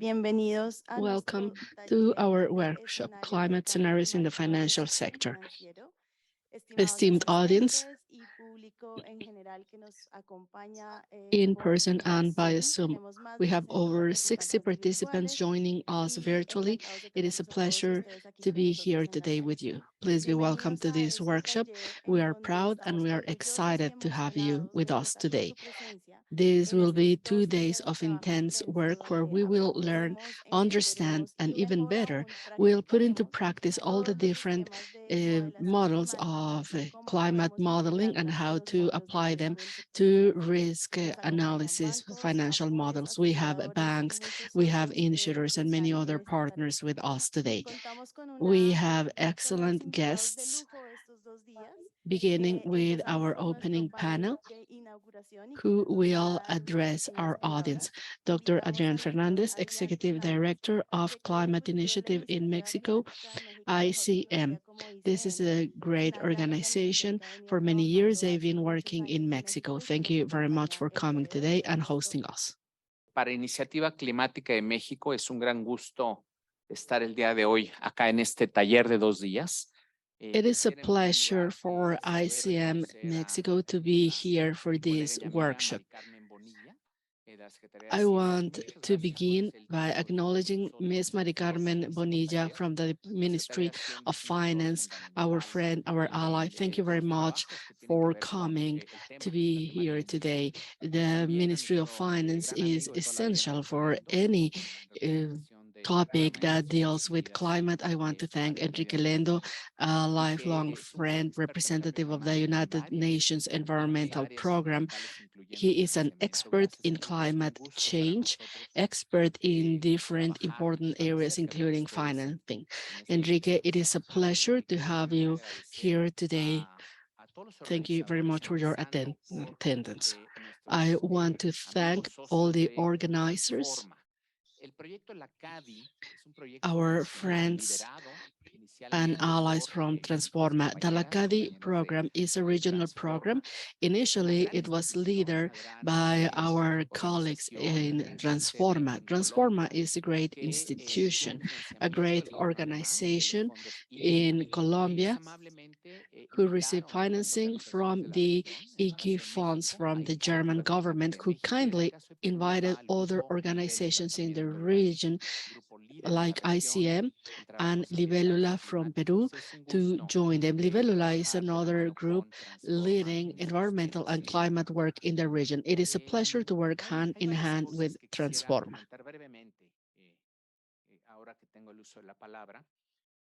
Bienvenidos a Welcome nuestro to taller our de workshop, escenarios de Climate cambio Scenarios in the climático en el Financial sector Sector. financiero. Esteemed Estimados audience, asistentes y público en general que nos acompaña in por person and via Zoom, Zoom, tenemos más we de have 60 over 60 participantes participants virtuales joining us y virtually. encantados de It is a tenerlos a todos pleasure ustedes aquí to con be nosotros here en la today sala. with you. Please be welcome Bienvenidos to a this este workshop. taller We en are donde proud and estamos we are orgullosos y excited to have you emocionados with de us contar con today. su presencia This en will estos be 2 2 days días de of trabajo intense intenso work where donde we will learn, aprendemos, understand, entenderemos and y even mejor better, aún we'll put into practicaremos practice all the todos los different esquemas de modelación models climática of y cómo climate podemos modeling and integrarlas en how los to modelos de apply them riesgo del sector to financiero. risk Nos acompañan analysis bancos, financial afores, models. We have aseguradores y banks, muchos we have otros insurers, and many están en other esta tarea. partners with us today. Contamos We have con unos excellent invitados de guests, lujo estos 2 días. beginning with Empezamos our con nuestro opening panel panel, de inauguración y who quienes nos van a will dar unas address pequeñas our audience. palabras. Dr. Invitamos Adrian al rector Fernandez, Adrián Executive Fernández, Director of director Climate ejecutivo de la Initiative in Iniciativa Mexico, Climática en México, o mejor ICM. conocida como This is ICM, a great una gran organización organization. que ha venido For many years, trabajando they've hace been muchos working años in en Mexico. México y que Thank nos you very much acompaña for el día coming de hoy. today and Ernesto. hosting us. Para Iniciativa Climática de México es un gran gusto estar el día de hoy acá en este taller de 2 días. It is a pleasure for ICM Mexico to be here for this workshop. I want to begin by acknowledging Ms. Mari Carmen Bonilla from the Ministry of Finance, our friend, our ally. Thank you very much for coming to be here today. The Ministry of Finance is essential for any topic that deals with climate. I want to thank Enrique Lendo, a lifelong friend, representative of the United Nations Environmental Program. He is an expert in climate change, expert in different important areas, including financing. Enrique, it is a pleasure to have you here today. Thank you very much for your attendance. I want to thank all the organizers, our friends and allies from Transforma. The LACADI program is a regional program. Initially, it was led by our colleagues in Transforma. Transforma is a great institution, a great organization in Colombia who received financing from the EG funds from the German government, who kindly invited other organizations in the region like ICM and Libélula from Peru to join them. Libélula is another group leading environmental and climate work in the region. It is a pleasure to work hand in hand with Transforma.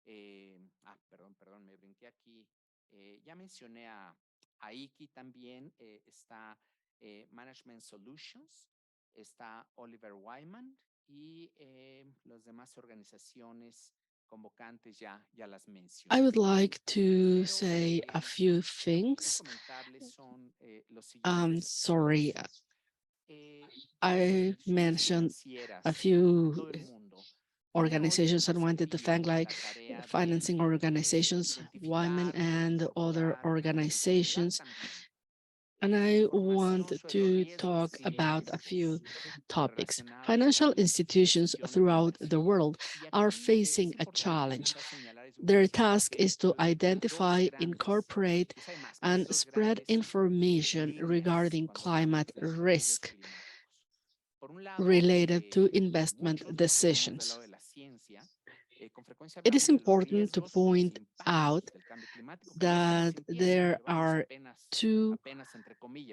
Perdón, me brinqué aquí. Ya mencioné a IKI también, está Management Solutions, está Oliver Wyman y las demás organizaciones convocantes ya las mencioné. I would like to say a few things. Sorry, I mentioned a few organizations and wanted to thank like financing organizations, Wyman and other organizations. And I want to talk about a few topics. Financial institutions throughout the world are facing a challenge. Their task is to identify, incorporate, and spread information regarding climate risk related to investment decisions. It is important to point out that there are two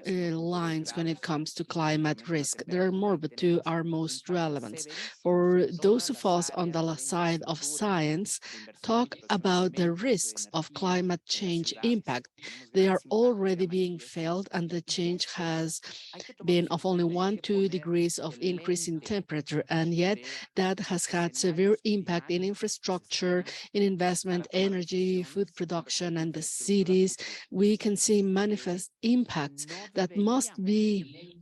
lines when it comes to climate risk. There are more, but two are most relevant. For those of us on the side of science, talk about the risks of climate change impact. They are already being felt, and the change has been of only 1-2 degrees of increase in temperature, and yet that has had severe impact in infrastructure, in investment, energy, food production, and the cities. We can see manifest impacts that must be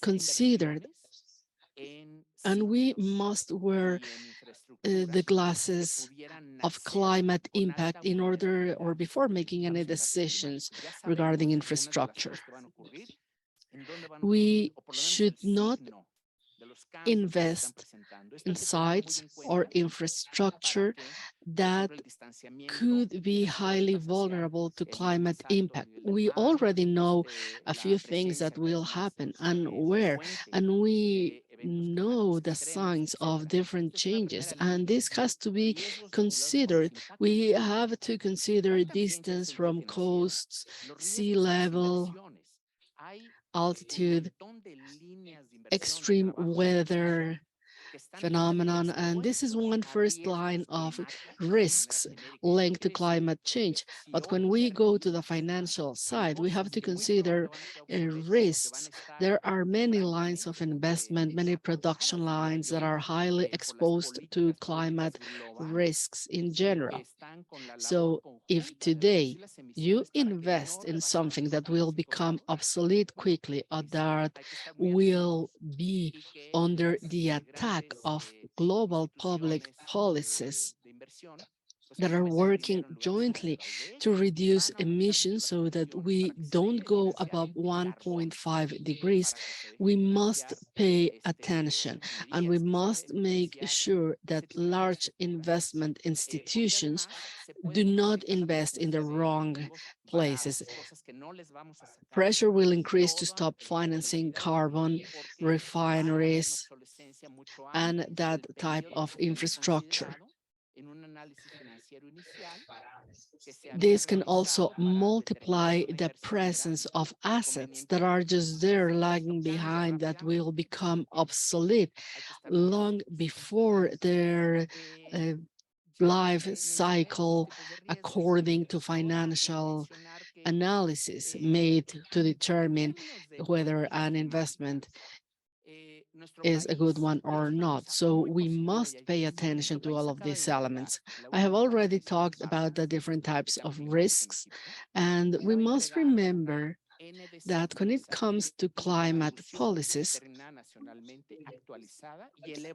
considered, and we must wear the glasses of climate impact in order or before making any decisions regarding infrastructure. We should not invest in sites or infrastructure that could be highly vulnerable to climate impact. We already know a few things that will happen and where, and we know the signs of different changes, and this has to be considered. We have to consider distance from coasts, sea level, altitude, extreme weather phenomenon, and this is one first line of risks linked to climate change. But when we go to the financial side, we have to consider risks. There are many lines of investment, many production lines that are highly exposed to climate risks in general. So if today you invest in something that will become obsolete quickly or that will be under the attack of global public policies that are working jointly to reduce emissions so that we don't go above 1.5 degrees, we must pay attention, and we must make sure that large investment institutions do not invest in the wrong places. Pressure will increase to stop financing carbon refineries and that type of infrastructure. This can also multiply the presence of assets that are just there lagging behind that will become obsolete long before their life cycle according to financial analysis made to determine whether an investment is a good one or not. So we must pay attention to all of these elements. I have already talked about the different types of risks, and we must remember that when it comes to climate policies,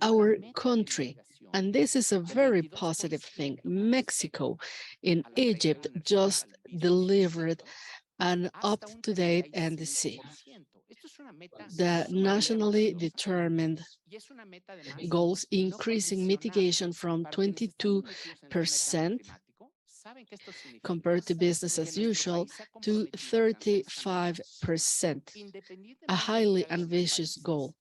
our country, and this is a very positive thing, Mexico in Egypt just delivered an up-to-date NDC. The nationally determined goals increasing mitigation from 22% compared to business as usual to 35%, a highly ambitious goal.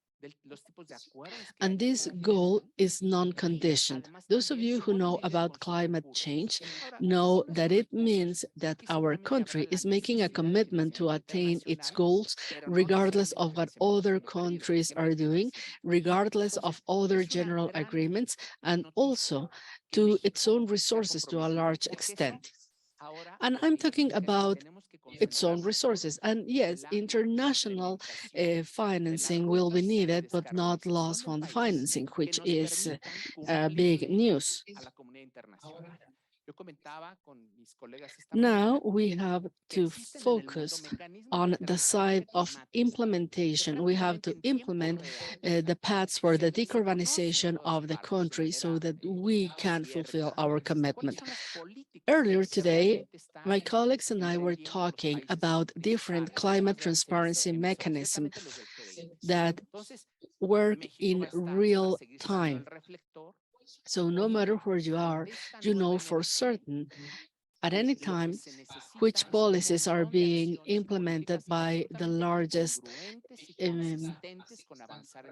And this goal is non-conditioned. Those of you who know about climate change know that it means that our country is making a commitment to attain its goals, regardless of what other countries are doing, regardless of other general agreements, and also to its own resources to a large extent. And I'm talking about its own resources. And yes, international financing will be needed, but not loss fund financing, which is big news. Now we have to focus on the side of implementation. We have to implement the paths for the decarbonization of the country so that we can fulfill our commitment. Earlier today, my colleagues and I were talking about different climate transparency mechanisms that work in real time. So no matter where you are, you know for certain at any time which policies are being implemented by the largest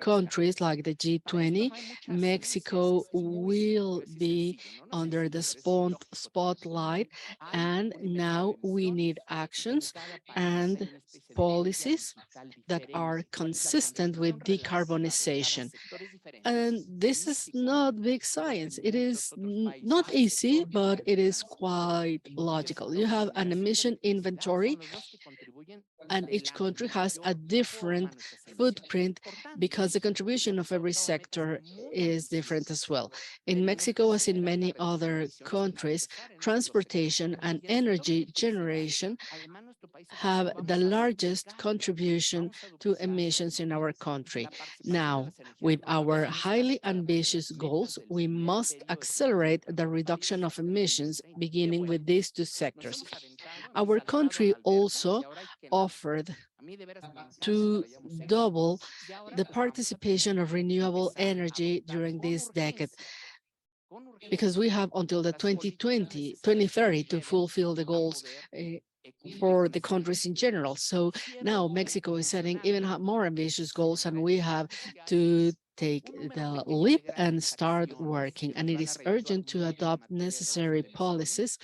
countries like the G20. Mexico will be under the spotlight, and now we need actions and policies that are consistent with decarbonization. And this is not big science. It is not easy, but it is quite logical. You have an emission inventory, and each country has a different footprint because the contribution of every sector is different as well. In Mexico, as in many other countries, transportation and energy generation have the largest contribution to emissions in our country. Now, with our highly ambitious goals, we must accelerate the reduction of emissions, beginning with these two sectors. Our country also offered to double the participation of renewable energy during this decade, because we have until the 2030 to fulfill the goals for the countries in general. So now Mexico is setting even more ambitious goals, and we have to take the leap and start working. And it is urgent to adopt necessary policies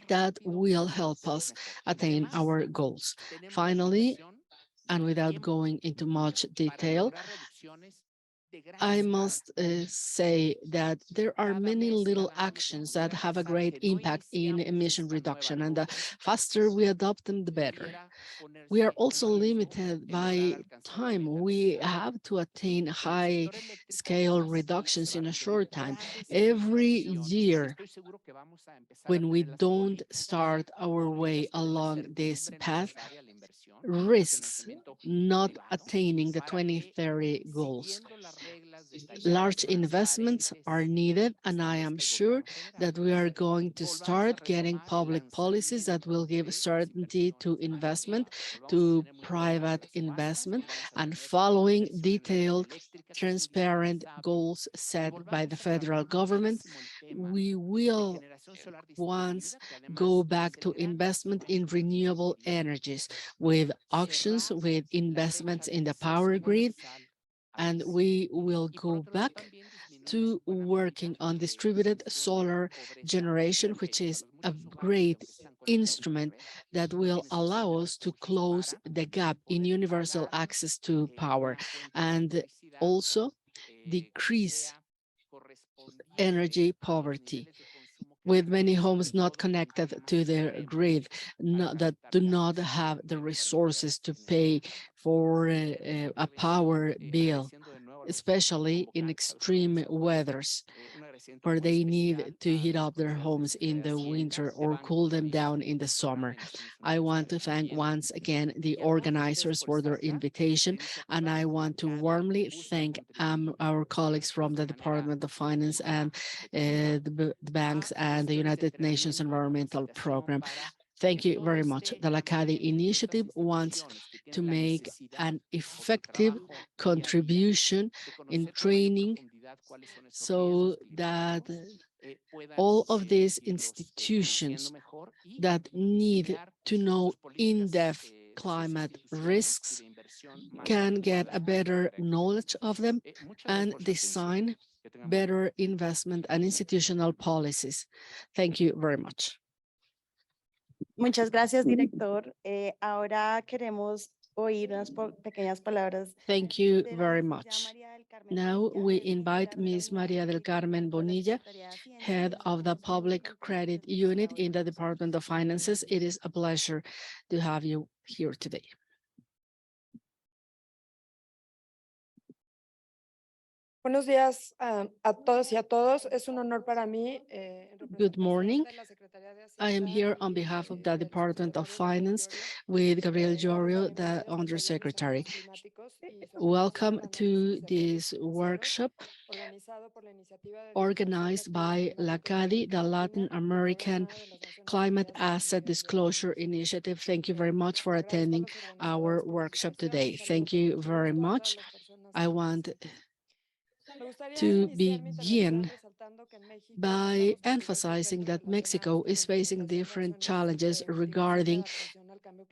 that will help us attain our goals. Finally, and without going into much detail, I must say that there are many little actions that have a great impact in emission reduction, and the faster we adopt them, the better. We are also limited by time. We have to attain high-scale reductions in a short time. Every year, when we don't start our way along this path, risks not attaining the 2030 goals. Large investments are needed, and I am sure that we are going to start getting public policies that will give certainty to investment, to private investment, and following detailed, transparent goals set by the federal government, we will once go back to investment in renewable energies with auctions, with investments in the power grid, and we will go back to working on distributed solar generation, which is a great instrument that will allow us to close the gap in universal access to power and also decrease energy poverty, with many homes not connected to the grid, that do not have the resources to pay for a power bill, especially in extreme weathers, where they need to heat up their homes in the winter or cool them down in the summer. I want to thank once again the organizers for their invitation, and I want to warmly thank our colleagues from the Department of Finance and the banks and the United Nations Environmental Program. Thank you very much. The LACADI initiative wants to make an effective contribution in training so that all of these institutions that need to know in-depth climate risks can get a better knowledge of them and design better investment and institutional policies. Thank you very much. Muchas gracias, director. Ahora queremos oír unas pequeñas palabras. Thank you de la very licenciada much. María del Carmen Now Bonilla, we gerente invite general de la Ms. Unidad Maria de del Carmen Publicidad de la Bonilla, Secretaría de Hacienda, head quien nos of the acompaña Public con Credit temas Unit in the laborales. Department of Finances. It is a pleasure to have you here today. Buenos días a todos y a todos. Es un honor para mí. Good morning. I am here on behalf of the Department of Finance with Gabriel Llorio, the Undersecretary. Welcome to this workshop organized by LACADI, the Latin American Climate Asset Disclosure Initiative. Thank you very much for attending our workshop today. Thank you very much. I want to begin by emphasizing that Mexico is facing different challenges regarding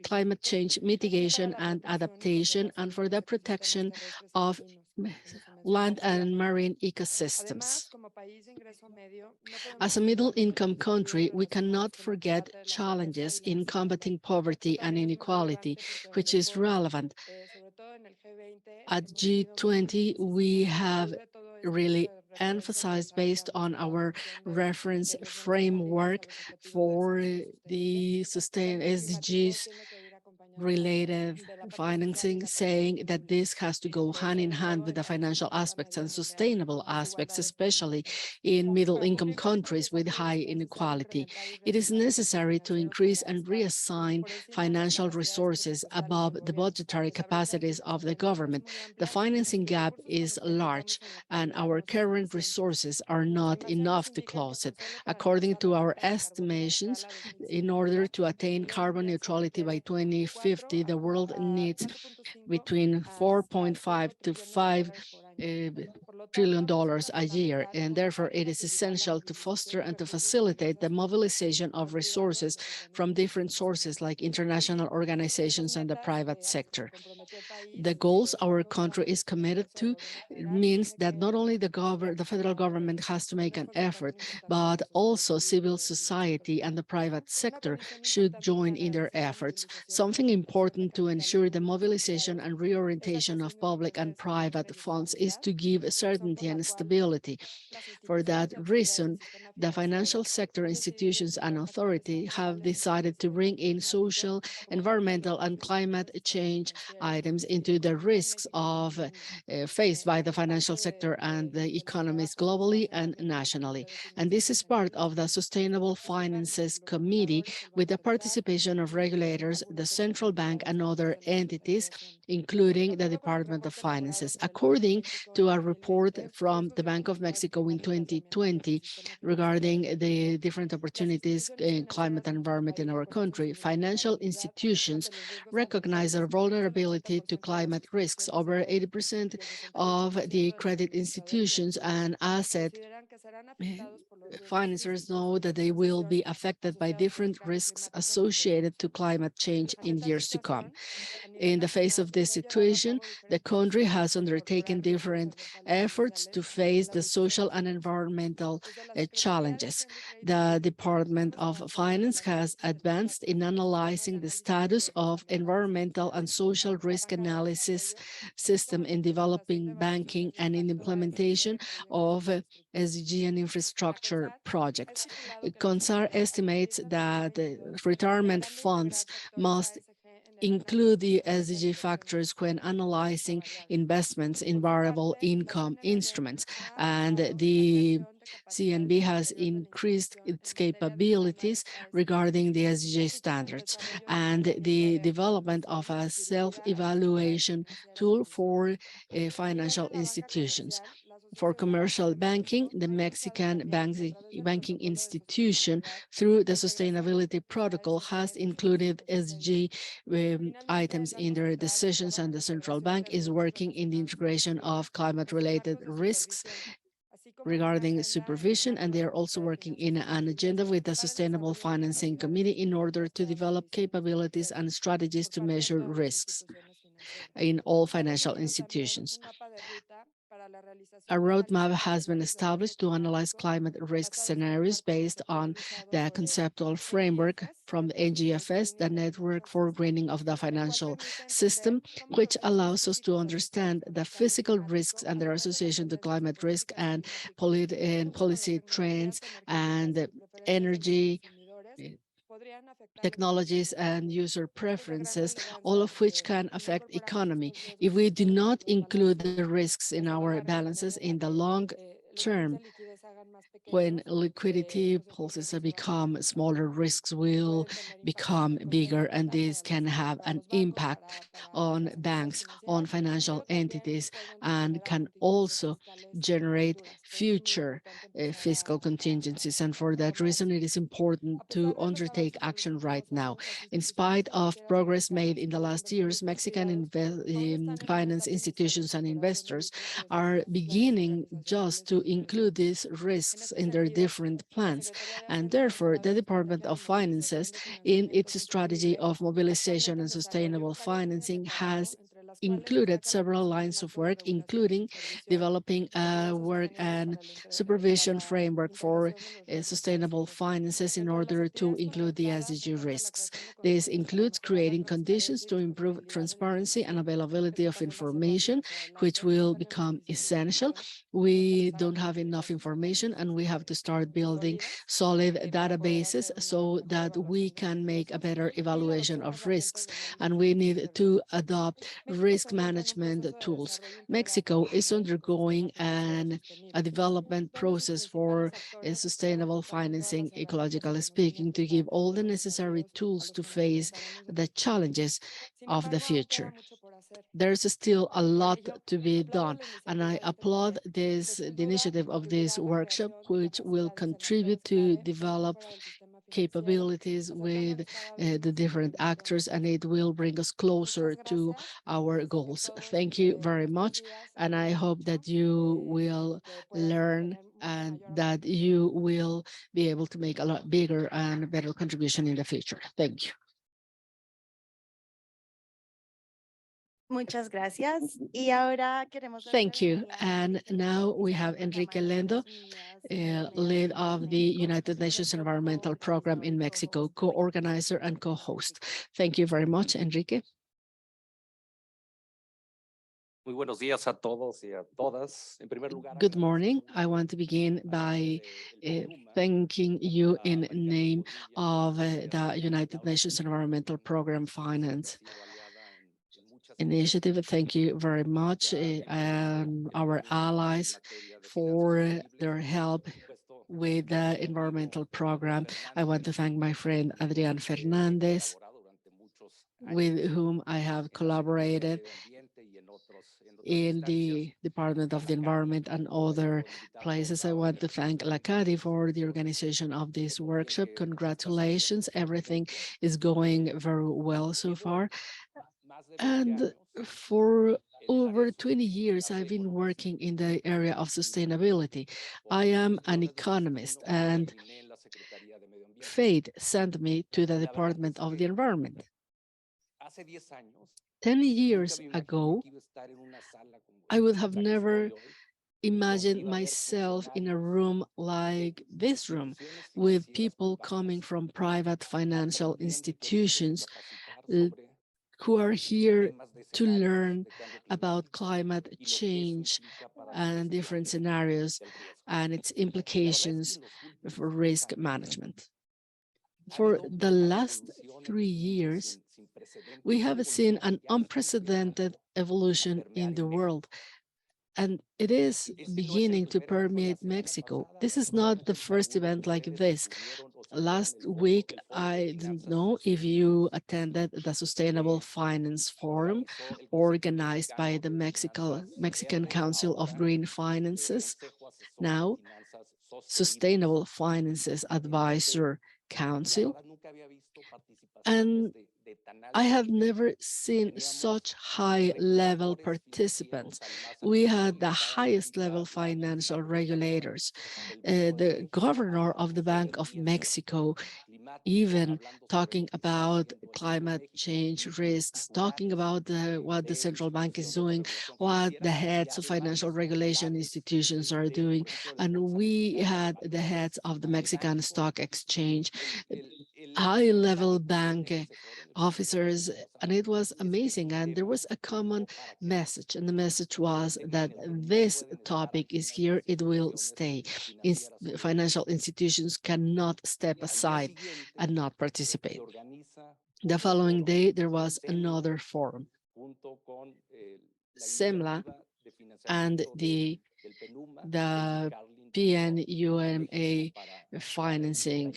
climate change mitigation and adaptation, and for the protection of land and marine ecosystems. As a middle-income country, we cannot forget challenges in combating poverty and inequality, which is relevant. At G20, we have really emphasized, based on our reference framework for the SDGs related financing, saying that this has to go hand in hand with the financial aspects and sustainable aspects, especially in middle-income countries with high inequality. It is necessary to increase and reassign financial resources above the budgetary capacities of the government. The financing gap is large, and our current resources are not enough to close it. According to our estimations, in order to attain carbon neutrality by 2050, 2050, the world needs between 4.5 to 5 trillion dollars a year, and therefore it is essential to foster and to facilitate the mobilization of resources from different sources like international organizations and the private sector. The goals our country is committed to means that not only the federal government has to make an effort, but also civil society and the private sector should join in their efforts. Something important to ensure the mobilization and reorientation of public and private funds is to give certainty and stability. For that reason, the financial sector institutions and authority have decided to bring in social, environmental, and climate change items into the risks of faced by the financial sector and the economies globally and nationally. And this is part of the Sustainable Finances Committee with the participation of regulators, the central bank, and other entities, including the Department of Finances. According to a report from the Bank of Mexico in 2020 regarding the different opportunities in climate and environment in our country, financial institutions recognize their vulnerability to climate risks. Over 80% of the credit institutions and asset financiers know that they will be affected by different risks associated to climate change in years to come. In the face of this situation, the country has undertaken different efforts to face the social and environmental challenges. The Department of Finance has advanced in analyzing the status of environmental and social risk analysis system in developing banking and in implementation of SDG and infrastructure projects. CONSAR estimates that retirement funds must include the SDG factors when analyzing investments in variable income instruments. And the CNB has increased its capabilities regarding the SDG standards and the development of a self-evaluation tool for financial institutions. For commercial banking, the Mexican banking institution, through the sustainability protocol, has included SDG items in their decisions, and the central bank is working in the integration of climate-related risks regarding supervision, and they are also working in an agenda with the Sustainable Financing Committee in order to develop capabilities and strategies to measure risks in all financial institutions. A roadmap has been established to analyze climate risk scenarios based on the conceptual framework from the NGFS, the Network for Greening of the Financial System, which allows us to understand the physical risks and their association to climate risk and policy trends and energy technologies and user preferences, all of which can affect economy. If we do not include the risks in our balances in the long term, when liquidity pulses become smaller, risks will become bigger, and this can have an impact on banks, on financial entities, and can also generate future fiscal contingencies. And for that reason, it is important to undertake action right now. In spite of progress made in the last years, Mexican finance institutions and investors are beginning just to include these risks in their different plans. And therefore, the Department of Finances, in its strategy of mobilization and sustainable financing, has included several lines of work, including developing a work and supervision framework for sustainable finances in order to include the SDG risks. This includes creating conditions to improve transparency and availability of information, which will become essential. We don't have enough information, and we have to start building solid databases so that we can make a better evaluation of risks. And we need to adopt risk management tools. Mexico is undergoing a development process for sustainable financing, ecologically speaking, to give all the necessary tools to face the challenges of the future. There's still a lot to be done, and I applaud the initiative of this workshop, which will contribute to develop capabilities with the different actors, and it will bring us closer to our goals. Thank you very much, and I hope that you will learn and that you will be able to make a lot bigger and better contribution in the future. Thank you. Muchas gracias. Y ahora queremos dar la Thank you. bienvenida a And Enrique now Z, we que es have el Enrique programa de Lendo, Naciones Unidas para el lead Medio of Ambiente the en México, United y Nations nuestro Environmental Program in co-organizador y Mexico, co-host de hoy. co-organizer and co-host. Thank you very much, Enrique. Muy buenos días a todos y a todas. En primer lugar, Good morning. I want to begin by thanking you in name of the United Nations Environmental Program Finance Initiative. Thank you very much, our allies, for their help with the environmental program. I want to thank my friend Adrián Fernández, with whom I have collaborated in the Department of the Environment and other places. I want to thank La CADI for the organization of this workshop. Congratulations. Everything is going very well so far. And for over 20 years, I've been working in the area of sustainability. I am an economist, and fate sent me to the Department of the Environment. 10 years ago, I would have never imagined myself in a room like this room, with people coming from private financial institutions who are here to learn about climate change and different scenarios and its implications for risk management. For the last 3 years, we have seen an unprecedented evolution in the world, and it is beginning to permeate Mexico. This is not the first event like this. Last week, I didn't know if you attended the Sustainable Finance Forum organized by the Mexican Council of Green Finances, now Sustainable Finances Advisor Council. And I have never seen such high-level participants. We had the highest level financial regulators, the governor of the Bank of Mexico, even talking about climate change risks, talking about what the central bank is doing, what the heads of financial regulation institutions are doing. And we had the heads of the Mexican Stock Exchange, high-level bank officers, and it was amazing. And there was a common message, and the message was that this topic is here, it will stay. Financial institutions cannot step aside and not participate. The following day, there was another forum. SEMLA and the PNUMA financing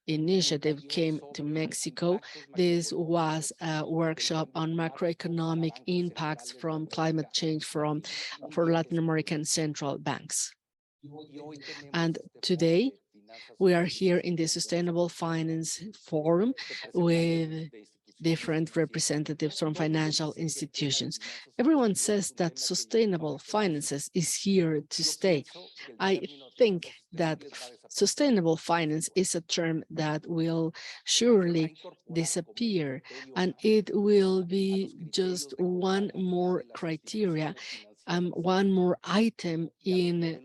initiative came to Mexico. This was a workshop on macroeconomic impacts from climate change for Latin American central banks. And today, we are here in the Sustainable Finance Forum with different representatives from financial institutions. Everyone says that sustainable finances is here to stay. I think that sustainable finance is a term that will surely disappear, and it will be just one more criteria, one more item in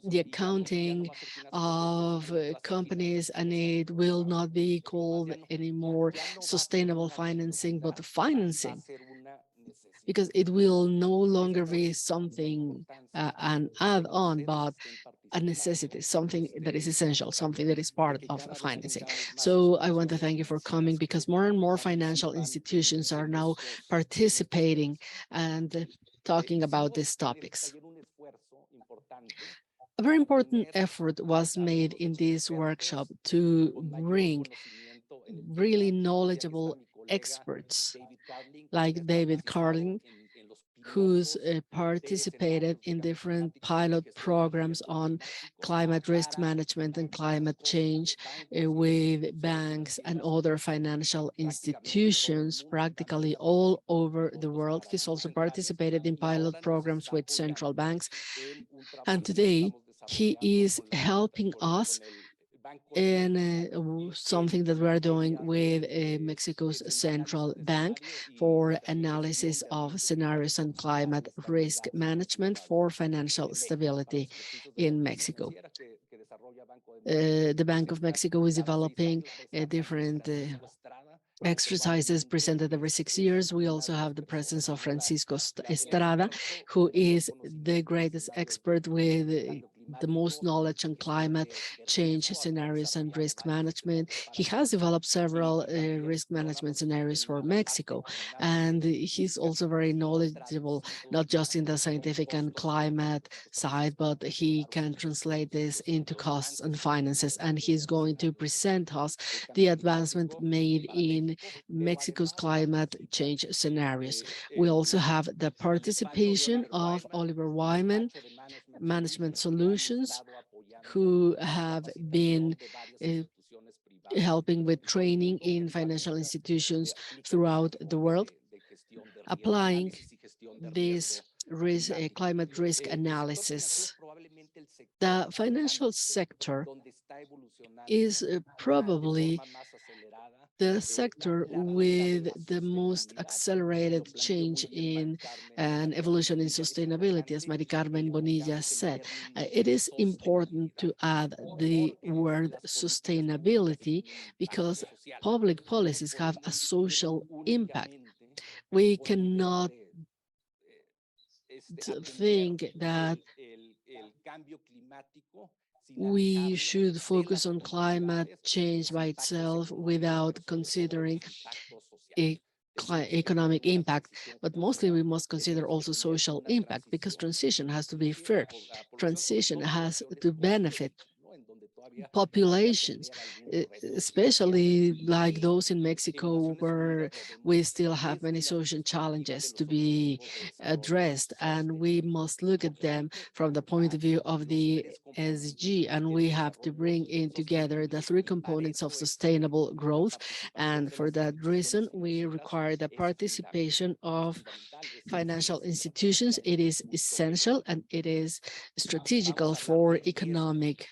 the accounting of companies, and it will not be called anymore sustainable financing, but financing, because it will no longer be something, an add-on, but a necessity, something that is essential, something that is part of financing. So I want to thank you for coming, because more and more financial institutions are now participating and talking about these topics. A very important effort was made in this workshop to bring really knowledgeable experts like David Carlin, who's participated in different pilot programs on climate risk management and climate change with banks and other financial institutions practically all over the world. He's also participated in pilot programs with central banks. And today, he is helping us in something that we are doing with Mexico's central bank for analysis of scenarios and climate risk management for financial stability in Mexico. The Bank of Mexico is developing different exercises presented every 6 years. We also have the presence of Francisco Estrada, who is the greatest expert with the most knowledge on climate change scenarios and risk management. He has developed several risk management scenarios for Mexico, and he's also very knowledgeable, not just in the scientific and climate side, but he can translate this into costs and finances, and he's going to present us the advancement made in Mexico's climate change scenarios. We also have the participation of Oliver Wyman, Management Solutions, who have been helping with training in financial institutions throughout the world, applying this climate risk analysis. The financial sector is probably the sector with the most accelerated change in and evolution in sustainability, as Mari Carmen Bonilla said. It is important to add the word sustainability because public policies have a social impact. We cannot think that we should focus on climate change by itself without considering economic impact, but mostly we must consider also social impact, because transition has to be fair. Transition has to benefit populations, especially like those in Mexico, where we still have many social challenges to be addressed, and we must look at them from the point of view of the SDG, and we have to bring in together the three components of sustainable growth. And for that reason, we require the participation of financial institutions. It is essential and it is strategical for economic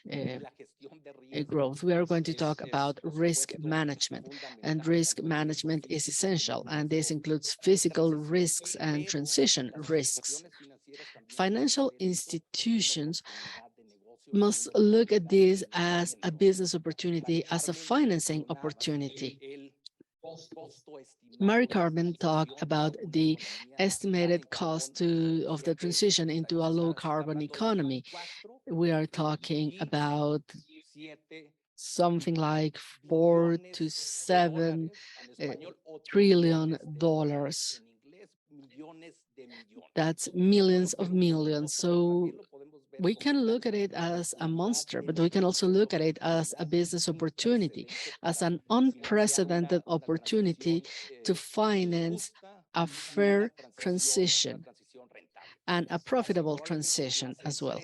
growth. We are going to talk about risk management, and risk management is essential, and this includes physical risks and transition risks. Financial institutions must look at this as a business opportunity, as a financing opportunity. Mari Carmen talked about the estimated cost of the transition into a low carbon economy. We are talking about something like $4 to $7 trillion. That's millions of millions. So we can look at it as a monster, but we can also look at it as a business opportunity, as an unprecedented opportunity to finance a fair transition and a profitable transition as well.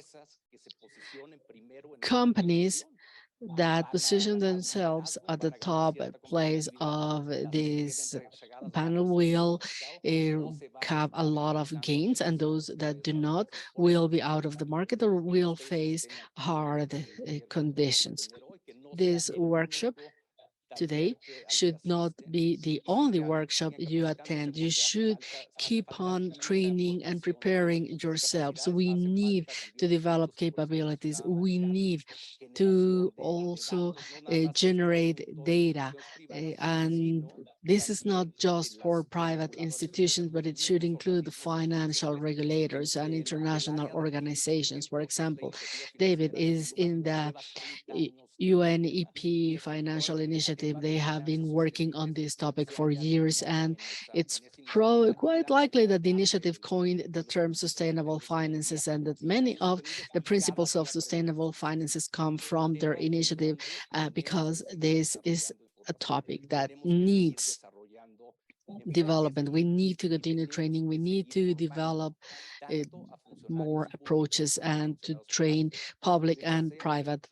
Companies that position themselves at the top place of this panel will have a lot of gains, and those that do not will be out of the market or will face hard conditions. This workshop today should not be the only workshop you attend. You should keep on training and preparing yourselves. We need to develop capabilities. We need to also generate data. And this is not just for private institutions, but it should include financial regulators and international organizations. For example, David is in the UNEP financial initiative. They have been working on this topic for years, and it's quite likely that the initiative coined the term sustainable finances, and that many of the principles of sustainable finances come from their initiative because this is a topic that needs development. We need to continue training. We need to develop more approaches and to train public and private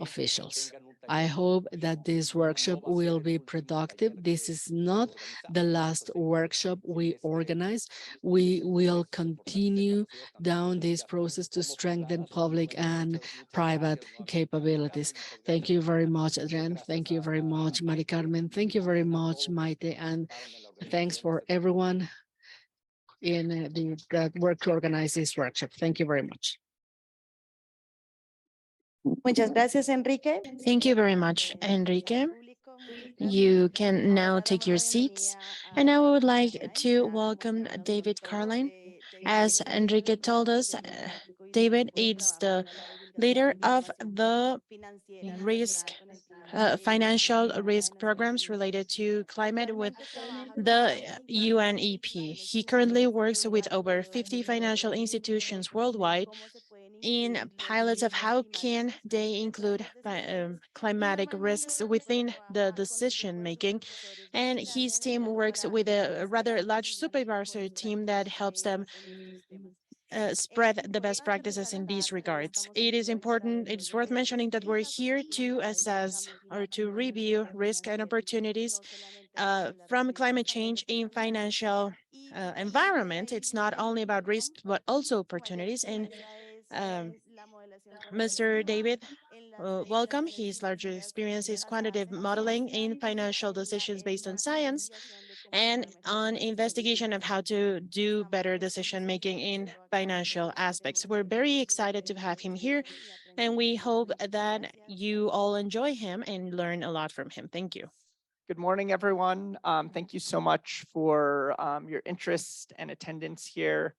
officials. I hope that this workshop will be productive. This is not the last workshop we organize. We will continue down this process to strengthen public and private capabilities. Thank you very much, Adrian. Thank you very much, Mari Carmen. Thank you very much, Maite. And thanks for everyone in that work to organize this workshop. Thank you very much. Muchas gracias, Enrique. Thank you very much, Enrique. You can now take your seats. And now I would like to welcome David Carlin. As Enrique told us, David is the leader of the financial risk programs related to climate with the UNEP. He currently works with over 50 financial institutions worldwide in pilots of how can they include climatic risks within the decision making. And his team works with a rather large supervisory team that helps them spread the best practices in these regards. It is important, it is worth mentioning that we're here to assess or to review risk and opportunities from climate change in financial environment. It's not only about risk, but also opportunities. And Mr. David, welcome. His larger experience is quantitative modeling in financial decisions based on science and on investigation of how to do better decision making in financial aspects. We're very excited to have him here, and we hope that you all enjoy him and learn a lot from him. Thank you. Good morning, everyone. Thank you so much for your interest and attendance here.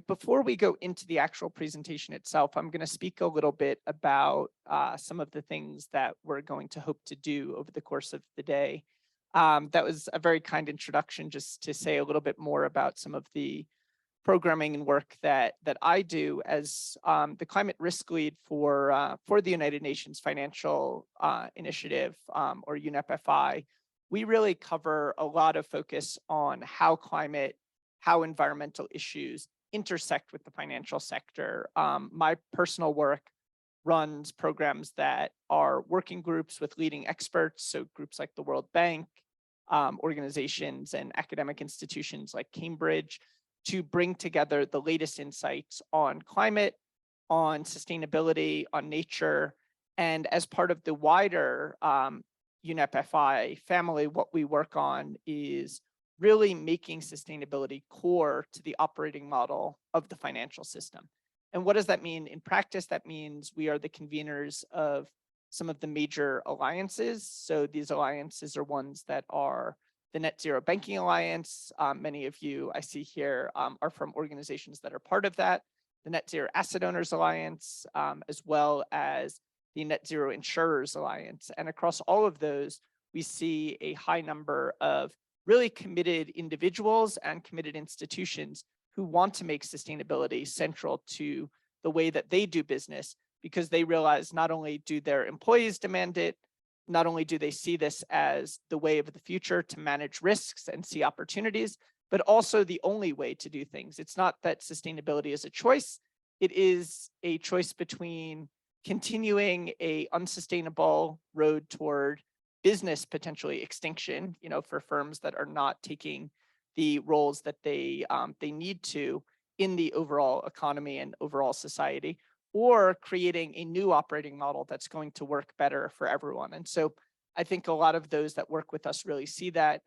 Before we go into the actual presentation itself, I'm going to speak a little bit about some of the things that we're going to hope to do over the course of the day. That was a very kind introduction, just to say a little bit more about some of the programming and work that I do as the climate risk lead for the United Nations Financial Initiative, or UNEP-FI. We really cover a lot of focus on how climate, how environmental issues intersect with the financial sector. My personal work runs programs that are working groups with leading experts, so groups like the World Bank, organizations and academic institutions like Cambridge, to bring together the latest insights on climate, on sustainability, on nature. And as part of the wider UNEP-FI family, what we work on is really making sustainability core to the operating model of the financial system. And what does that mean in practice? That means we are the conveners of some of the major alliances. So these alliances are ones that are the Net Zero Banking Alliance. Many of you I see here are from organizations that are part of that. The Net Zero Asset Owners Alliance, as well as the Net Zero Insurers Alliance. And across all of those, we see a high number of really committed individuals and committed institutions who want to make sustainability central to the way that they do business, because they realize not only do their employees demand it, not only do they see this as the way of the future to manage risks and see opportunities, but also the only way to do things. It's not that sustainability is a choice. It is a choice between continuing a unsustainable road toward business potentially extinction, for firms that are not taking the roles that they need to in the overall economy and overall society, or creating a new operating model that's going to work better for everyone. And so I think a lot of those that work with us really see that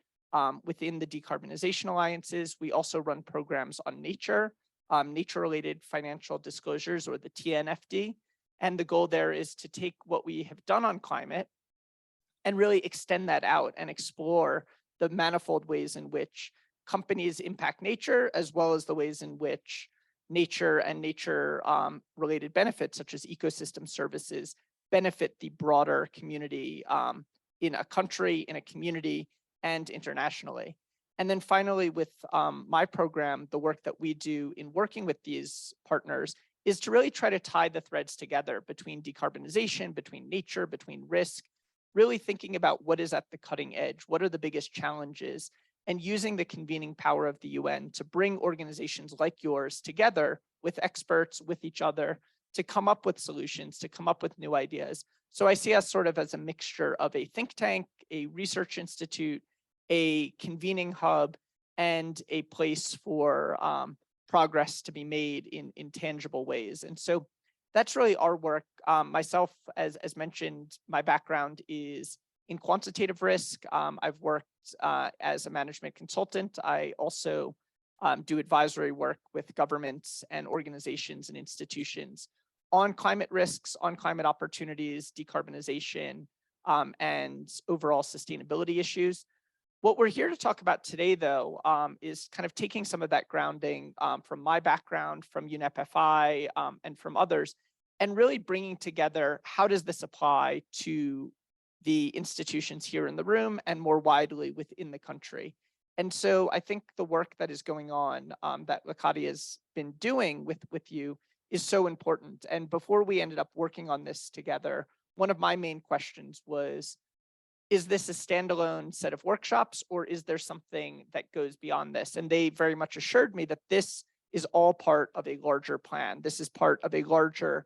within the decarbonization alliances. We also run programs on nature, nature-related financial disclosures, or the TNFD. And the goal there is to take what we have done on climate and really extend that out and explore the manifold ways in which companies impact nature, as well as the ways in which nature and nature related benefits, such as ecosystem services, benefit the broader community in a country, in a community, and internationally. And then finally, with my program, the work that we do in working with these partners is to really try to tie the threads together between decarbonization, between nature, between risk, really thinking about what is at the cutting edge, what are the biggest challenges, and using the convening power of the UN to bring organizations like yours together with experts, with each other, to come up with solutions, to come up with new ideas. So I see us sort of as a mixture of a think tank, a research institute, a convening hub, and a place for progress to be made in tangible ways. And so that's really our work. Myself, as mentioned, my background is in quantitative risk. I've worked as a management consultant. I also do advisory work with governments and organizations and institutions on climate risks, on climate opportunities, decarbonization, and overall sustainability issues. What we're here to talk about today, though, is kind of taking some of that grounding from my background, from UNEP-FI, and from others, and really bringing together how does this apply to the institutions here in the room and more widely within the country. And so I think the work that is going on that Lakati has been doing with you is so important. And before we ended up working on this together, one of my main questions was, is this a standalone set of workshops, or is there something that goes beyond this? And they very much assured me that this is all part of a larger plan. This is part of a larger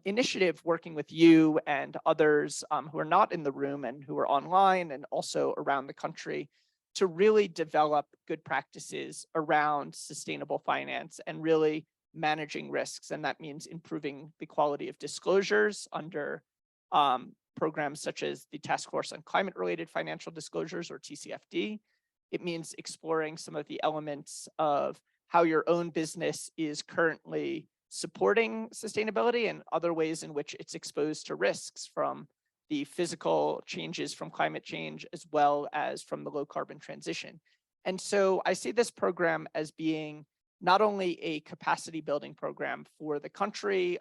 initiative working with you and others who are not in the room and who are online and also around the country to really develop good practices around sustainable finance and really managing risks. And that means improving the quality of disclosures under programs such as the Task Force on Climate-Related Financial Disclosures, or TCFD. It means exploring some of the elements of how your own business is currently supporting sustainability and other ways in which it's exposed to risks from the physical changes from climate change, as well as from the low carbon transition. And so I see this program as being not only a capacity building program for the country,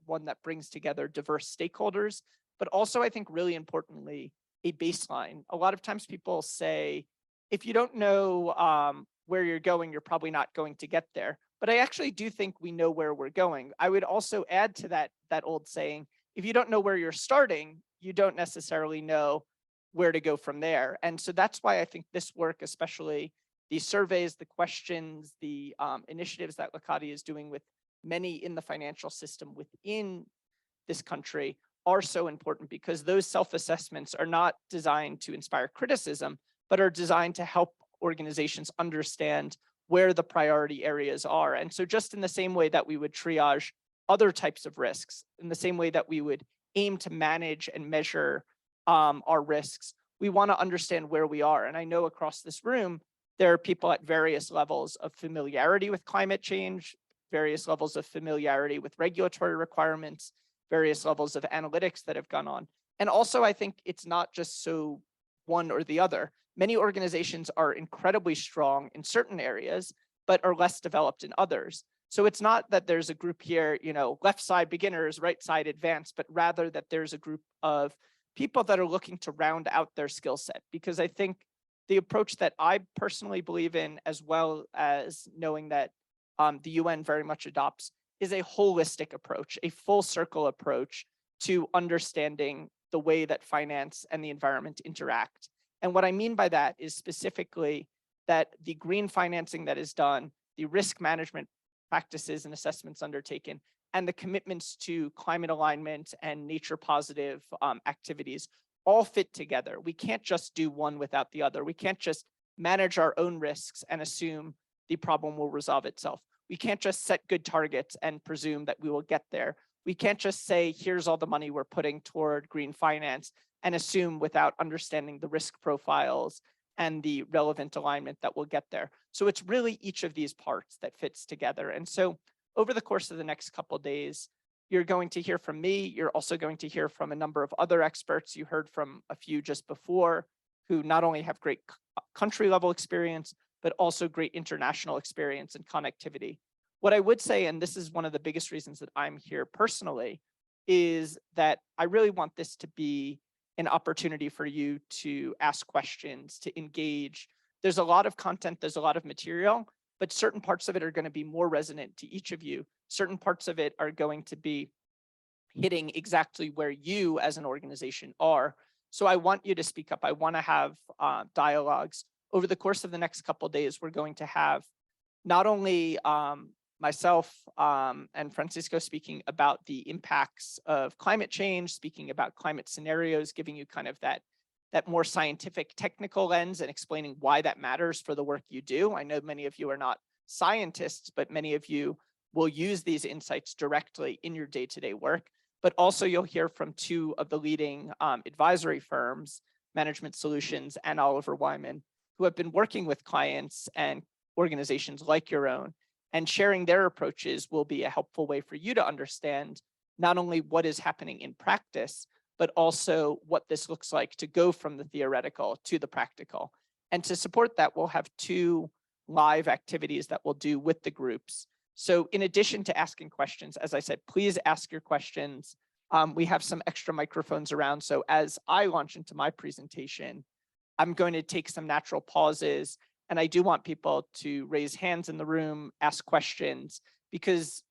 one that brings together diverse stakeholders, but also I think really importantly, a baseline. A lot of times people say, if you don't know where you're going, you're probably not going to get there. But I actually do think we know where we're going. I would also add to that old saying, if you don't know where you're starting, you don't necessarily know where to go from there. And so that's why I think this work, especially the surveys, the questions, the initiatives that Lakati is doing with many in the financial system within this country are so important, because those self-assessments are not designed to inspire criticism, but are designed to help organizations understand where the priority areas are. And so just in the same way that we would triage other types of risks, in the same way that we would aim to manage and measure our risks, we want to understand where we are. And I know across this room, there are people at various levels of familiarity with climate change, various levels of familiarity with regulatory requirements, various levels of analytics that have gone on. And also, I think it's not just so one or the other. Many organizations are incredibly strong in certain areas, but are less developed in others. So it's not that there's a group here, left side beginners, right side advanced, but rather that there's a group of people that are looking to round out their skill set. Because I think the approach that I personally believe in, as well as knowing that the UN very much adopts, is a holistic approach, a full circle approach to understanding the way that finance and the environment interact. And what I mean by that is specifically that the green financing that is done, the risk management practices and assessments undertaken, and the commitments to climate alignment and nature positive activities all fit together. We can't just do one without the other. We can't just manage our own risks and assume the problem will resolve itself. We can't just set good targets and presume that we will get there. We can't just say, here's all the money we're putting toward green finance and assume without understanding the risk profiles and the relevant alignment that we'll get there. So it's really each of these parts that fits together. And so over the course of the next couple of days, you're going to hear from me. You're also going to hear from a number of other experts. You heard from a few just before who not only have great country level experience, but also great international experience and connectivity. What I would say, and this is one of the biggest reasons that I'm here personally, is that I really want this to be an opportunity for you to ask questions, to engage. There's a lot of content, there's a lot of material, but certain parts of it are going to be more resonant to each of you. Certain parts of it are going to be hitting exactly where you as an organization are. So I want you to speak up. I want to have dialogues. over the course of the next couple of days, we're going to have not only myself and Francisco speaking about the impacts of climate change, speaking about climate scenarios, giving you kind of that more scientific technical lens and explaining why that matters for the work you do. I know many of you are not scientists, but many of you will use these insights directly in your day-to-day work. But also you'll hear from two of the leading advisory firms, Management Solutions and Oliver Wyman, who have been working with clients and organizations like your own, and sharing their approaches will be a helpful way for you to understand not only what is happening in practice, but also what this looks like to go from the theoretical to the practical. And to support that, we'll have two live activities that we'll do with the groups. So in addition to asking questions, as I said, please ask your questions. We have some extra microphones around. So as I launch into my presentation, I'm going to take some natural pauses. And I do want people to raise hands in the room, ask questions, because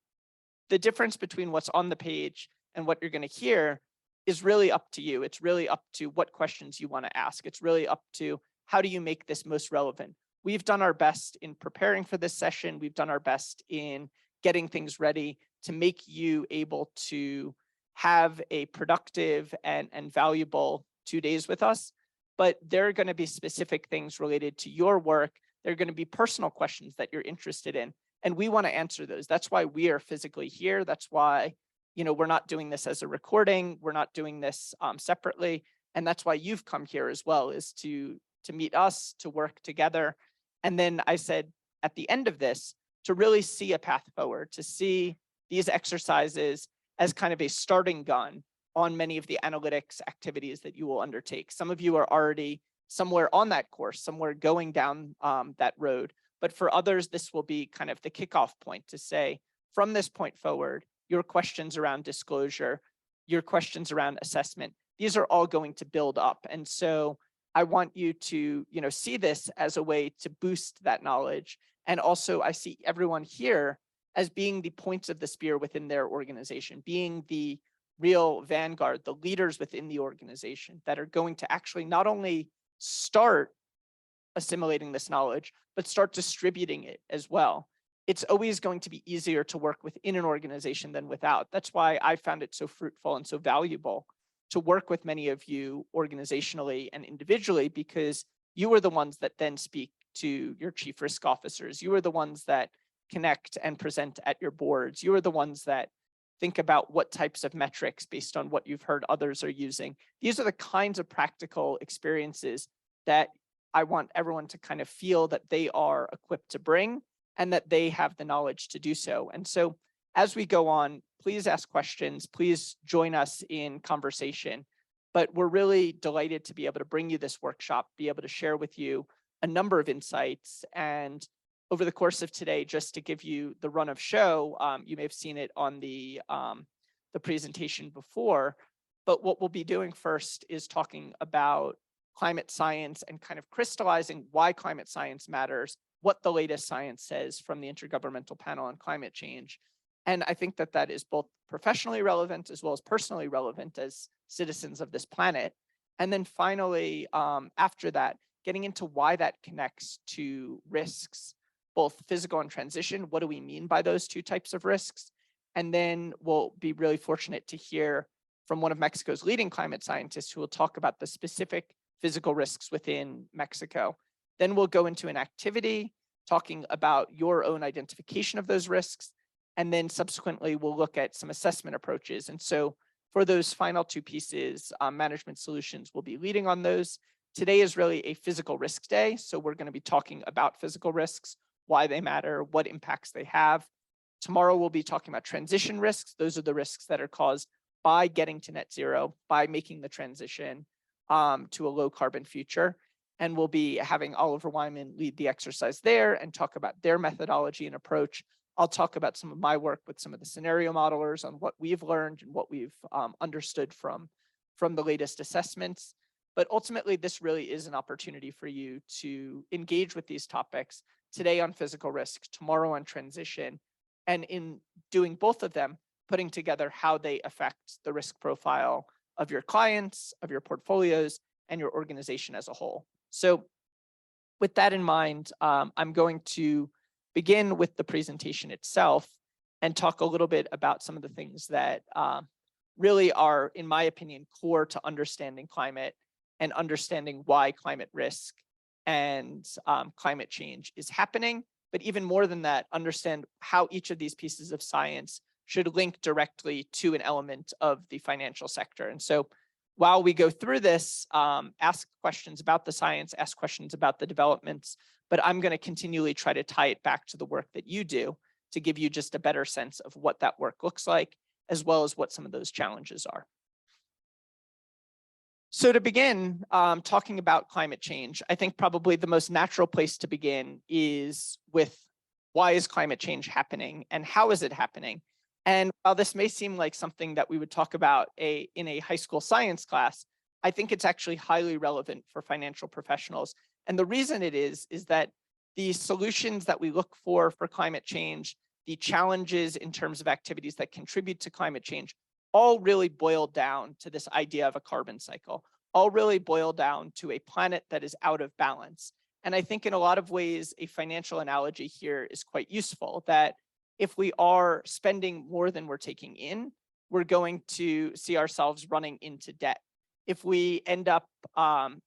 the difference between what's on the page and what you're going to hear is really up to you. It's really up to what questions you want to ask. It's really up to how do you make this most relevant. We've done our best in preparing for this session. We've done our best in getting things ready to make you able to have a productive and valuable 2 days with us. But there are going to be specific things related to your work. There are going to be personal questions that you're interested in, and we want to answer those. That's why we are physically here. That's why, we're not doing this as a recording. We're not doing this separately. And that's why you've come here as well, is to meet us, to work together. And then I said at the end of this, to really see a path forward, to see these exercises as kind of a starting gun on many of the analytics activities that you will undertake. Some of you are already somewhere on that course, somewhere going down that road. But for others, this will be kind of the kickoff point to say, from this point forward, your questions around disclosure, your questions around assessment, these are all going to build up. And so I want you to, see this as a way to boost that knowledge. And also I see everyone here as being the points of the spear within their organization, being the real vanguard, the leaders within the organization that are going to actually not only start assimilating this knowledge, but start distributing it as well. It's always going to be easier to work within an organization than without. That's why I found it so fruitful and so valuable to work with many of you organizationally and individually, because you are the ones that then speak to your chief risk officers. You are the ones that connect and present at your boards. You are the ones that think about what types of metrics based on what you've heard others are using. These are the kinds of practical experiences that I want everyone to kind of feel that they are equipped to bring and that they have the knowledge to do so. And so as we go on, please ask questions, please join us in conversation. But we're really delighted to be able to bring you this workshop, be able to share with you a number of insights. And over the course of today, just to give you the run of show, you may have seen it on the presentation before, but what we'll be doing first is talking about climate science and kind of crystallizing why climate science matters, what the latest science says from the Intergovernmental Panel on Climate Change. And I think that that is both professionally relevant as well as personally relevant as citizens of this planet. And then finally, after that, getting into why that connects to risks, both physical and transition. What do we mean by those two types of risks? And then we'll be really fortunate to hear from one of Mexico's leading climate scientists who will talk about the specific physical risks within Mexico. Then we'll go into an activity talking about your own identification of those risks. And then subsequently, we'll look at some assessment approaches. And so for those final two pieces, Management Solutions will be leading on those. Today is really a physical risk day. So we're going to be talking about physical risks, why they matter, what impacts they have. Tomorrow, we'll be talking about transition risks. Those are the risks that are caused by getting to net zero, by making the transition to a low carbon future. And we'll be having Oliver Wyman lead the exercise there and talk about their methodology and approach. I'll talk about some of my work with some of the scenario modelers on what we've learned and what we've understood from the latest assessments. But ultimately, this really is an opportunity for you to engage with these topics today on physical risk, tomorrow on transition, and in doing both of them, putting together how they affect the risk profile of your clients, of your portfolios, and your organization as a whole. So with that in mind, I'm going to begin with the presentation itself and talk a little bit about some of the things that really are, in my opinion, core to understanding climate and understanding why climate risk and climate change is happening. But even more than that, understand how each of these pieces of science should link directly to an element of the financial sector. And so while we go through this, ask questions about the science, ask questions about the developments, but I'm going to continually try to tie it back to the work that you do to give you just a better sense of what that work looks like, as well as what some of those challenges are. So to begin talking about climate change, I think probably the most natural place to begin is with why is climate change happening and how is it happening? And while this may seem like something that we would talk about in a high school science class, I think it's actually highly relevant for financial professionals. And the reason it is that the solutions that we look for climate change, the challenges in terms of activities that contribute to climate change, all really boil down to this idea of a carbon cycle, all really boil down to a planet that is out of balance. And I think in a lot of ways, a financial analogy here is quite useful, that if we are spending more than we're taking in, we're going to see ourselves running into debt. If we end up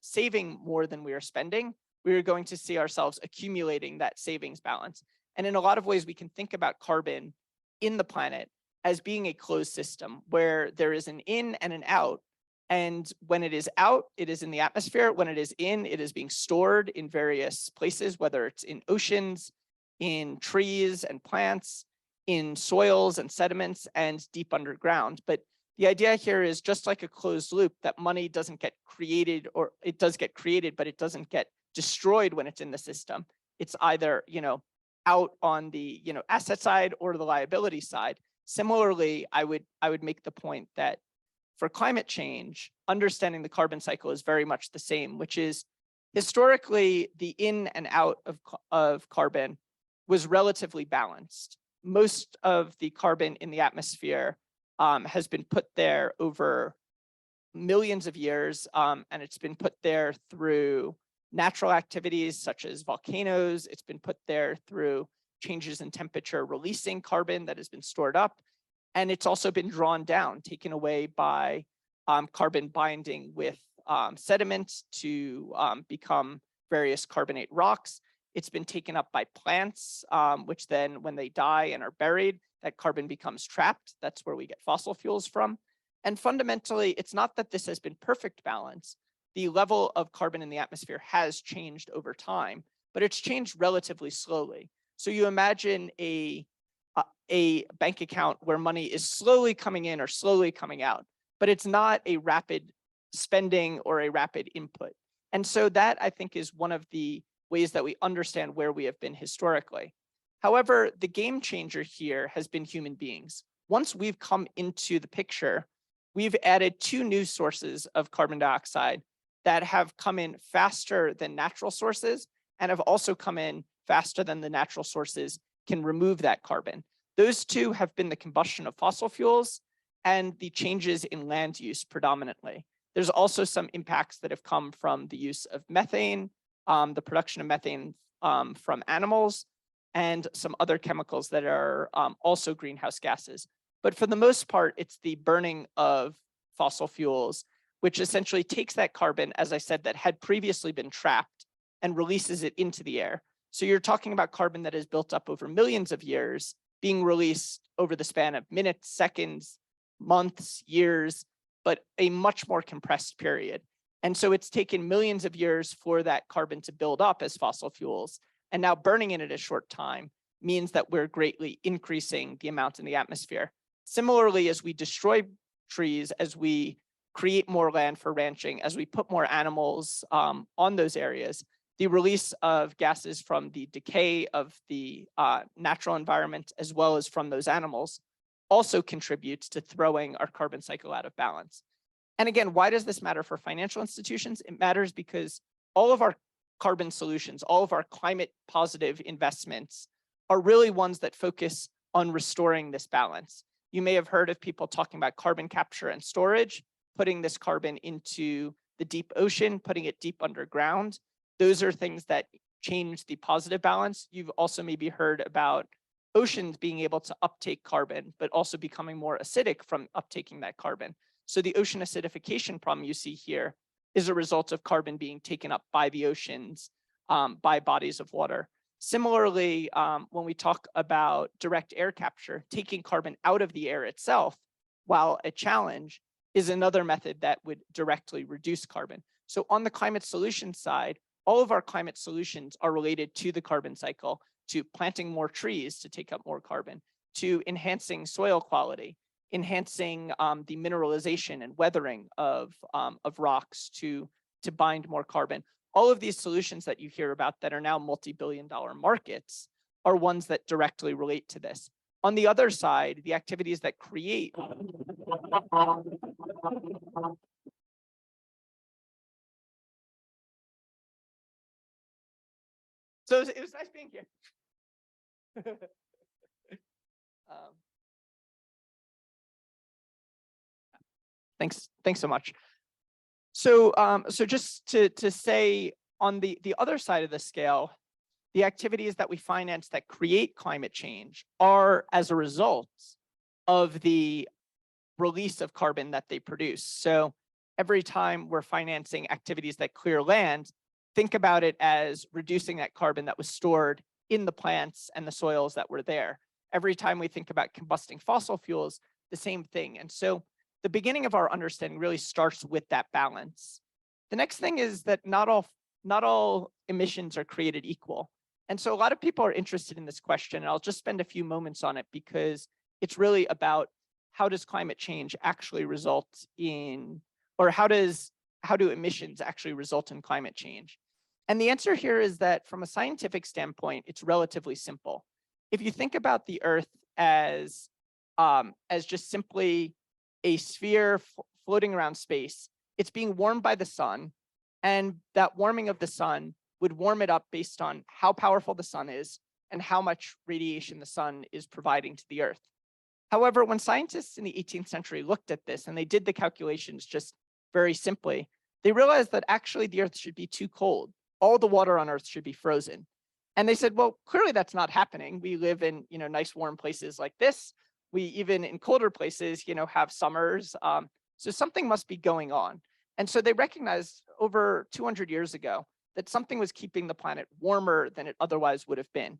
saving more than we are spending, we are going to see ourselves accumulating that savings balance. And in a lot of ways, we can think about carbon in the planet as being a closed system where there is an in and an out. And when it is out, it is in the atmosphere. When it is in, it is being stored in various places, whether it's in oceans, in trees and plants, in soils and sediments, and deep underground. But the idea here is just like a closed loop, that money doesn't get created, or it does get created, but it doesn't get destroyed when it's in the system. It's either, out on the, asset side or the liability side. Similarly, I would make the point that for climate change, understanding the carbon cycle is very much the same, which is historically the in and out of carbon was relatively balanced. Most of the carbon in the atmosphere has been put there over millions of years, and it's been put there through natural activities such as volcanoes. It's been put there through changes in temperature releasing carbon that has been stored up. And it's also been drawn down, taken away by carbon binding with sediment to become various carbonate rocks. It's been taken up by plants, which then when they die and are buried, that carbon becomes trapped. That's where we get fossil fuels from. And fundamentally, it's not that this has been perfect balance. The level of carbon in the atmosphere has changed over time, but it's changed relatively slowly. So you imagine a bank account where money is slowly coming in or slowly coming out, but it's not a rapid spending or a rapid input. And so that, I think, is one of the ways that we understand where we have been historically. However, the game changer here has been human beings. Once we've come into the picture, we've added 2 new sources of carbon dioxide that have come in faster than natural sources and have also come in faster than the natural sources can remove that carbon. Those 2 have been the combustion of fossil fuels and the changes in land use predominantly. There's also some impacts that have come from the use of methane, the production of methane from animals, and some other chemicals that are also greenhouse gases. But for the most part, it's the burning of fossil fuels, which essentially takes that carbon, as I said, that had previously been trapped and releases it into the air. So you're talking about carbon that is built up over millions of years, being released over the span of minutes, seconds, months, years, but a much more compressed period. And so it's taken millions of years for that carbon to build up as fossil fuels. And now burning it at a short time means that we're greatly increasing the amount in the atmosphere. Similarly, as we destroy trees, as we create more land for ranching, as we put more animals on those areas, the release of gases from the decay of the natural environment, as well as from those animals, also contributes to throwing our carbon cycle out of balance. And again, why does this matter for financial institutions? It matters because all of our carbon solutions, all of our climate positive investments are really ones that focus on restoring this balance. You may have heard of people talking about carbon capture and storage, putting this carbon into the deep ocean, putting it deep underground. Those are things that change the positive balance. You've also maybe heard about oceans being able to uptake carbon, but also becoming more acidic from uptaking that carbon. So the ocean acidification problem you see here is a result of carbon being taken up by the oceans, by bodies of water. Similarly, when we talk about direct air capture, taking carbon out of the air itself, while a challenge, is another method that would directly reduce carbon. So on the climate solution side, all of our climate solutions are related to the carbon cycle, to planting more trees to take up more carbon, to enhancing soil quality, enhancing the mineralization and weathering of rocks to bind more carbon. All of these solutions that you hear about that are now multi-billion-dollar markets are ones that directly relate to this. On the other side, the activities that create So it was nice being here. Thanks so much. So so just to say on the other side of the scale, the activities that we finance that create climate change are as a result of the release of carbon that they produce. So every time we're financing activities that clear land, think about it as reducing that carbon that was stored in the plants and the soils that were there. Every time we think about combusting fossil fuels, the same thing. And so the beginning of our understanding really starts with that balance. The next thing is that not all emissions are created equal. And so a lot of people are interested in this question, and I'll just spend a few moments on it because it's really about how does climate change actually result in, or how do emissions actually result in climate change? And the answer here is that from a scientific standpoint, it's relatively simple. If you think about the Earth as just simply a sphere floating around space, it's being warmed by the sun, and that warming of the sun would warm it up based on how powerful the sun is and how much radiation the sun is providing to the Earth. However, when scientists in the 18th century looked at this and they did the calculations just very simply, they realized that actually the Earth should be too cold. All the water on Earth should be frozen. And they said, well, clearly that's not happening. We live in nice warm places like this. We even in colder places have summers. So something must be going on. And so they recognized over 200 years ago that something was keeping the planet warmer than it otherwise would have been.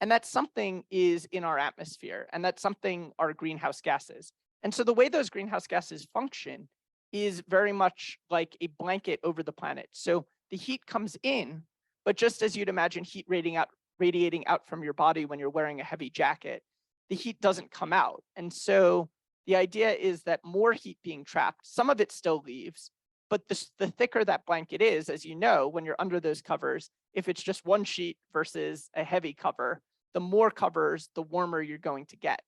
And that something is in our atmosphere, and that something are greenhouse gases. And so the way those greenhouse gases function is very much like a blanket over the planet. So the heat comes in, but just as you'd imagine heat radiating out from your body when you're wearing a heavy jacket, the heat doesn't come out. And so the idea is that more heat being trapped, some of it still leaves, but the thicker that blanket is, as you know, when you're under those covers, if it's just one sheet versus a heavy cover, the more covers, the warmer you're going to get.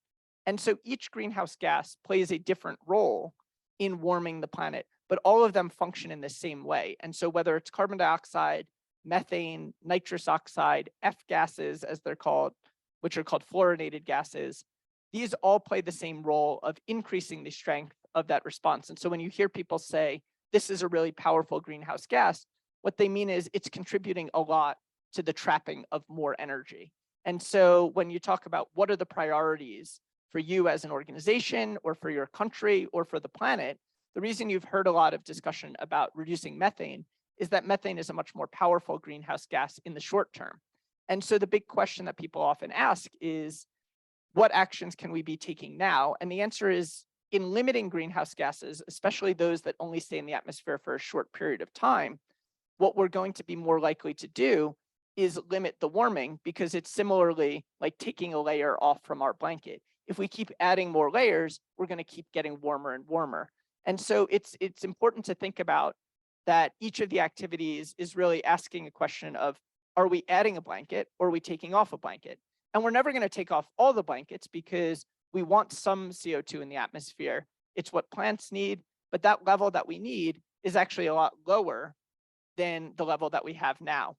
And so each greenhouse gas plays a different role in warming the planet, but all of them function in the same way. And so whether it's carbon dioxide, methane, nitrous oxide, F gases, as they're called, which are called fluorinated gases, these all play the same role of increasing the strength of that response. And so when you hear people say, this is a really powerful greenhouse gas, what they mean is it's contributing a lot to the trapping of more energy. And so when you talk about what are the priorities for you as an organization or for your country or for the planet, the reason you've heard a lot of discussion about reducing methane is that methane is a much more powerful greenhouse gas in the short term. And so the big question that people often ask is, what actions can we be taking now? And the answer is, in limiting greenhouse gases, especially those that only stay in the atmosphere for a short period of time, what we're going to be more likely to do is limit the warming, because it's similarly like taking a layer off from our blanket. If we keep adding more layers, we're going to keep getting warmer and warmer. And so it's important to think about that each of the activities is really asking a question of, are we adding a blanket or are we taking off a blanket? And we're never going to take off all the blankets because we want some CO2 in the atmosphere. It's what plants need, but that level that we need is actually a lot lower than the level that we have now.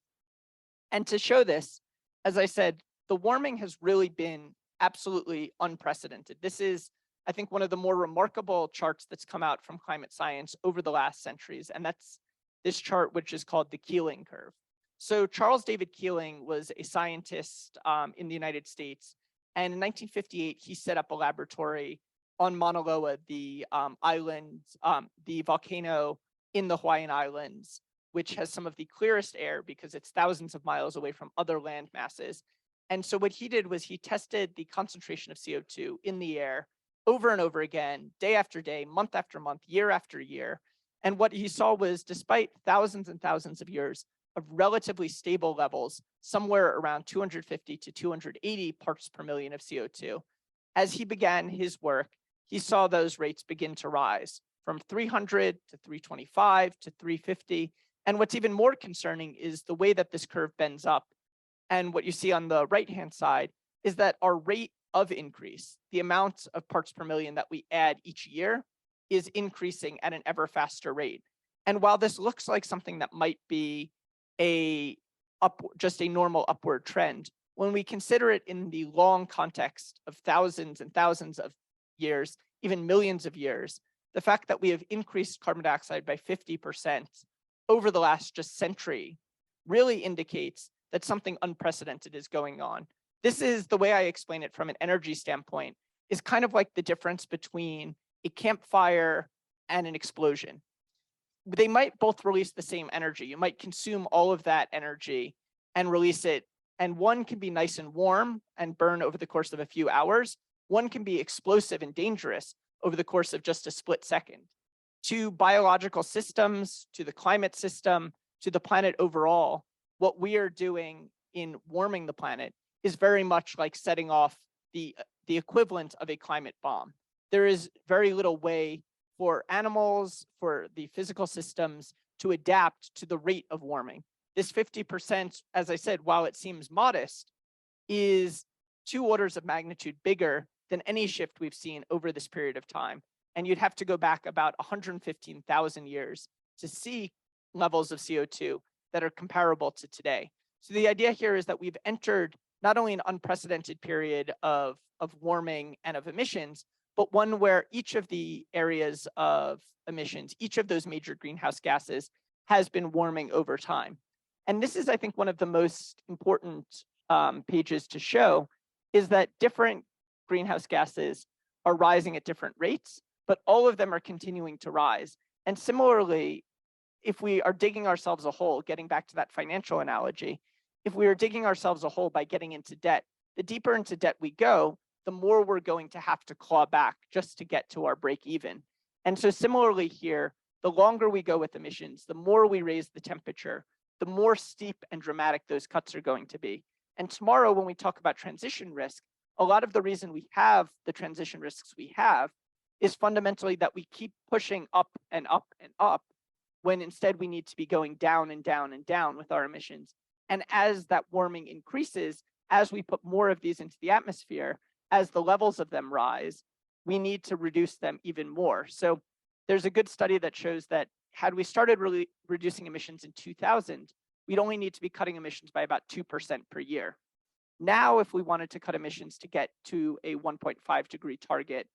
And to show this, as I said, the warming has really been absolutely unprecedented. This is, I think, one of the more remarkable charts that's come out from climate science over the last centuries. And that's this chart, which is called the Keeling Curve. So Charles David Keeling was a scientist in the United States. And in 1958, he set up a laboratory on Mauna Loa, the island, the volcano in the Hawaiian Islands, which has some of the clearest air because it's thousands of miles away from other land masses. And so what he did was he tested the concentration of CO2 in the air over and over again, day after day, month after month, year after year. And what he saw was, despite thousands and thousands of years of relatively stable levels, somewhere around 250 to 280 parts per million of CO2, as he began his work, he saw those rates begin to rise from 300 to 325 to 350. And what's even more concerning is the way that this curve bends up. And what you see on the right-hand side is that our rate of increase, the amount of parts per million that we add each year, is increasing at an ever faster rate. And while this looks like something that might be just a normal upward trend, when we consider it in the long context of thousands and thousands of years, even millions of years, the fact that we have increased carbon dioxide by 50% over the last just century really indicates that something unprecedented is going on. This is the way I explain it from an energy standpoint, is kind of like the difference between a campfire and an explosion. They might both release the same energy. You might consume all of that energy and release it. And one can be nice and warm and burn over the course of a few hours. One can be explosive and dangerous over the course of just a split second. To biological systems, to the climate system, to the planet overall, what we are doing in warming the planet is very much like setting off the equivalent of a climate bomb. There is very little way for animals, for the physical systems to adapt to the rate of warming. This 50%, as I said, while it seems modest, is 2 orders of magnitude bigger than any shift we've seen over this period of time. And you'd have to go back about 115,000 years to see levels of CO2 that are comparable to today. So the idea here is that we've entered not only an unprecedented period of warming and of emissions, but one where each of the areas of emissions, each of those major greenhouse gases has been warming over time. And this is, I think, one of the most important pages to show, is that different greenhouse gases are rising at different rates, but all of them are continuing to rise. And similarly, if we are digging ourselves a hole, getting back to that financial analogy, if we are digging ourselves a hole by getting into debt, the deeper into debt we go, the more we're going to have to claw back just to get to our break even. And so similarly here, the longer we go with emissions, the more we raise the temperature, the more steep and dramatic those cuts are going to be. And tomorrow, when we talk about transition risk, a lot of the reason we have the transition risks we have is fundamentally that we keep pushing up and up and up, when instead we need to be going down and down and down with our emissions. And as that warming increases, as we put more of these into the atmosphere, as the levels of them rise, we need to reduce them even more. So there's a good study that shows that had we started really reducing emissions in 2000, we'd only need to be cutting emissions by about 2% per year. Now, if we wanted to cut emissions to get to a 1.5 degree target,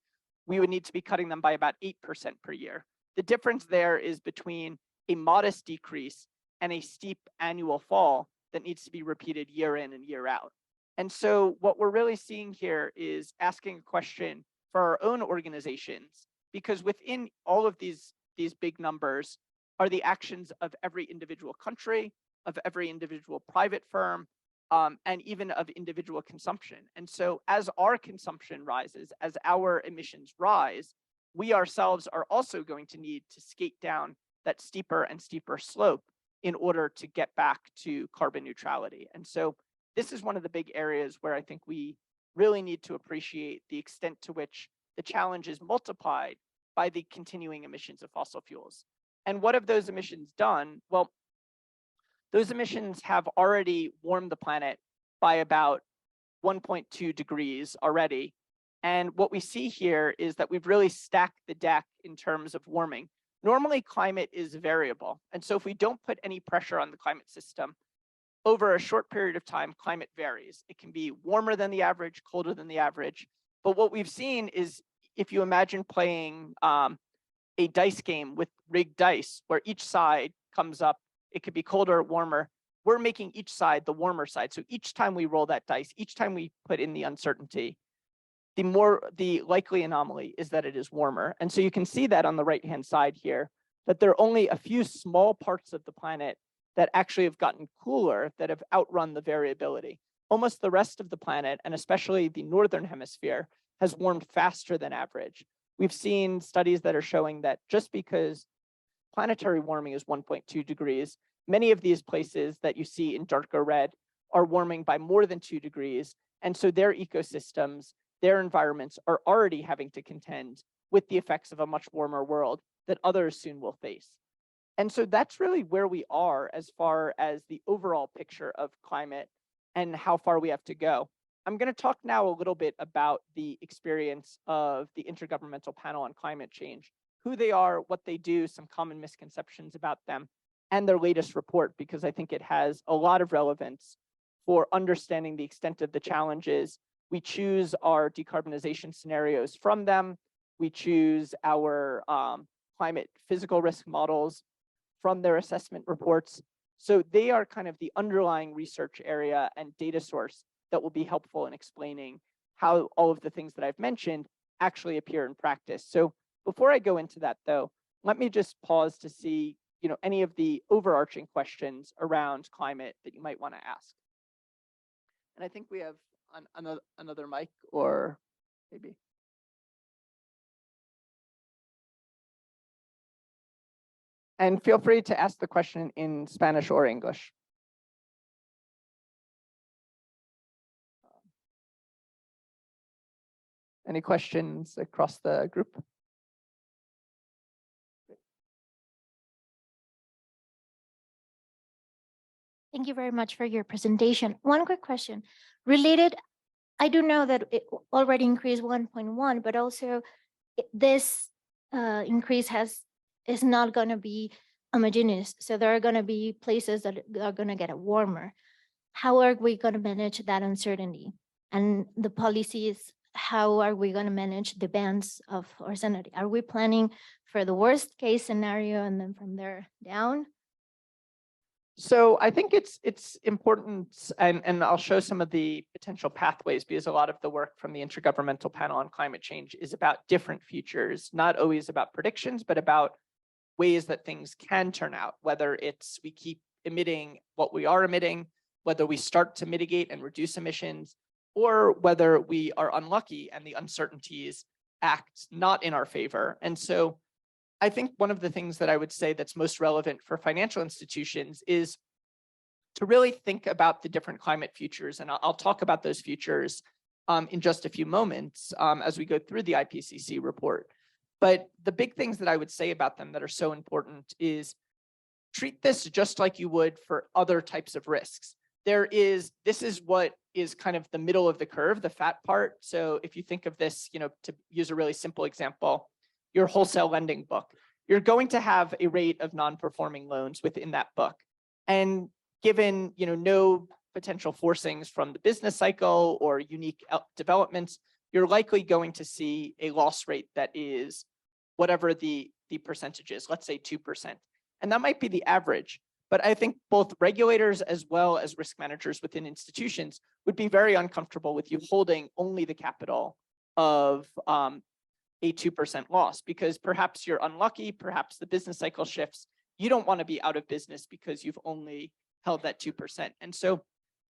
we would need to be cutting them by about 8% per year. The difference there is between a modest decrease and a steep annual fall that needs to be repeated year in and year out. And so what we're really seeing here is asking a question for our own organizations, because within all of these big numbers are the actions of every individual country, of every individual private firm, and even of individual consumption. And so as our consumption rises, as our emissions rise, we ourselves are also going to need to skate down that steeper and steeper slope in order to get back to carbon neutrality. And so this is one of the big areas where I think we really need to appreciate the extent to which the challenge is multiplied by the continuing emissions of fossil fuels. And what have those emissions done? Well, those emissions have already warmed the planet by about 1.2 degrees already. And what we see here is that we've really stacked the deck in terms of warming. Normally, climate is variable. And so if we don't put any pressure on the climate system, over a short period of time, climate varies. It can be warmer than the average, colder than the average. But what we've seen is, if you imagine playing a dice game with rigged dice, where each side comes up, it could be colder or warmer. we're making each side the warmer side. So each time we roll that dice, each time we put in the uncertainty, the likely anomaly is that it is warmer. And so you can see that on the right-hand side here, that there are only a few small parts of the planet that actually have gotten cooler, that have outrun the variability. Almost the rest of the planet, and especially the northern hemisphere, has warmed faster than average. We've seen studies that are showing that just because planetary warming is 1.2 degrees, many of these places that you see in darker red are warming by more than 2 degrees. And so their ecosystems, their environments are already having to contend with the effects of a much warmer world that others soon will face. And so that's really where we are as far as the overall picture of climate and how far we have to go. I'm going to talk now a little bit about the experience of the Intergovernmental Panel on Climate Change, who they are, what they do, some common misconceptions about them, and their latest report, because I think it has a lot of relevance for understanding the extent of the challenges. We choose our decarbonization scenarios from them. We choose our climate physical risk models from their assessment reports. So they are kind of the underlying research area and data source that will be helpful in explaining how all of the things that I've mentioned actually appear in practice. So before I go into that though, let me just pause to see, any of the overarching questions around climate that you might want to ask. And I think we have another mic, or maybe. And feel free to ask the question in Spanish or English. Any questions across the group? Thank you very much for your presentation. One quick question related. I do know that it already increased 1.1, but also this increase is not going to be homogeneous. So there are going to be places that are going to get warmer. How are we going to manage that uncertainty? And the policies, how are we going to manage the bands of uncertainty? Are we planning for the worst case scenario and then from there down? So I think it's important, and I'll show some of the potential pathways, because a lot of the work from the Intergovernmental Panel on Climate Change is about different futures, not always about predictions, but about ways that things can turn out, whether it's we keep emitting what we are emitting, whether we start to mitigate and reduce emissions, or whether we are unlucky and the uncertainties act not in our favor. And so I think one of the things that I would say that's most relevant for financial institutions is to really think about the different climate futures. And I'll talk about those futures in just a few moments as we go through the IPCC report. But the big things that I would say about them that are so important is treat this just like you would for other types of risks. This is what is kind of the middle of the curve, the fat part. So if you think of this, to use a really simple example, your wholesale lending book, you're going to have a rate of non-performing loans within that book. And given no potential forcings from the business cycle or unique developments, you're likely going to see a loss rate that is whatever the percentage is, let's say 2%. And that might be the average. But I think both regulators as well as risk managers within institutions would be very uncomfortable with you holding only the capital of a 2% loss, because perhaps you're unlucky, perhaps the business cycle shifts. You don't want to be out of business because you've only held that 2%. And so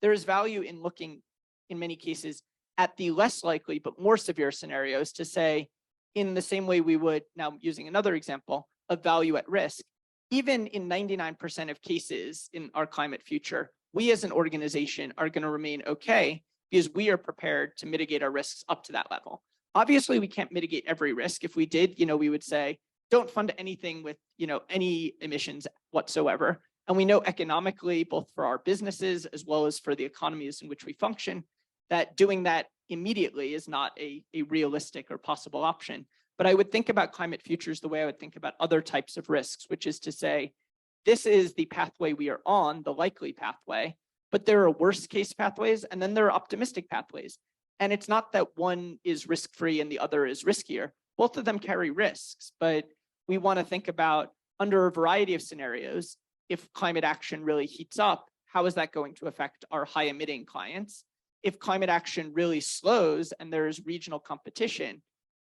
there is value in looking, in many cases, at the less likely but more severe scenarios to say, in the same way we would, now using another example, of value at risk, even in 99% of cases in our climate future, we as an organization are going to remain okay because we are prepared to mitigate our risks up to that level. Obviously, we can't mitigate every risk. If we did, we would say, don't fund anything with, any emissions whatsoever. And we know economically, both for our businesses as well as for the economies in which we function, that doing that immediately is not a realistic or possible option. But I would think about climate futures the way I would think about other types of risks, which is to say, this is the pathway we are on, the likely pathway, but there are worst case pathways, and then there are optimistic pathways. And it's not that one is risk-free and the other is riskier. Both of them carry risks, but we want to think about, under a variety of scenarios, if climate action really heats up, how is that going to affect our high emitting clients? If climate action really slows and there's regional competition,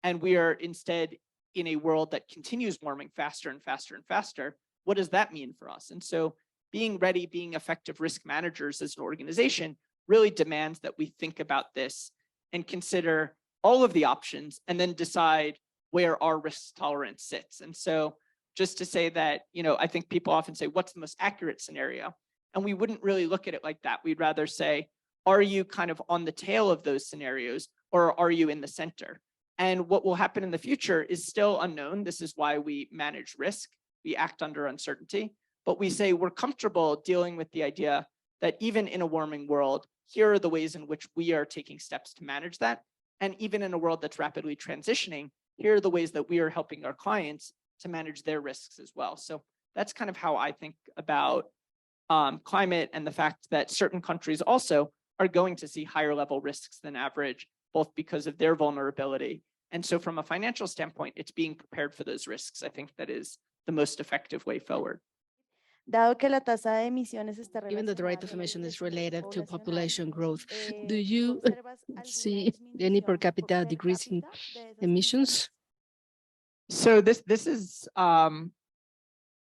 and we are instead in a world that continues warming faster and faster and faster, what does that mean for us? And so being ready, being effective risk managers as an organization really demands that we think about this and consider all of the options and then decide where our risk tolerance sits. And so just to say that, I think people often say, what's the most accurate scenario? And we wouldn't really look at it like that. We'd rather say, are you kind of on the tail of those scenarios, or are you in the center? And what will happen in the future is still unknown. This is why we manage risk. We act under uncertainty, but we say we're comfortable dealing with the idea that even in a warming world, here are the ways in which we are taking steps to manage that. And even in a world that's rapidly transitioning, here are the ways that we are helping our clients to manage their risks as well. So that's kind of how I think about climate, and the fact that certain countries also are going to see higher level risks than average, both because of their vulnerability. And so from a financial standpoint, it's being prepared for those risks. I think that is the most effective way forward. Dado que la tasa de emisiones está Given that the rate of relacionada emission al is related to crecimiento population growth, poblacional, do you ¿tú observas alguna see any per disminución capita decrease in de esas emissions? So this is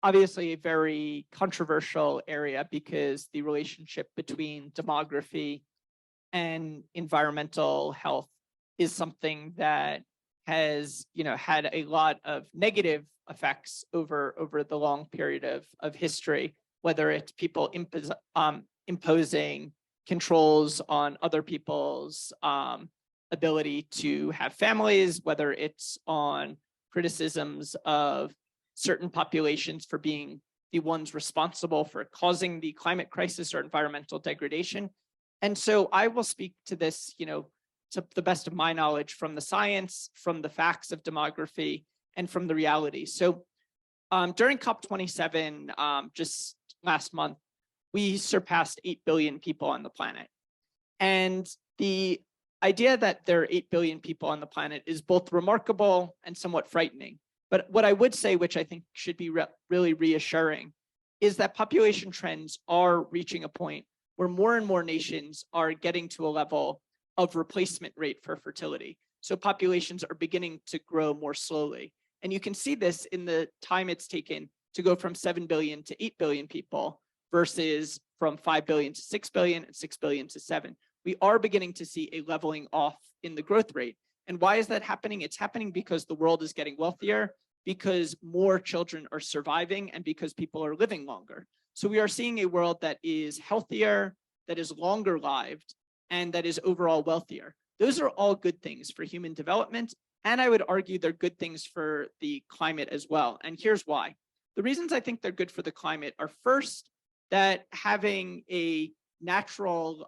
obviously a very controversial area, because the relationship between demography and environmental health is something that has had a lot of negative effects over the long period of history, whether it's people imposing controls on other people's ability to have families, whether it's on criticisms of certain populations for being the ones responsible for causing the climate crisis or environmental degradation. And so I will speak to this, to the best of my knowledge, from the science, from the facts of demography, and from the reality. So during COP27, just last month, we surpassed 8 billion people on the planet. And the idea that there are 8 billion people on the planet is both remarkable and somewhat frightening. But what I would say, which I think should be really reassuring, is that population trends are reaching a point where more and more nations are getting to a level of replacement rate for fertility. So populations are beginning to grow more slowly. And you can see this in the time it's taken to go from 7 billion to 8 billion people versus from 5 billion to 6 billion and 6 billion to 7. We are beginning to see a leveling off in the growth rate. And why is that happening? It's happening because the world is getting wealthier, because more children are surviving, and because people are living longer. So we are seeing a world that is healthier, that is longer lived, and that is overall wealthier. Those are all good things for human development. And I would argue they're good things for the climate as well. And here's why. The reasons I think they're good for the climate are, first, that having a natural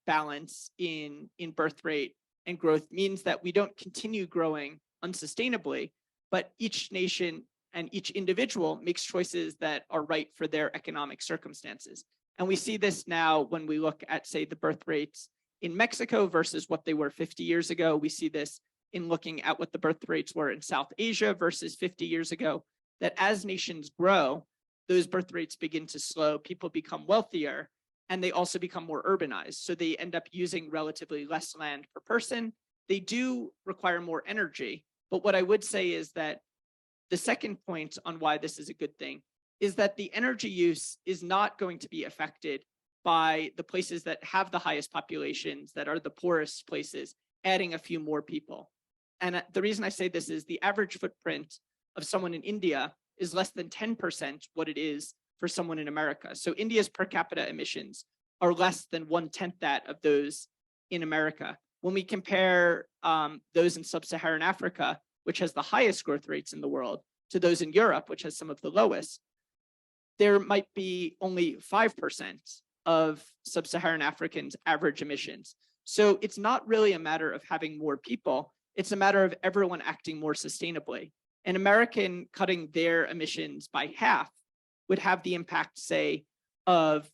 balance in birth rate and growth means that we don't continue growing unsustainably, but each nation and each individual makes choices that are right for their economic circumstances. And we see this now when we look at, say, the birth rates in Mexico versus what they were 50 years ago. We see this in looking at what the birth rates were in South Asia versus 50 years ago, that as nations grow, those birth rates begin to slow, people become wealthier, and they also become more urbanized. So they end up using relatively less land per person. They do require more energy. But what I would say is that the second point on why this is a good thing is that the energy use is not going to be affected by the places that have the highest populations, that are the poorest places, adding a few more people. And the reason I say this is the average footprint of someone in India is less than 10% what it is for someone in America. So India's per capita emissions are less than 1/10 that of those in America. When we compare those in sub-Saharan Africa, which has the highest growth rates in the world, to those in Europe, which has some of the lowest, there might be only 5% of sub-Saharan Africans' average emissions. So it's not really a matter of having more people, it's a matter of everyone acting more sustainably. An American cutting their emissions by half would have the impact, say, of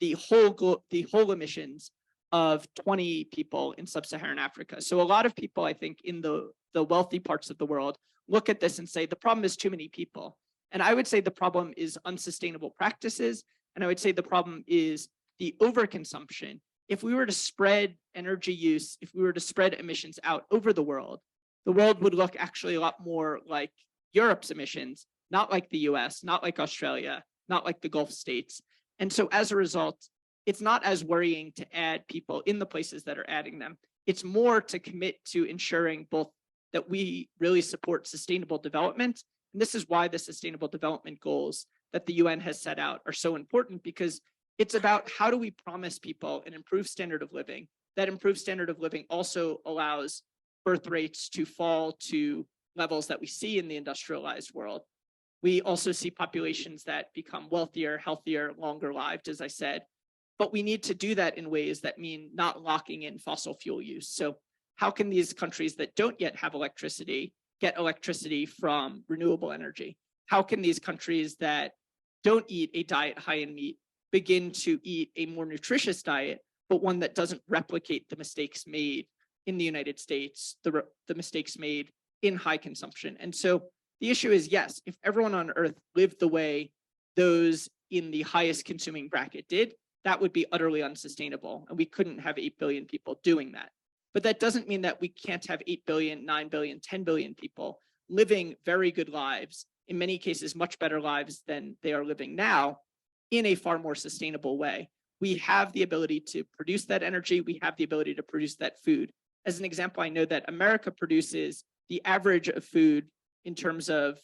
the whole emissions of 20 people in sub-Saharan Africa. So a lot of people, I think, in the wealthy parts of the world look at this and say, the problem is too many people. And I would say the problem is unsustainable practices And I would say the problem is the overconsumption. If we were to spread energy use, if we were to spread emissions out over the world would look actually a lot more like Europe's emissions, not like the US, not like Australia, not like the Gulf states. And so as a result, it's not as worrying to add people in the places that are adding them. It's more to commit to ensuring both that we really support sustainable development. And this is why the sustainable development goals that the UN has set out are so important, because it's about how do we promise people an improved standard of living. That improved standard of living also allows birth rates to fall to levels that we see in the industrialized world. We also see populations that become wealthier, healthier, longer lived, as I said. But we need to do that in ways that mean not locking in fossil fuel use. So how can these countries that don't yet have electricity get electricity from renewable energy? How can these countries that don't eat a diet high in meat begin to eat a more nutritious diet, but one that doesn't replicate the mistakes made in the United States, the mistakes made in high consumption? And so the issue is, yes, if everyone on Earth lived the way those in the highest consuming bracket did, that would be utterly unsustainable. And we couldn't have 8 billion people doing that. But that doesn't mean that we can't have 8 billion, 9 billion, 10 billion people living very good lives, in many cases, much better lives than they are living now, in a far more sustainable way. We have the ability to produce that energy. We have the ability to produce that food. As an example, I know that America produces the average of food in terms of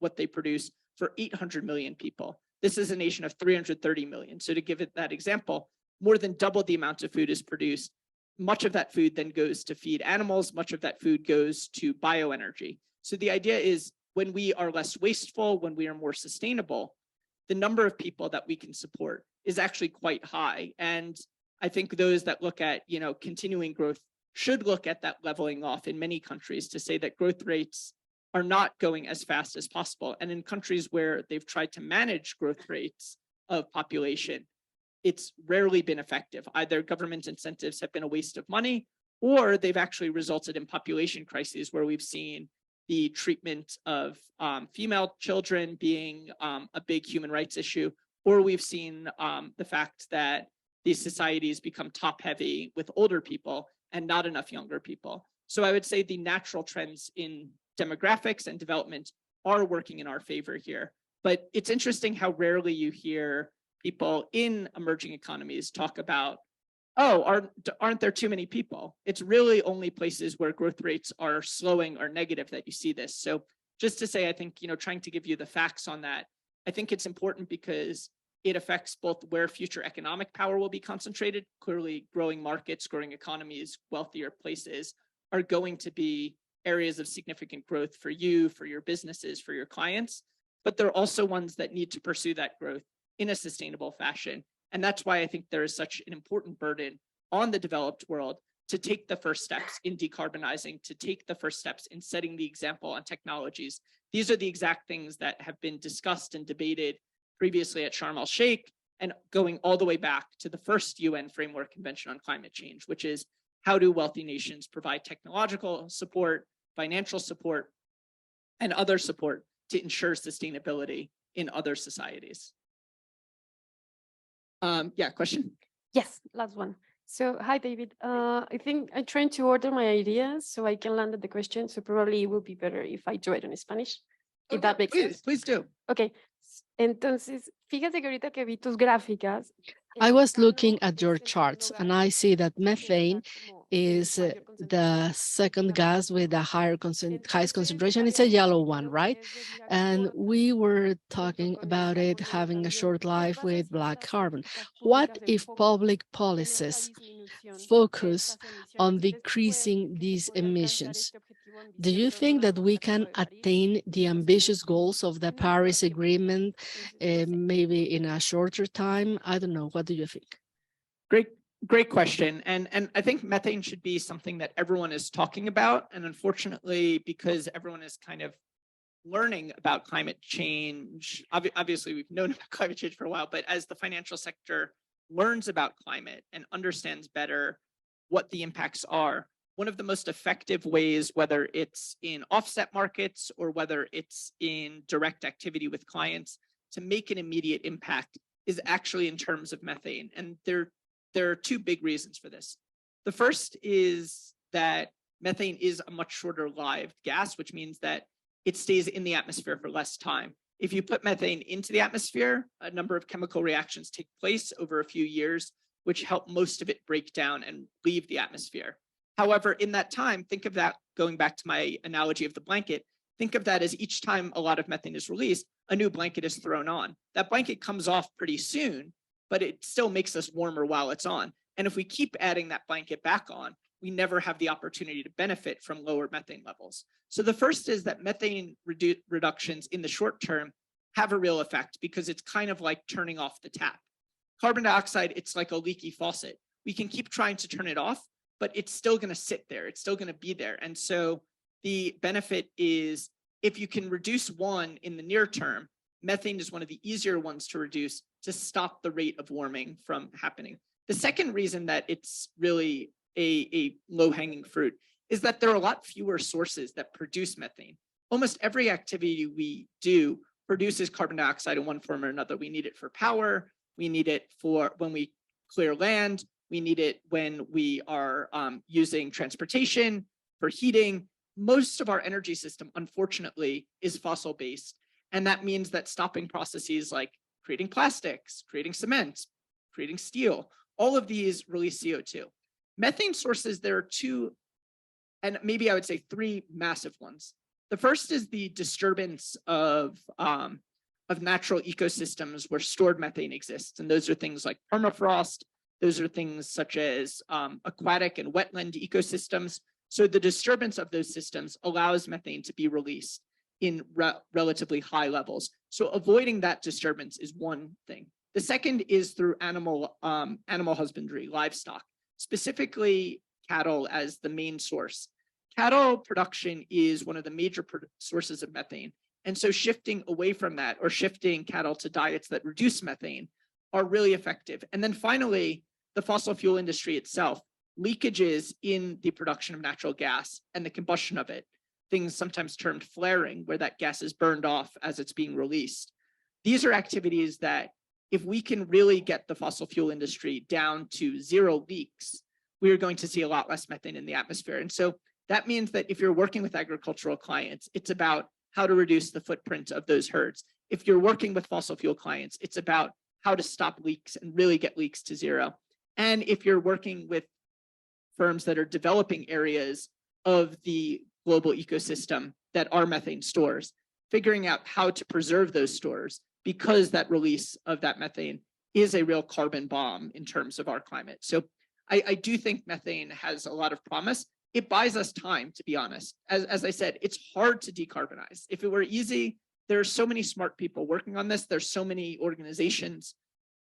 what they produce for 800 million people. This is a nation of 330 million. So to give it that example, more than double the amount of food is produced. Much of that food then goes to feed animals. Much of that food goes to bioenergy. So the idea is, when we are less wasteful, when we are more sustainable, the number of people that we can support is actually quite high. And I think those that look at, continuing growth should look at that leveling off in many countries to say that growth rates are not going as fast as possible. And in countries where they've tried to manage growth rates of population, it's rarely been effective. Either government incentives have been a waste of money, or they've actually resulted in population crises where we've seen the treatment of female children being a big human rights issue, or we've seen the fact that these societies become top heavy with older people and not enough younger people. So I would say the natural trends in demographics and development are working in our favor here. But it's interesting how rarely you hear people in emerging economies talk about, oh, aren't there too many people? It's really only places where growth rates are slowing or negative that you see this. So just to say, I think, trying to give you the facts on that, I think it's important because it affects both where future economic power will be concentrated. Clearly, growing markets, growing economies, wealthier places are going to be areas of significant growth for you, for your businesses, for your clients. But there are also ones that need to pursue that growth in a sustainable fashion. And that's why I think there is such an important burden on the developed world to take the first steps in decarbonizing, to take the first steps in setting the example on technologies. These are the exact things that have been discussed and debated previously at Sharm el-Sheikh, and going all the way back to the first UN Framework Convention on Climate Change, which is, how do wealthy nations provide technological support, financial support, and other support to ensure sustainability in other societies? Yeah, question? Yes, last one. So, hi, David. I think I'm trying to order my ideas so I can land at the question. So probably it will be better if I do it in Spanish, if that makes sense. Please do. Okay. Entonces, fíjate que ahorita que vi tus gráficas. I was looking at your charts and I see that methane is the second gas with the highest concentration. It's a yellow one, right? And we were talking about it having a short life with black carbon. What if public policies focus on decreasing these emissions? Do you think that we can attain the ambitious goals of the Paris Agreement maybe in a shorter time? I don't know. What do you think? Great question. And I think methane should be something that everyone is talking about. And unfortunately, because everyone is kind of learning about climate change, obviously we've known about climate change for a while, but as the financial sector learns about climate and understands better what the impacts are, one of the most effective ways, whether it's in offset markets or whether it's in direct activity with clients, to make an immediate impact is actually in terms of methane. And there are two big reasons for this. The first is that methane is a much shorter lived gas, which means that it stays in the atmosphere for less time. If you put methane into the atmosphere, a number of chemical reactions take place over a few years, which help most of it break down and leave the atmosphere. However, in that time, think of that, going back to my analogy of the blanket, think of that as each time a lot of methane is released, a new blanket is thrown on. That blanket comes off pretty soon, but it still makes us warmer while it's on. And if we keep adding that blanket back on, we never have the opportunity to benefit from lower methane levels. So the first is that methane reductions in the short term have a real effect because it's kind of like turning off the tap. Carbon dioxide, it's like a leaky faucet. We can keep trying to turn it off, but it's still going to sit there. It's still going to be there. And so the benefit is if you can reduce one in the near term, methane is one of the easier ones to reduce to stop the rate of warming from happening. The second reason that it's really a low-hanging fruit is that there are a lot fewer sources that produce methane. Almost every activity we do produces carbon dioxide in one form or another. We need it for power. We need it for when we clear land. We need it when we are using transportation, for heating. Most of our energy system, unfortunately, is fossil-based. And that means that stopping processes like creating plastics, creating cement, creating steel, all of these release CO2. Methane sources, there are two, and maybe I would say three massive ones. The first is the disturbance of natural ecosystems where stored methane exists. And those are things like permafrost. Those are things such as aquatic and wetland ecosystems. So the disturbance of those systems allows methane to be released in relatively high levels. So avoiding that disturbance is one thing. The second is through animal husbandry, livestock, specifically cattle as the main source. Cattle production is one of the major sources of methane. And so shifting away from that or shifting cattle to diets that reduce methane are really effective. And then finally, the fossil fuel industry itself, leakages in the production of natural gas and the combustion of it, things sometimes termed flaring, where that gas is burned off as it's being released. These are activities that if we can really get the fossil fuel industry down to zero leaks, we are going to see a lot less methane in the atmosphere. And so that means that if you're working with agricultural clients, it's about how to reduce the footprint of those herds. If you're working with fossil fuel clients, it's about how to stop leaks and really get leaks to zero. And if you're working with firms that are developing areas of the global ecosystem that are methane stores, figuring out how to preserve those stores, because that release of that methane is a real carbon bomb in terms of our climate. So I do think methane has a lot of promise. It buys us time, to be honest. As I said, it's hard to decarbonize. If it were easy, there are so many smart people working on this. There's so many organizations.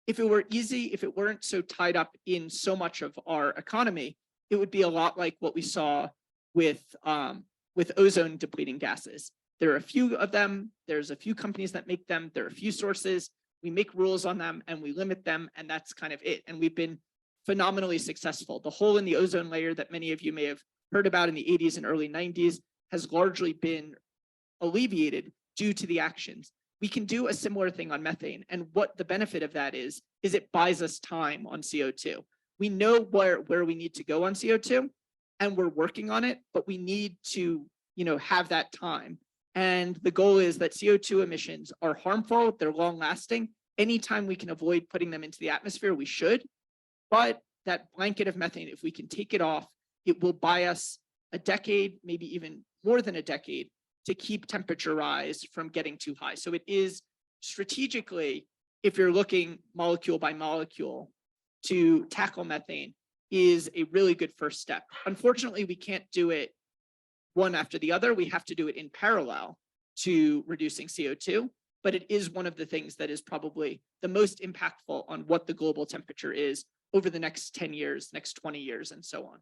If it were easy, if it weren't so tied up in so much of our economy, it would be a lot like what we saw with ozone depleting gases. There are a few of them. There's a few companies that make them. There are a few sources. We make rules on them and we limit them, and that's kind of it. And we've been phenomenally successful. The hole in the ozone layer that many of you may have heard about in the 80s and early 90s has largely been alleviated due to the actions. We can do a similar thing on methane. And what the benefit of that is it buys us time on CO2. We know where we need to go on CO2 and we're working on it, but we need to, have that time. And the goal is that CO2 emissions are harmful, they're long lasting. Anytime we can avoid putting them into the atmosphere, we should. But that blanket of methane, if we can take it off, it will buy us a decade, maybe even more than a decade, to keep temperature rise from getting too high. So it is strategically, if you're looking molecule by molecule to tackle methane, is a really good first step. Unfortunately, we can't do it one after the other. We have to do it in parallel to reducing CO2, but it is one of the things that is probably the most impactful on what the global temperature is over the next 10 years, next 20 years, and so on.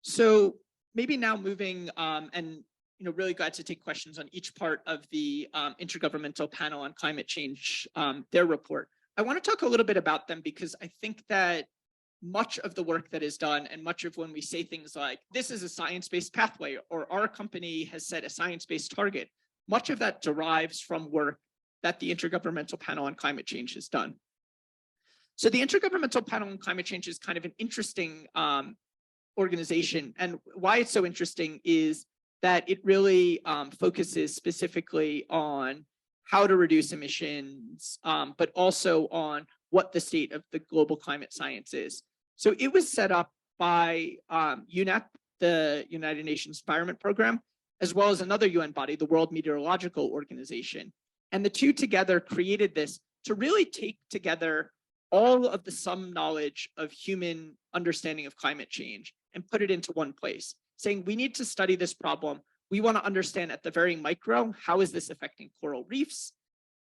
So maybe now moving and really glad to take questions on each part of the Intergovernmental Panel on Climate Change, their report. I want to talk a little bit about them because I think that much of the work that is done and much of when we say things like, this is a science-based pathway, or our company has set a science-based target, much of that derives from work that the Intergovernmental Panel on Climate Change has done. So the Intergovernmental Panel on Climate Change is kind of an interesting organization. And why it's so interesting is that it really focuses specifically on how to reduce emissions, but also on what the state of the global climate science is. So it was set up by UNEP, the United Nations Environment Program, as well as another UN body, the World Meteorological Organization. And the two together created this to really take together all of the sum knowledge of human understanding of climate change and put it into one place, saying we need to study this problem. We want to understand at the very micro, how is this affecting coral reefs?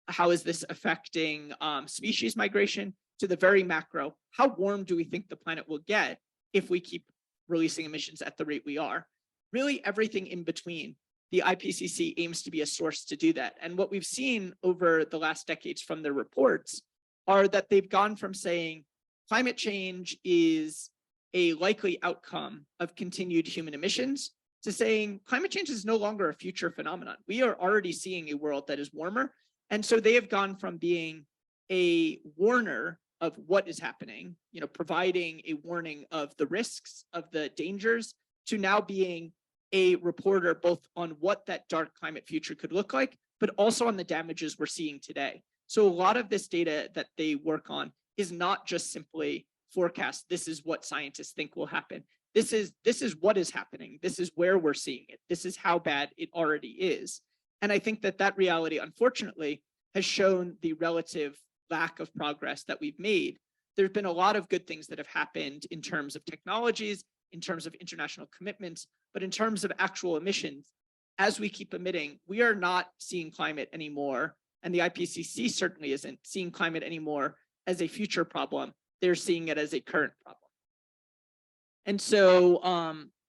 How is this affecting species migration? To the very macro, how warm do we think the planet will get if we keep releasing emissions at the rate we are? Really everything in between. The IPCC aims to be a source to do that. And what we've seen over the last decades from their reports are that they've gone from saying climate change is a likely outcome of continued human emissions to saying climate change is no longer a future phenomenon. We are already seeing a world that is warmer. And so they have gone from being a warner of what is happening, providing a warning of the risks, of the dangers, to now being a reporter both on what that dark climate future could look like, but also on the damages we're seeing today. So a lot of this data that they work on is not just simply forecast, this is what scientists think will happen. This is what is happening. This is where we're seeing it. This is how bad it already is. And I think that reality, unfortunately, has shown the relative lack of progress that we've made. There's been a lot of good things that have happened in terms of technologies, in terms of international commitments, but in terms of actual emissions, as we keep emitting, we are not seeing climate anymore. And the IPCC certainly isn't seeing climate anymore as a future problem. They're seeing it as a current problem. And so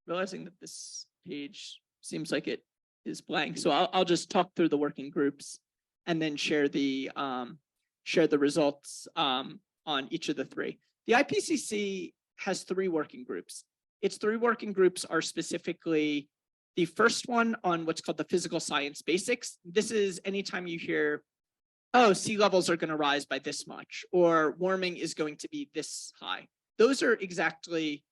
realizing that this page seems like it is blank, so I'll just talk through the working groups and then share the results on each of the three. The IPCC has 3 working groups. Its 3 working groups are specifically the first one on what's called the physical science basics. This is anytime you hear, oh, sea levels are going to rise by this much, or warming is going to be this high. Those are exactly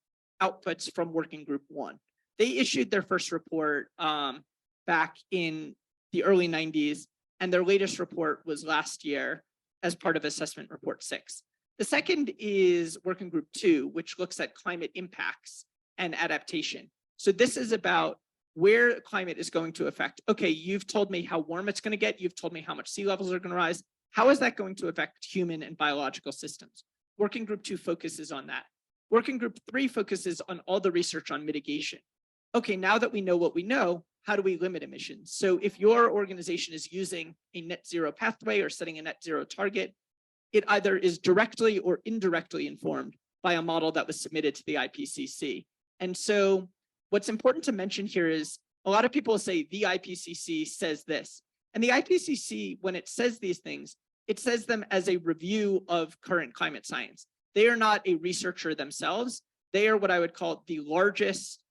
outputs from working group 1. They issued their first report back in the early 90s, and their latest report was last year as part of assessment report 6. The second is working group 2, which looks at climate impacts and adaptation. So this is about where climate is going to affect. Okay, you've told me how warm it's going to get. You've told me how much sea levels are going to rise. How is that going to affect human and biological systems? Working group 2 focuses on that. Working group 3 focuses on all the research on mitigation. Okay, now that we know what we know, how do we limit emissions? So if your organization is using a net zero pathway or setting a net zero target, it either is directly or indirectly informed by a model that was submitted to the IPCC. And so what's important to mention here is a lot of people say the IPCC says this. And the IPCC, when it says these things, it says them as a review of current climate science. They are not a researcher themselves. They are what I would call the largest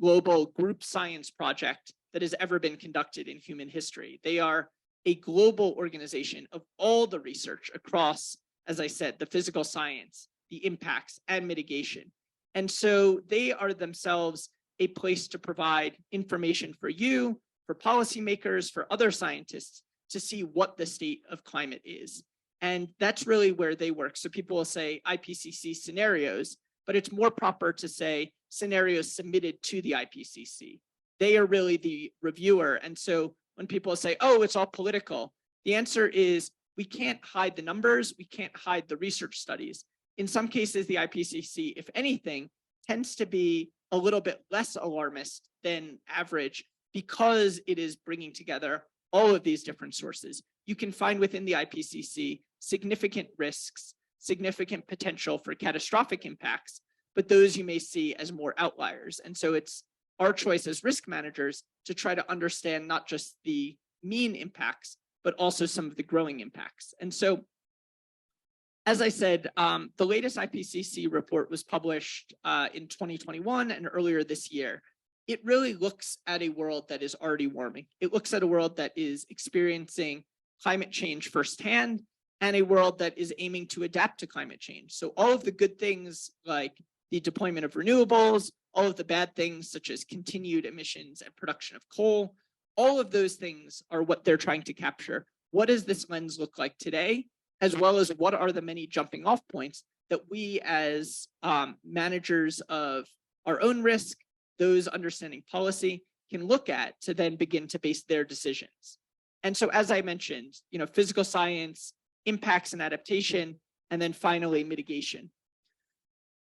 global group science project that has ever been conducted in human history. They are a global organization of all the research across, as I said, the physical science, the impacts, and mitigation. And so they are themselves a place to provide information for you, for policymakers, for other scientists to see what the state of climate is. And that's really where they work. So people will say IPCC scenarios, but it's more proper to say scenarios submitted to the IPCC. They are really the reviewer. And so when people say, oh, it's all political, the answer is we can't hide the numbers. We can't hide the research studies. In some cases, the IPCC, if anything, tends to be a little bit less alarmist than average because it is bringing together all of these different sources. You can find within the IPCC significant risks, significant potential for catastrophic impacts, but those you may see as more outliers. And so it's our choice as risk managers to try to understand not just the mean impacts, but also some of the growing impacts. And so, as I said, the latest IPCC report was published in 2021 and earlier this year. It really looks at a world that is already warming. It looks at a world that is experiencing climate change firsthand and a world that is aiming to adapt to climate change. So all of the good things like the deployment of renewables, all of the bad things such as continued emissions and production of coal, all of those things are what they're trying to capture. What does this lens look like today? As well as what are the many jumping off points that we as managers of our own risk, those understanding policy, can look at to then begin to base their decisions. And so, as I mentioned, physical science, impacts and adaptation, and then finally mitigation.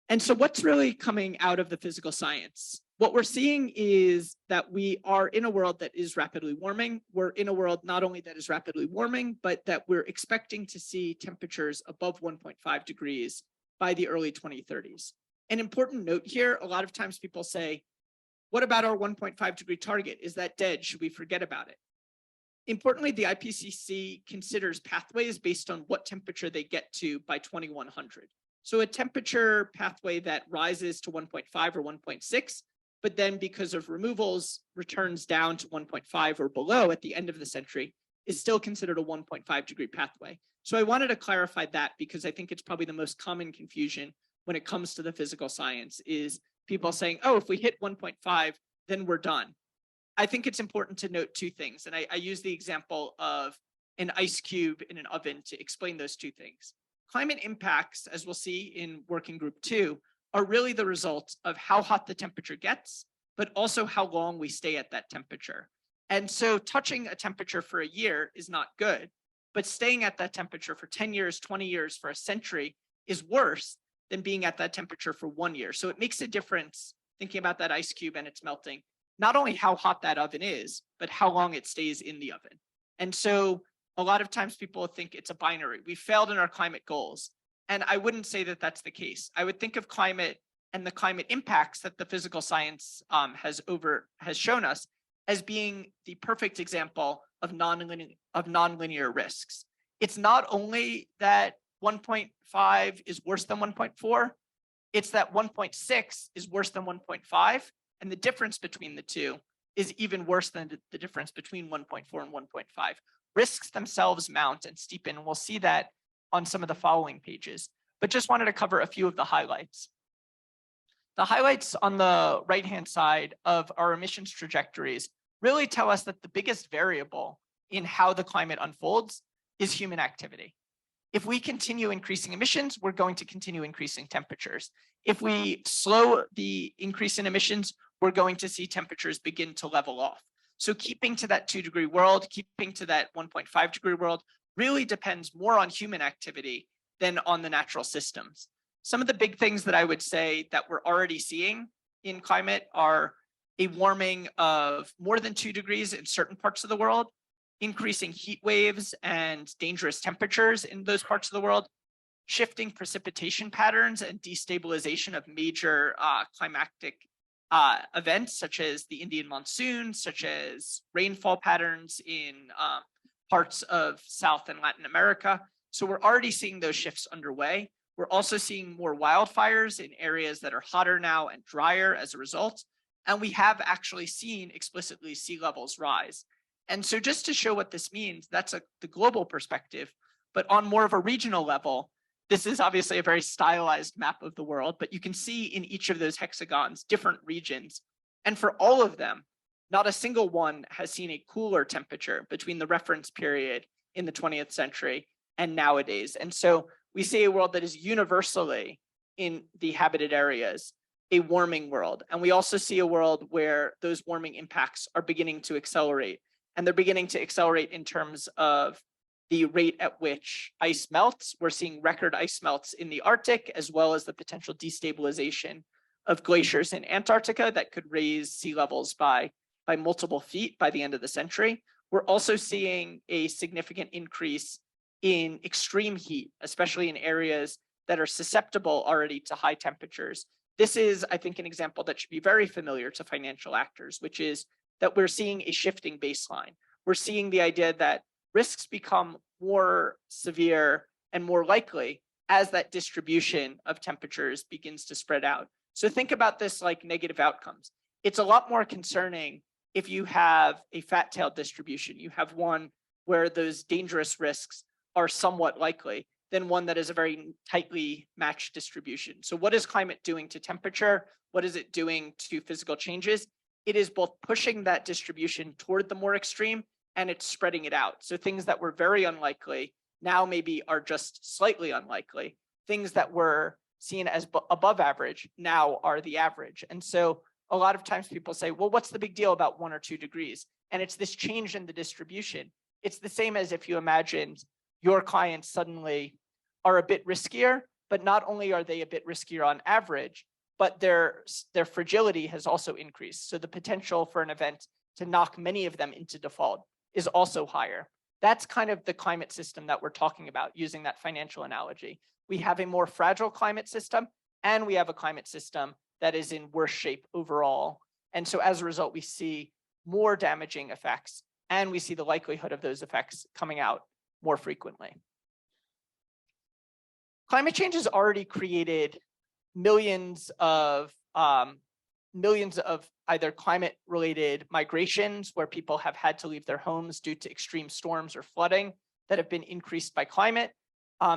And so what's really coming out of the physical science? What we're seeing is that we are in a world that is rapidly warming. We're in a world not only that is rapidly warming, but that we're expecting to see temperatures above 1.5 degrees by the early 2030s. An important note here, a lot of times people say, what about our 1.5 degree target? Is that dead? Should we forget about it? Importantly, the IPCC considers pathways based on what temperature they get to by 2100. So a temperature pathway that rises to 1.5 or 1.6, but then because of removals returns down to 1.5 or below at the end of the century, is still considered a 1.5 degree pathway. So I wanted to clarify that because I think it's probably the most common confusion when it comes to the physical science is people saying, oh, if we hit 1.5, then we're done. I think it's important to note two things. And I use the example of an ice cube in an oven to explain those two things. Climate impacts, as we'll see in working group 2, are really the result of how hot the temperature gets, but also how long we stay at that temperature. And so touching a temperature for a year is not good, but staying at that temperature for 10 years, 20 years, for a century is worse than being at that temperature for 1 year. So it makes a difference thinking about that ice cube and it's melting, not only how hot that oven is, but how long it stays in the oven. And so a lot of times people think it's a binary. We failed in our climate goals. And I wouldn't say that that's the case. I would think of climate and the climate impacts that the physical science has shown us as being the perfect example of nonlinear risks. It's not only that 1.5 is worse than 1.4, it's that 1.6 is worse than 1.5. And the difference between the two is even worse than the difference between 1.4 and 1.5. Risks themselves mount and steepen, and we'll see that on some of the following pages, but just wanted to cover a few of the highlights. The highlights on the right-hand side of our emissions trajectories really tell us that the biggest variable in how the climate unfolds is human activity. If we continue increasing emissions, we're going to continue increasing temperatures. If we slow the increase in emissions, we're going to see temperatures begin to level off. So keeping to that 2 degree world, keeping to that 1.5 degree world really depends more on human activity than on the natural systems. Some of the big things that I would say that we're already seeing in climate are a warming of more than 2 degrees in certain parts of the world, increasing heat waves and dangerous temperatures in those parts of the world, shifting precipitation patterns and destabilization of major climatic events such as the Indian monsoon, such as rainfall patterns in parts of South and Latin America. So we're already seeing those shifts underway. We're also seeing more wildfires in areas that are hotter now and drier as a result. And we have actually seen explicitly sea levels rise. And so just to show what this means, that's the global perspective, but on more of a regional level, this is obviously a very stylized map of the world, but you can see in each of those hexagons, different regions. And for all of them, not a single one has seen a cooler temperature between the reference period in the 20th century and nowadays. And so we see a world that is universally in the habited areas, a warming world. And we also see a world where those warming impacts are beginning to accelerate. And they're beginning to accelerate in terms of the rate at which ice melts. We're seeing record ice melts in the Arctic, as well as the potential destabilization of glaciers in Antarctica that could raise sea levels by multiple feet by the end of the century. We're also seeing a significant increase in extreme heat, especially in areas that are susceptible already to high temperatures. This is, I think, an example that should be very familiar to financial actors, which is that we're seeing a shifting baseline. We're seeing the idea that risks become more severe and more likely as that distribution of temperatures begins to spread out. So think about this like negative outcomes. It's a lot more concerning if you have a fat-tailed distribution. You have one where those dangerous risks are somewhat likely than one that is a very tightly matched distribution. So what is climate doing to temperature? What is it doing to physical changes? It is both pushing that distribution toward the more extreme and it's spreading it out. So things that were very unlikely now maybe are just slightly unlikely. Things that were seen as above average now are the average. And so a lot of times people say, well, what's the big deal about 1 or 2 degrees? And it's this change in the distribution. It's the same as if you imagined your clients suddenly are a bit riskier, but not only are they a bit riskier on average, but their fragility has also increased. So the potential for an event to knock many of them into default is also higher. That's kind of the climate system that we're talking about using that financial analogy. We have a more fragile climate system and we have a climate system that is in worse shape overall. And so as a result, we see more damaging effects and we see the likelihood of those effects coming out more frequently. Climate change has already created millions of either climate-related migrations where people have had to leave their homes due to extreme storms or flooding that have been increased by climate.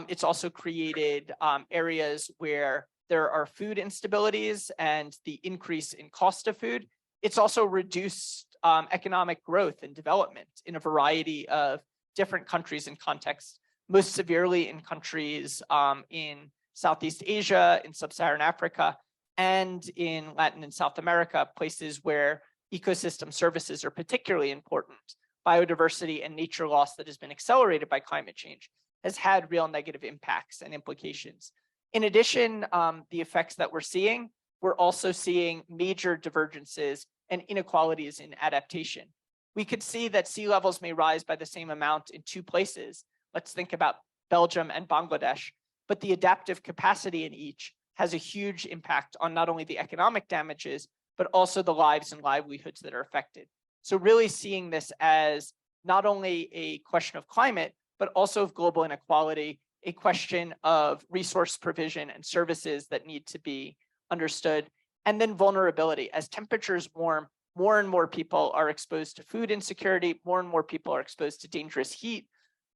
It's also created areas where there are food instabilities and the increase in cost of food. It's also reduced economic growth and development in a variety of different countries and contexts, most severely in countries in Southeast Asia, in Sub-Saharan Africa, and in Latin and South America, places where ecosystem services are particularly important. Biodiversity and nature loss that has been accelerated by climate change has had real negative impacts and implications. In addition, the effects that we're also seeing major divergences and inequalities in adaptation. We could see that sea levels may rise by the same amount in 2 places. Let's think about Belgium and Bangladesh, but the adaptive capacity in each has a huge impact on not only the economic damages, but also the lives and livelihoods that are affected. So really seeing this as not only a question of climate, but also of global inequality, a question of resource provision and services that need to be understood, and then vulnerability. As temperatures warm, more and more people are exposed to food insecurity, more and more people are exposed to dangerous heat,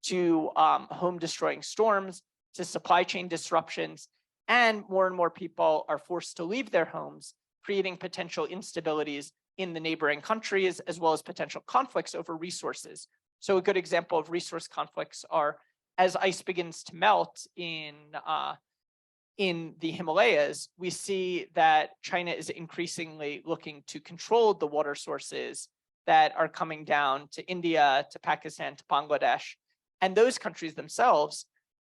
to home-destroying storms, to supply chain disruptions, and more people are forced to leave their homes, creating potential instabilities in the neighboring countries, as well as potential conflicts over resources. So a good example of resource conflicts are as ice begins to melt in the Himalayas, we see that China is increasingly looking to control the water sources that are coming down to India, to Pakistan, to Bangladesh. And those countries themselves,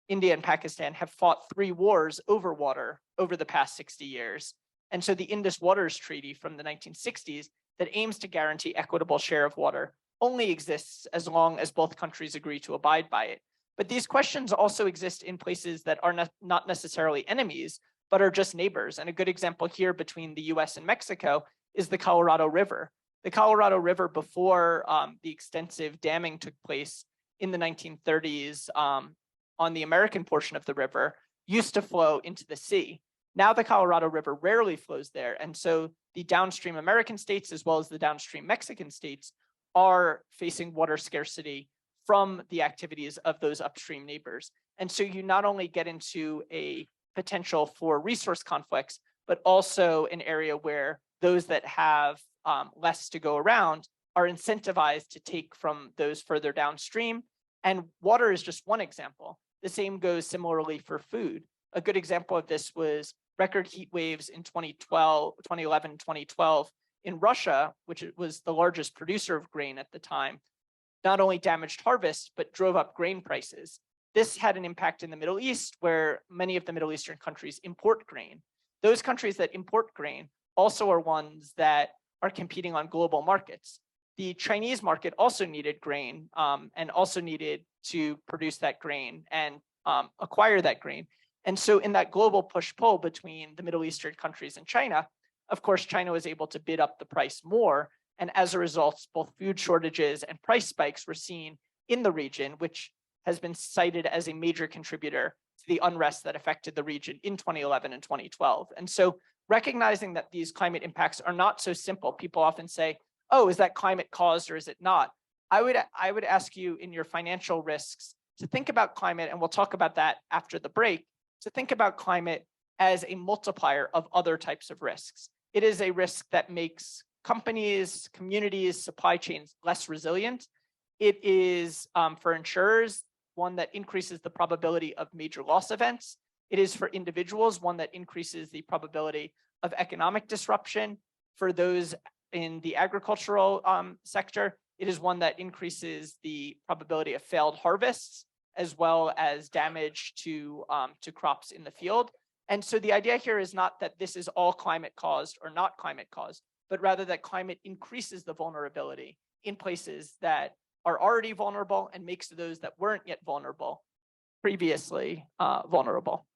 India and Pakistan, have fought 3 wars over water over the past 60 years. And so the Indus Waters Treaty from the 1960s that aims to guarantee equitable share of water only exists as long as both countries agree to abide by it. But these questions also exist in places that are not necessarily enemies, but are just neighbors. And a good example here between the US and Mexico is the Colorado River. The Colorado River, before the extensive damming took place in the 1930s on the American portion of the river, used to flow into the sea. Now the Colorado River rarely flows there. And so the downstream American states, as well as the downstream Mexican states, are facing water scarcity from the activities of those upstream neighbors. And so you not only get into a potential for resource conflicts, but also an area where those that have less to go around are incentivized to take from those further downstream. And water is just one example. The same goes similarly for food. A good example of this was record heat waves in 2011, 2012 in Russia, which was the largest producer of grain at the time, not only damaged harvests, but drove up grain prices. This had an impact in the Middle East, where many of the Middle Eastern countries import grain. Those countries that import grain also are ones that are competing on global markets. The Chinese market also needed grain and also needed to produce that grain and acquire that grain. And so in that global push-pull between the Middle Eastern countries and China, of course, China was able to bid up the price more. And as a result, both food shortages and price spikes were seen in the region, which has been cited as a major contributor to the unrest that affected the region in 2011 and 2012. And so recognizing that these climate impacts are not so simple, people often say, oh, is that climate caused or is it not? I would ask you in your financial risks to think about climate, and we'll talk about that after the break, to think about climate as a multiplier of other types of risks. It is a risk that makes companies, communities, supply chains less resilient. It is, for insurers, one that increases the probability of major loss events. It is for individuals, one that increases the probability of economic disruption. For those in the agricultural sector, it is one that increases the probability of failed harvests, as well as damage to crops in the field. And so the idea here is not that this is all climate caused or not climate caused, but rather that climate increases the vulnerability in places that are already vulnerable and makes those that weren't yet vulnerable previously vulnerable.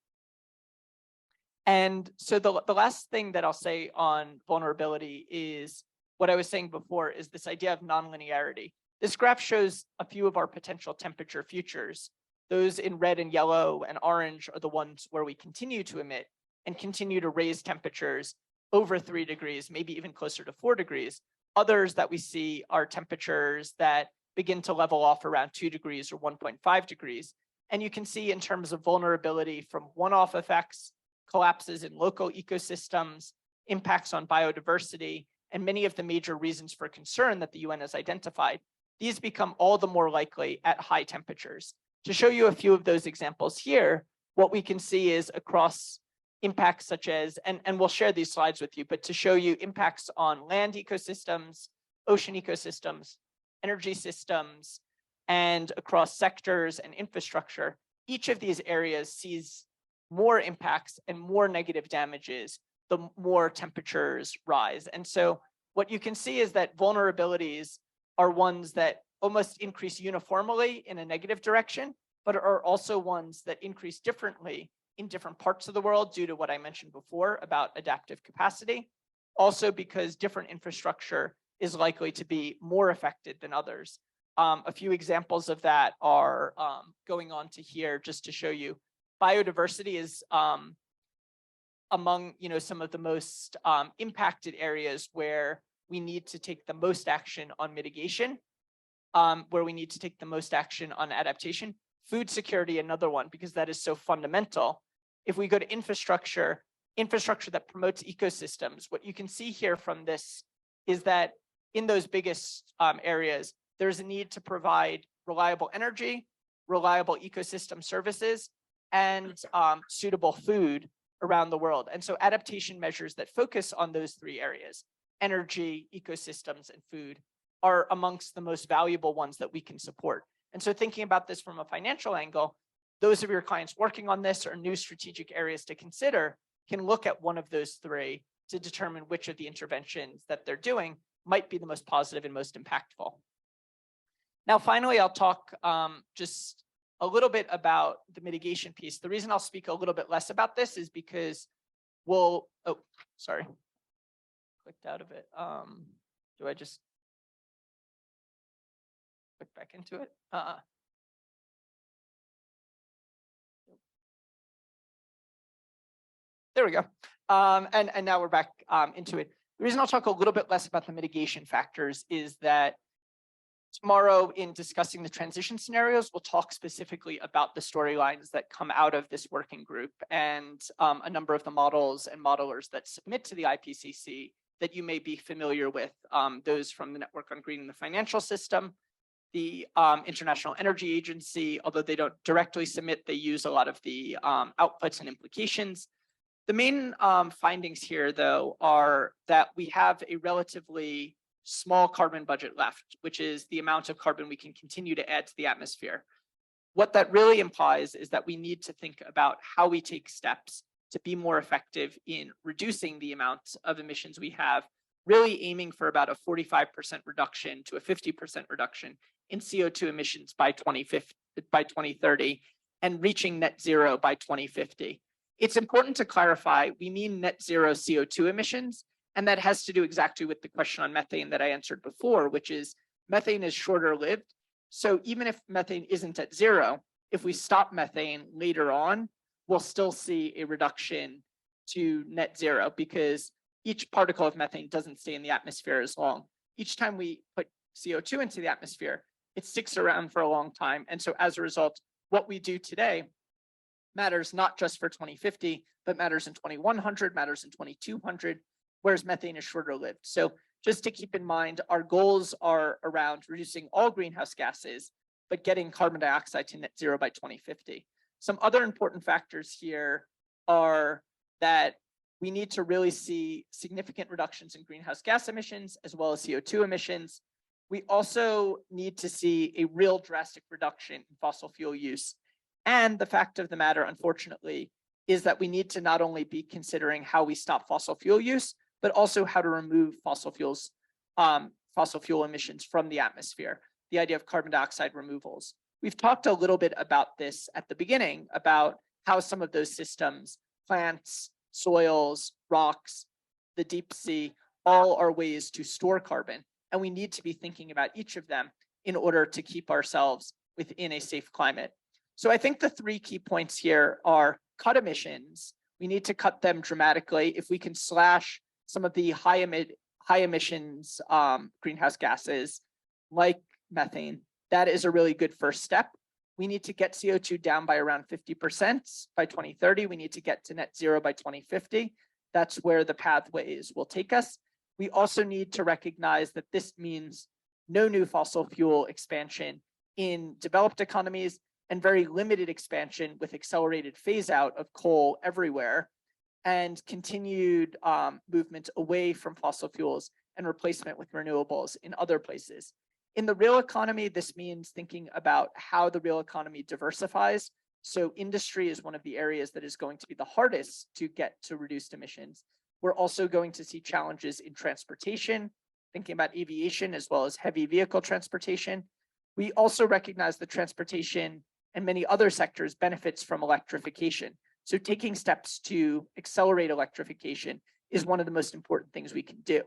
And so the last thing that I'll say on vulnerability is what I was saying before, is this idea of nonlinearity. This graph shows a few of our potential temperature futures. Those in red and yellow and orange are the ones where we continue to emit and continue to raise temperatures over 3 degrees, maybe even closer to 4 degrees. Others that we see are temperatures that begin to level off around 2 degrees or 1.5 degrees. And you can see in terms of vulnerability from one-off effects, collapses in local ecosystems, impacts on biodiversity, and many of the major reasons for concern that the UN has identified, these become all the more likely at high temperatures. To show you a few of those examples here, what we can see is across impacts such as, and we'll share these slides with you, but to show you impacts on land ecosystems, ocean ecosystems, energy systems, and across sectors and infrastructure, each of these areas sees more impacts and more negative damages the more temperatures rise. And so what you can see is that vulnerabilities are ones that almost increase uniformly in a negative direction, but are also ones that increase differently in different parts of the world due to what I mentioned before about adaptive capacity. Also because different infrastructure is likely to be more affected than others. A few examples of that are going on to here just to show you. Biodiversity is among some of the most impacted areas where we need to take the most action on mitigation, where we need to take the most action on adaptation. Food security, another one, because that is so fundamental. If we go to infrastructure that promotes ecosystems, what you can see here from this is that in those biggest areas, there's a need to provide reliable energy, reliable ecosystem services, and suitable food around the world. And so adaptation measures that focus on those 3 areas, energy, ecosystems, and food, are amongst the most valuable ones that we can support. And so thinking about this from a financial angle, those of your clients working on this or new strategic areas to consider can look at one of those 3 to determine which of the interventions that they're doing might be the most positive and most impactful. Now, finally, I'll talk just a little bit about the mitigation piece. The reason I'll speak a little bit less about this is because clicked out of it. Do I just click back into it? There we go. And now we're back into it. The reason I'll talk a little bit less about the mitigation factors is that tomorrow, in discussing the transition scenarios, we'll talk specifically about the storylines that come out of this working group and a number of the models and modelers that submit to the IPCC that you may be familiar with, those from the Network on Greening the Financial System, the International Energy Agency, although they don't directly submit, they use a lot of the outputs and implications. The main findings here, though, are that we have a relatively small carbon budget left, which is the amount of carbon we can continue to add to the atmosphere. What that really implies is that we need to think about how we take steps to be more effective in reducing the amount of emissions we have, really aiming for about a 45% reduction to a 50% reduction in CO2 emissions by 2030 and reaching net zero by 2050. It's important to clarify, we mean net zero CO2 emissions, and that has to do exactly with the question on methane that I answered before, which is methane is shorter lived. So even if methane isn't at zero, if we stop methane later on, we'll still see a reduction to net zero because each particle of methane doesn't stay in the atmosphere as long. Each time we put CO2 into the atmosphere, it sticks around for a long time. And so as a result, what we do today matters not just for 2050, but matters in 2100, matters in 2200, whereas methane is shorter lived. So just to keep in mind, our goals are around reducing all greenhouse gases, but getting carbon dioxide to net zero by 2050. Some other important factors here are that we need to really see significant reductions in greenhouse gas emissions as well as CO2 emissions. We also need to see a real drastic reduction in fossil fuel use. And the fact of the matter, unfortunately, is that we need to not only be considering how we stop fossil fuel use, but also how to remove fossil fuel emissions from the atmosphere, the idea of carbon dioxide removals. We've talked a little bit about this at the beginning, about how some of those systems, plants, soils, rocks, the deep sea, all are ways to store carbon. And we need to be thinking about each of them in order to keep ourselves within a safe climate. So I think the three key points here are cut emissions. We need to cut them dramatically. If we can slash some of the high emissions greenhouse gases like methane, that is a really good first step. We need to get CO2 down by around 50% by 2030. We need to get to net zero by 2050. That's where the pathways will take us. We also need to recognize that this means no new fossil fuel expansion in developed economies and very limited expansion with accelerated phase out of coal everywhere, and continued movement away from fossil fuels and replacement with renewables in other places. In the real economy, this means thinking about how the real economy diversifies. So industry is one of the areas that is going to be the hardest to get to reduced emissions. We're also going to see challenges in transportation, thinking about aviation as well as heavy vehicle transportation. We also recognize that transportation and many other sectors benefits from electrification. So taking steps to accelerate electrification is one of the most important things we can do.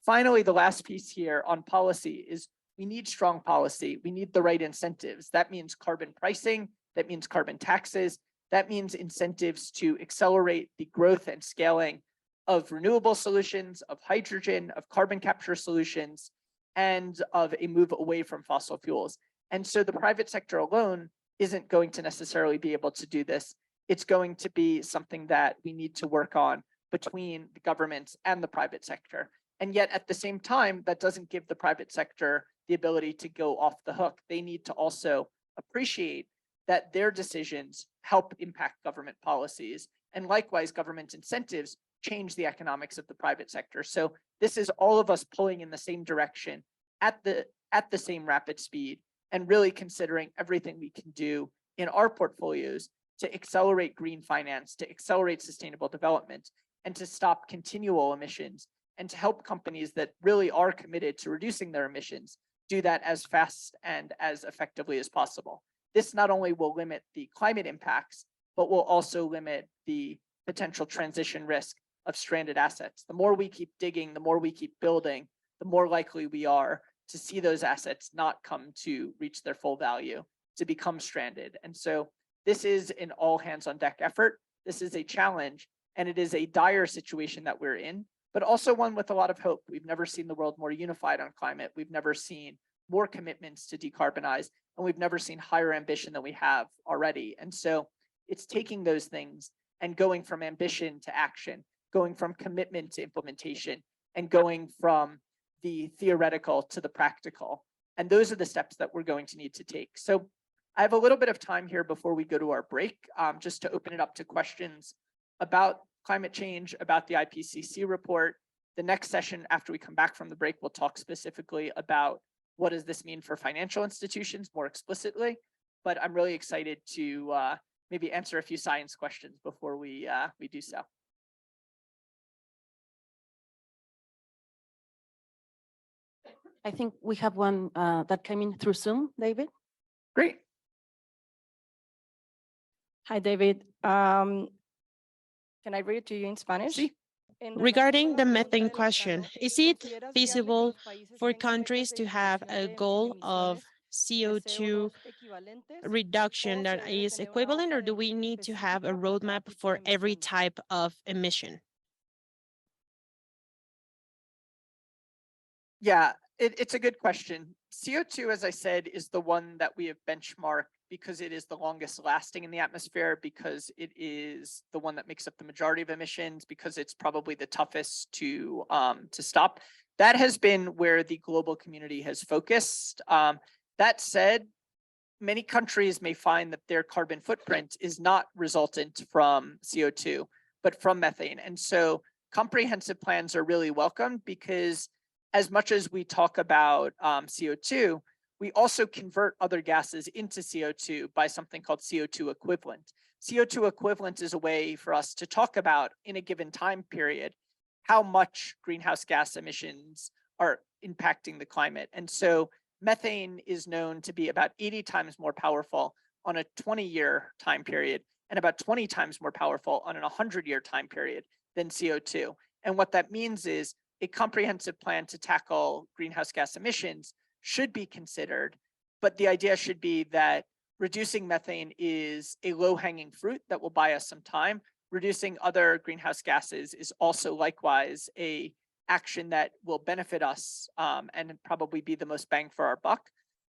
Finally, the last piece here on policy is we need strong policy. We need the right incentives. That means carbon pricing, that means carbon taxes, that means incentives to accelerate the growth and scaling of renewable solutions, of hydrogen, of carbon capture solutions, and of a move away from fossil fuels. And so the private sector alone isn't going to necessarily be able to do this. It's going to be something that we need to work on between the governments and the private sector. And yet at the same time, that doesn't give the private sector the ability to go off the hook. They need to also appreciate that their decisions help impact government policies. And likewise, government incentives change the economics of the private sector. So this is all of us pulling in the same direction at the same rapid speed, and really considering everything we can do in our portfolios to accelerate green finance, to accelerate sustainable development, and to stop continual emissions, and to help companies that really are committed to reducing their emissions do that as fast and as effectively as possible. This not only will limit the climate impacts, but will also limit the potential transition risk of stranded assets. The more we keep digging, the more we keep building, the more likely we are to see those assets not come to reach their full value, to become stranded. And so this is an all hands on deck effort. This is a challenge, and it is a dire situation that we're in, but also one with a lot of hope. We've never seen the world more unified on climate. We've never seen more commitments to decarbonize, and we've never seen higher ambition than we have already. And so it's taking those things and going from ambition to action, going from commitment to implementation, and going from the theoretical to the practical. And those are the steps that we're going to need to take. So I have a little bit of time here before we go to our break, just to open it up to questions about climate change, about the IPCC report. The next session after we come back from the break, we'll talk specifically about what does this mean for financial institutions more explicitly. But I'm really excited to maybe answer a few science questions before we do so. I think we have one that came in through Zoom, David. Great. Hi, David. Can I read it to you in Spanish? Sí. Regarding the methane question, is it feasible for countries to have a goal of CO2 reduction that is equivalent, or do we need to have a roadmap for every type of emission? Yeah, It's a good question. CO2, as I said, is the one that we have benchmarked because it is the longest lasting in the atmosphere, because it is the one that makes up the majority of emissions, because it's probably the toughest to stop. That has been where the global community has focused. That said, many countries may find that their carbon footprint is not resultant from CO2, but from methane. And so comprehensive plans are really welcome, because as much as we talk about CO2, we also convert other gases into CO2 by something called CO2 equivalent. CO2 equivalent is a way for us to talk about, in a given time period, how much greenhouse gas emissions are impacting the climate. And so methane is known to be about 80 times more powerful on a 20-year time period, and about 20 times more powerful on an 100-year time period than CO2. And what that means is a comprehensive plan to tackle greenhouse gas emissions should be considered, but the idea should be that reducing methane is a low-hanging fruit that will buy us some time. Reducing other greenhouse gases is also likewise a action that will benefit us and probably be the most bang for our buck.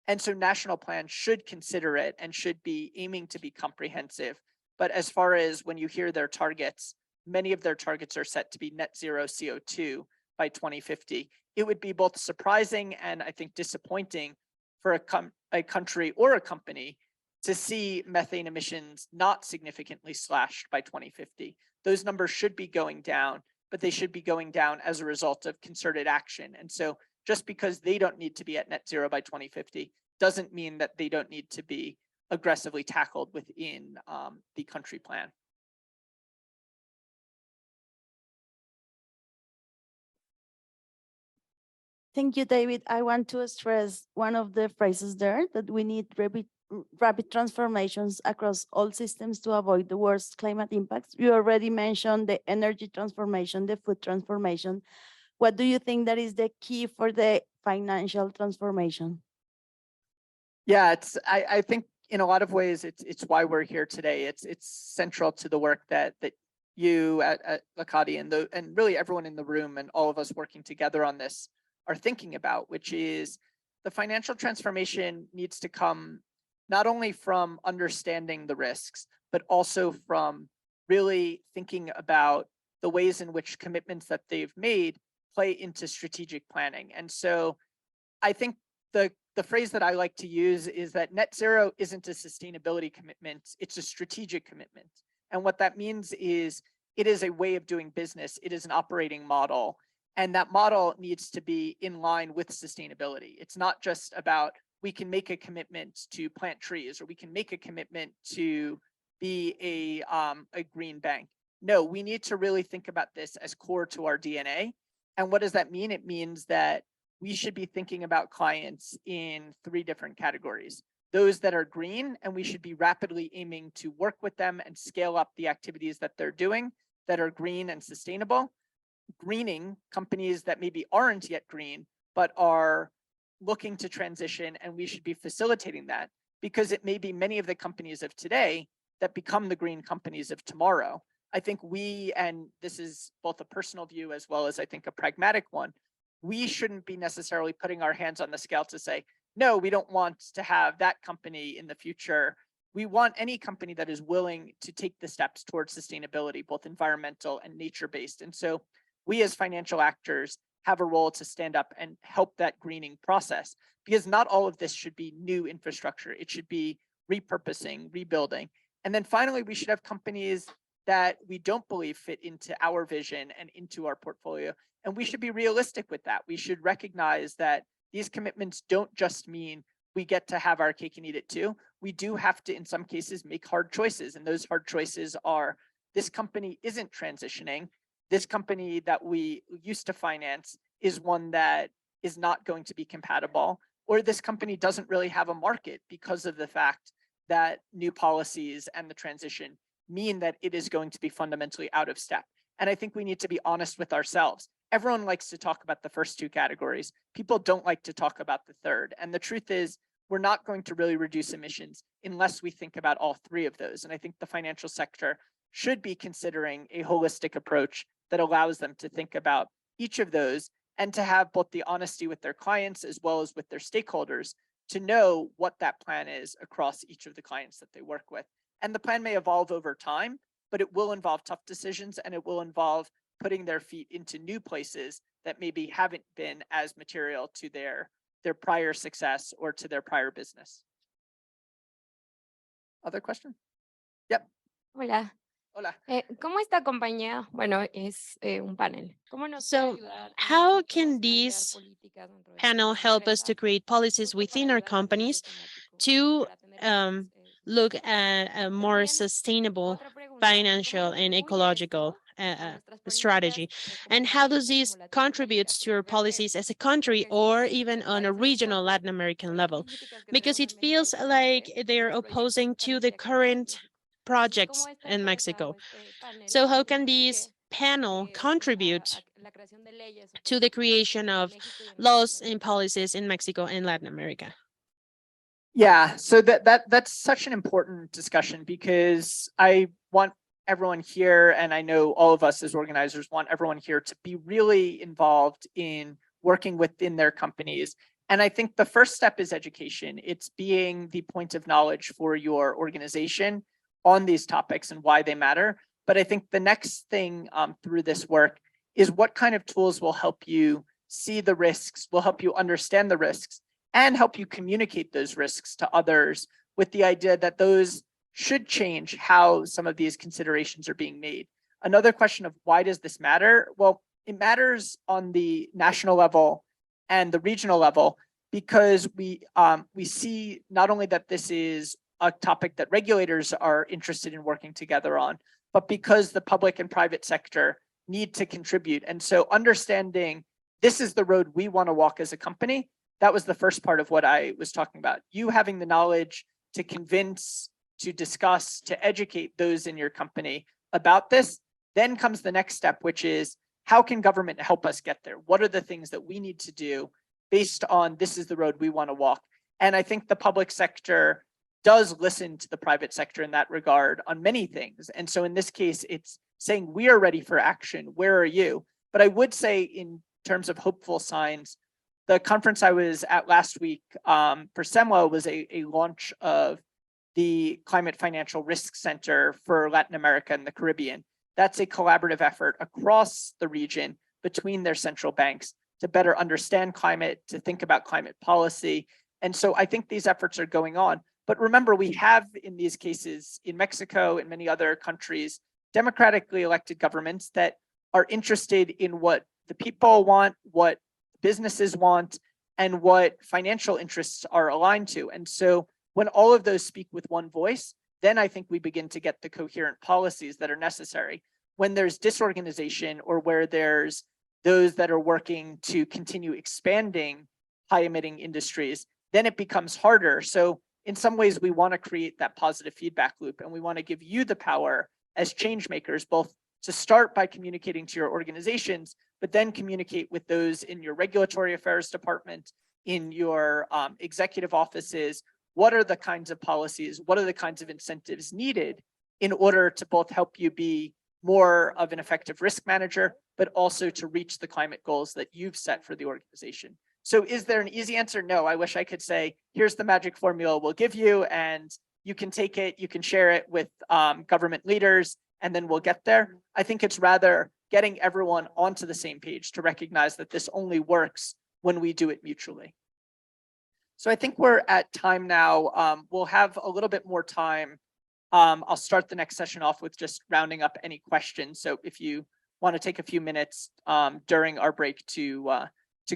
And so national plans should consider it and should be aiming to be comprehensive. But as far as when you hear their targets, many of their targets are set to be net zero CO2 by 2050. It would be both surprising and I think disappointing for a country or a company to see methane emissions not significantly slashed by 2050. Those numbers should be going down, but they should be going down as a result of concerted action. And so just because they don't need to be at net zero by 2050 doesn't mean that they don't need to be aggressively tackled within the country plan. Thank you, David. I want to stress one of the phrases there, that we need rapid transformations across all systems to avoid the worst climate impacts. You already mentioned the energy transformation, the food transformation. What do you think that is the key for the financial transformation? Yeah, I think in a lot of ways it's why we're here today. It's central to the work that you at Lakati and really everyone in the room and all of us working together on this are thinking about, which is the financial transformation needs to come not only from understanding the risks, but also from really thinking about the ways in which commitments that they've made play into strategic planning. And so I think the phrase that I like to use is that net zero isn't a sustainability commitment, it's a strategic commitment. And what that means is it is a way of doing business, it is an operating model. And that model needs to be in line with sustainability. It's not just about we can make a commitment to plant trees, or we can make a commitment to be a green bank. No, we need to really think about this as core to our DNA. And what does that mean? It means that we should be thinking about clients in 3 different categories. Those that are green, and we should be rapidly aiming to work with them and scale up the activities that they're doing that are green and sustainable. Greening companies that maybe aren't yet green, but are looking to transition, and we should be facilitating that, because it may be many of the companies of today that become the green companies of tomorrow. I think we, and this is both a personal view as well as I think a pragmatic one, we shouldn't be necessarily putting our hands on the scale to say, no, we don't want to have that company in the future. We want any company that is willing to take the steps towards sustainability, both environmental and nature-based. And so we as financial actors have a role to stand up and help that greening process, because not all of this should be new infrastructure. It should be repurposing, rebuilding. And then finally, we should have companies that we don't believe fit into our vision and into our portfolio. And we should be realistic with that. We should recognize that these commitments don't just mean we get to have our cake and eat it too. We do have to, in some cases, make hard choices. And those hard choices are, this company isn't transitioning. This company that we used to finance is one that is not going to be compatible, or this company doesn't really have a market because of the fact that new policies and the transition mean that it is going to be fundamentally out of step. And I think we need to be honest with ourselves. Everyone likes to talk about the first 2 categories. People don't like to talk about the third. And the truth is, we're not going to really reduce emissions unless we think about all 3 of those. And I think the financial sector should be considering a holistic approach that allows them to think about each of those and to have both the honesty with their clients as well as with their stakeholders to know what that plan is across each of the clients that they work with. And the plan may evolve over time, but it will involve tough decisions, and it will involve putting their feet into new places that maybe haven't been as material to their prior success or to their prior business. Other question? Yep. Hola. Hola. ¿Cómo esta compañía, bueno, es un panel? ¿Cómo nos puede So ayudar a how nosotros can a crear these políticas dentro de panel nuestras help us to empresas, create policies justo within para our ayudar al cambio companies climático, to para tener look at a more También, sustainable otra pregunta, financial ¿cómo and contribuye ecological esto a nuestras strategy? políticas, como And how país does o this como contribute Latinoamérica? to your Porque creo que policies as a country sí or nos even on a parecen un regional poco Latin American level? políticas que Because tenemos it en México feels like actualmente, they're los proyectos que opposing están to the hacia acá en current México. Entonces, projects ¿cómo esta in empresa o Mexico. este panel So how can contribuye this panel contribute a la creación de leyes o to the políticas creation en of México y en laws Latinoamérica? and policies in Mexico and Latin America? Yeah, so that's such an important discussion, because I want everyone here, and I know all of us as organizers want everyone here to be really involved in working within their companies. And I think the first step is education. It's being the point of knowledge for your organization on these topics and why they matter. But I think the next thing through this work is what kind of tools will help you see the risks, will help you understand the risks, and help you communicate those risks to others, with the idea that those should change how some of these considerations are being made. Another question of why does this matter? Well, it matters on the national level and the regional level, because we see not only that this is a topic that regulators are interested in working together on, but because the public and private sector need to contribute. And so understanding this is the road we want to walk as a company, that was the first part of what I was talking about. You having the knowledge to convince, to discuss, to educate those in your company about this. Then comes the next step, which is how can government help us get there? What are the things that we need to do based on this is the road we want to walk? And I think the public sector does listen to the private sector in that regard on many things. And so in this case, it's saying we are ready for action. Where are you? But I would say in terms of hopeful signs, the conference I was at last week for SEMLO was a launch of the Climate Financial Risk Center for Latin America and the Caribbean. That's a collaborative effort across the region between their central banks to better understand climate, to think about climate policy. And so I think these efforts are going on. But remember, we have in these cases in Mexico and many other countries, democratically elected governments that are interested in what the people want, what businesses want, and what financial interests are aligned to. And so when all of those speak with one voice, then I think we begin to get the coherent policies that are necessary. When there's disorganization, or where there's those that are working to continue expanding high emitting industries, then it becomes harder. So in some ways, we want to create that positive feedback loop, and we want to give you the power as change makers, both to start by communicating to your organizations, but then communicate with those in your regulatory affairs department, in your executive offices. What are the kinds of policies? What are the kinds of incentives needed in order to both help you be more of an effective risk manager, but also to reach the climate goals that you've set for the organization? So is there an easy answer? No, I wish I could say, here's the magic formula we'll give you, and you can take it, you can share it with government leaders, and then we'll get there. I think it's rather getting everyone onto the same page to recognize that this only works when we do it mutually. So I think we're at time now. We'll have a little bit more time. I'll start the next session off with just rounding up any questions. So if you want to take a few minutes during our break to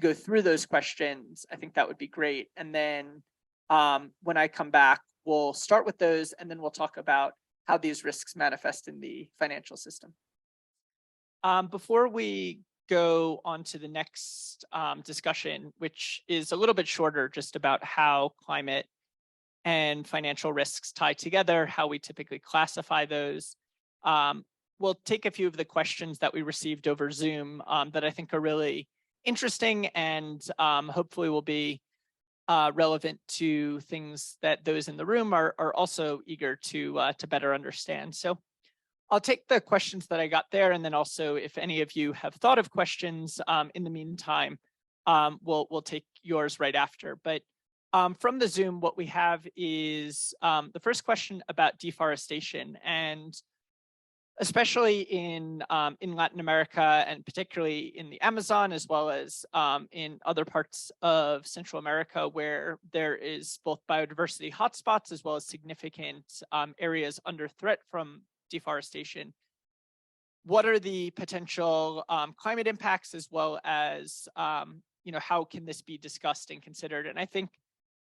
go through those questions, I think that would be great. And then when I come back, we'll start with those, and then we'll talk about how these risks manifest in the financial system. Before we go on to the next discussion, which is a little bit shorter, just about how climate and financial risks tie together, how we typically classify those, we'll take a few of the questions that we received over Zoom that I think are really interesting, and hopefully will be relevant to things that those in the room are also eager to better understand. So I'll take the questions that I got there, and then also if any of you have thought of questions in the meantime, we'll take yours right after. But from the Zoom, what we have is the first question about deforestation, and especially in Latin America, and particularly in the Amazon, as well as in other parts of Central America, where there is both biodiversity hotspots as well as significant areas under threat from deforestation. What are the potential climate impacts, as well as how can this be discussed and considered? And I think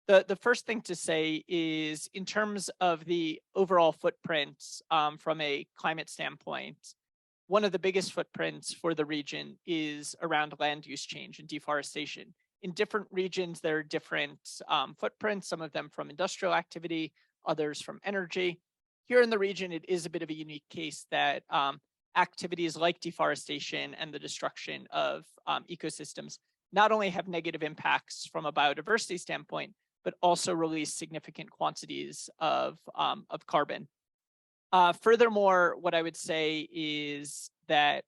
the first thing to say is, in terms of the overall footprint from a climate standpoint, one of the biggest footprints for the region is around land use change and deforestation. In different regions, there are different footprints, some of them from industrial activity, others from energy. Here in the region, it is a bit of a unique case that activities like deforestation and the destruction of ecosystems not only have negative impacts from a biodiversity standpoint, but also release significant quantities of carbon. Furthermore, what I would say is that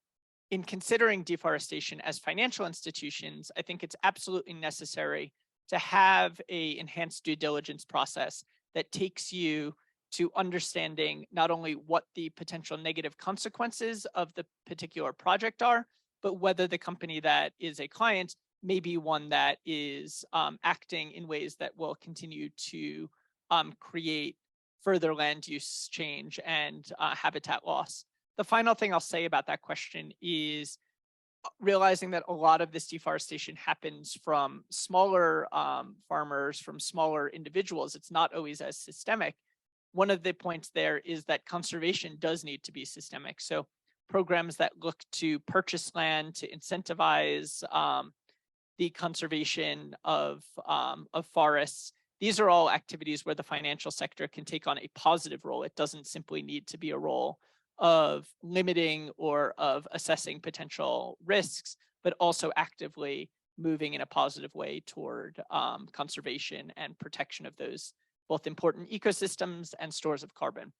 in considering deforestation as financial institutions, I think it's absolutely necessary to have an enhanced due diligence process that takes you to understanding not only what the potential negative consequences of the particular project are, but whether the company that is a client may be one that is acting in ways that will continue to create further land use change and habitat loss. The final thing I'll say about that question is realizing that a lot of this deforestation happens from smaller farmers, from smaller individuals. It's not always as systemic. One of the points there is that conservation does need to be systemic. So programs that look to purchase land to incentivize the conservation of forests. These are all activities where the financial sector can take on a positive role. It doesn't simply need to be a role of limiting or of assessing potential risks, but also actively moving in a positive way toward conservation and protection of those both important ecosystems and stores of carbon.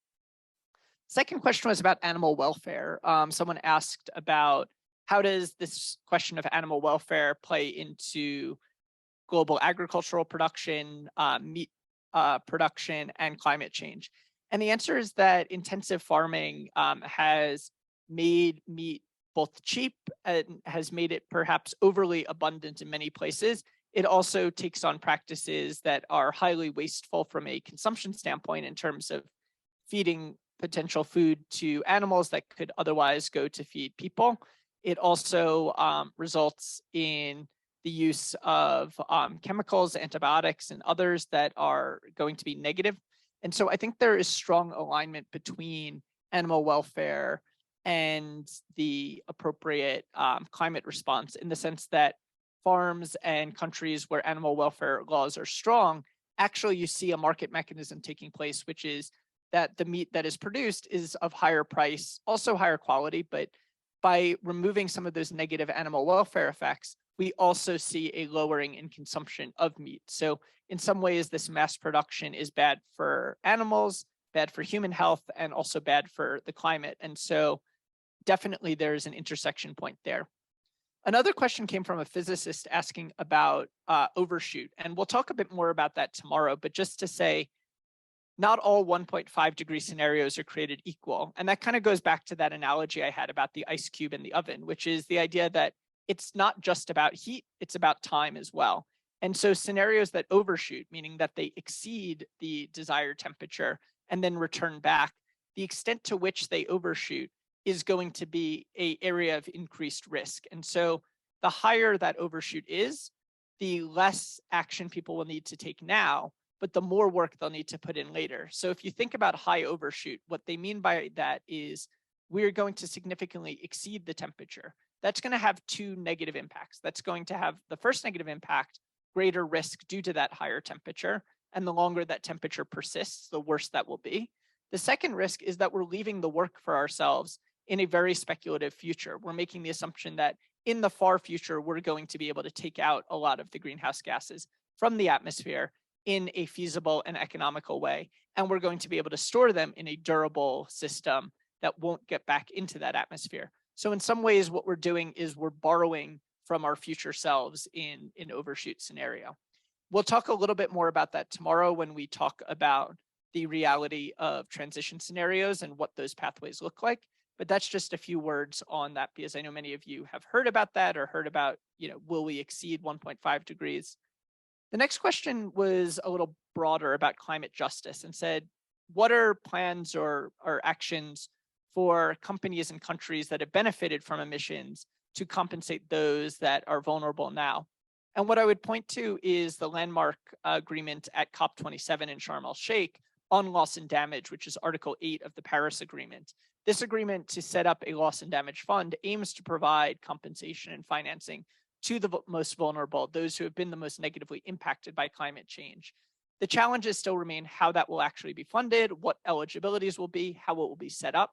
Second question was about animal welfare. Someone asked about, how does this question of animal welfare play into global agricultural production, meat production, and climate change? And the answer is that intensive farming has made meat both cheap and has made it perhaps overly abundant in many places. It also takes on practices that are highly wasteful from a consumption standpoint in terms of feeding potential food to animals that could otherwise go to feed people. It also results in the use of chemicals, antibiotics, and others that are going to be negative. And so I think there is strong alignment between animal welfare and the appropriate climate response, in the sense that farms and countries where animal welfare laws are strong, actually you see a market mechanism taking place, which is that the meat that is produced is of higher price, also higher quality, but by removing some of those negative animal welfare effects, we also see a lowering in consumption of meat. So in some ways, this mass production is bad for animals, bad for human health, and also bad for the climate. And so definitely there's an intersection point there. Another question came from a physicist asking about overshoot. And we'll talk a bit more about that tomorrow, but just to say, not all 1.5 degree scenarios are created equal. And that kind of goes back to that analogy I had about the ice cube in the oven, which is the idea that it's not just about heat, it's about time as well. And so scenarios that overshoot, meaning that they exceed the desired temperature and then return back, the extent to which they overshoot is going to be an area of increased risk. And so the higher that overshoot is, the less action people will need to take now, but the more work they'll need to put in later. So if you think about high overshoot, what they mean by that is we're going to significantly exceed the temperature. That's going to have two negative impacts. That's going to have the first negative impact, greater risk due to that higher temperature. And the longer that temperature persists, the worse that will be. The second risk is that we're leaving the work for ourselves in a very speculative future. We're making the assumption that in the far future, we're going to be able to take out a lot of the greenhouse gases from the atmosphere in a feasible and economical way. And we're going to be able to store them in a durable system that won't get back into that atmosphere. So in some ways, what we're doing is we're borrowing from our future selves in an overshoot scenario. We'll talk a little bit more about that tomorrow when we talk about the reality of transition scenarios and what those pathways look like. But that's just a few words on that, because I know many of you have heard about that or heard about, will we exceed 1.5 degrees? The next question was a little broader about climate justice and said, what are plans or actions for companies and countries that have benefited from emissions to compensate those that are vulnerable now? And what I would point to is the landmark agreement at COP27 in Sharm el-Sheikh on loss and damage, which is Article 8 of the Paris Agreement. This agreement to set up a loss and damage fund aims to provide compensation and financing to the most vulnerable, those who have been the most negatively impacted by climate change. The challenges still remain how that will actually be funded, what eligibilities will be, how it will be set up.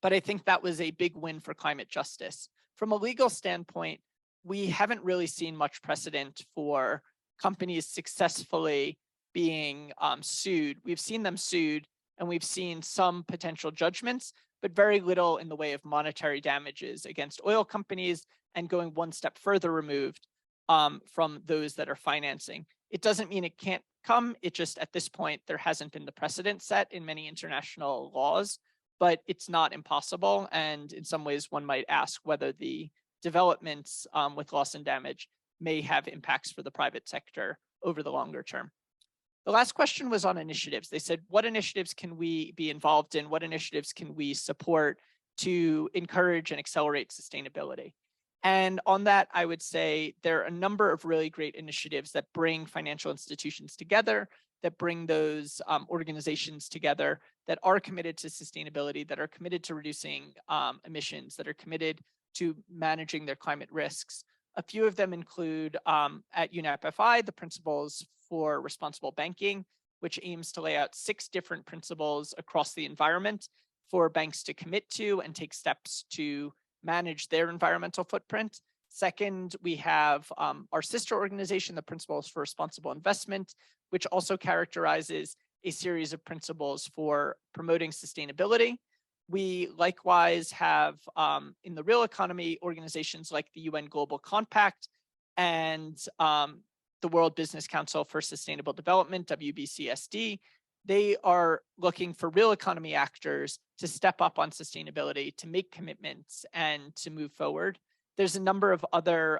But I think that was a big win for climate justice. From a legal standpoint, we haven't really seen much precedent for companies successfully being sued. We've seen them sued and we've seen some potential judgments, but very little in the way of monetary damages against oil companies, and going one step further removed from those that are financing. It doesn't mean it can't come. It just, at this point, there hasn't been the precedent set in many international laws, but it's not impossible. And in some ways, one might ask whether the developments with loss and damage may have impacts for the private sector over the longer term. The last question was on initiatives. They said, what initiatives can we be involved in? What initiatives can we support to encourage and accelerate sustainability? And on that, I would say there are a number of really great initiatives that bring financial institutions together, that bring those organizations together, that are committed to sustainability, that are committed to reducing emissions, that are committed to managing their climate risks. A few of them include at UNEP-FI, the Principles for Responsible Banking, which aims to lay out 6 different principles across the environment for banks to commit to and take steps to manage their environmental footprint. Second, we have our sister organization, the Principles for Responsible Investment, which also characterizes a series of principles for promoting sustainability. We likewise have in the real economy organizations like the UN Global Compact and the World Business Council for Sustainable Development, WBCSD. They are looking for real economy actors to step up on sustainability, to make commitments and to move forward. There's a number of other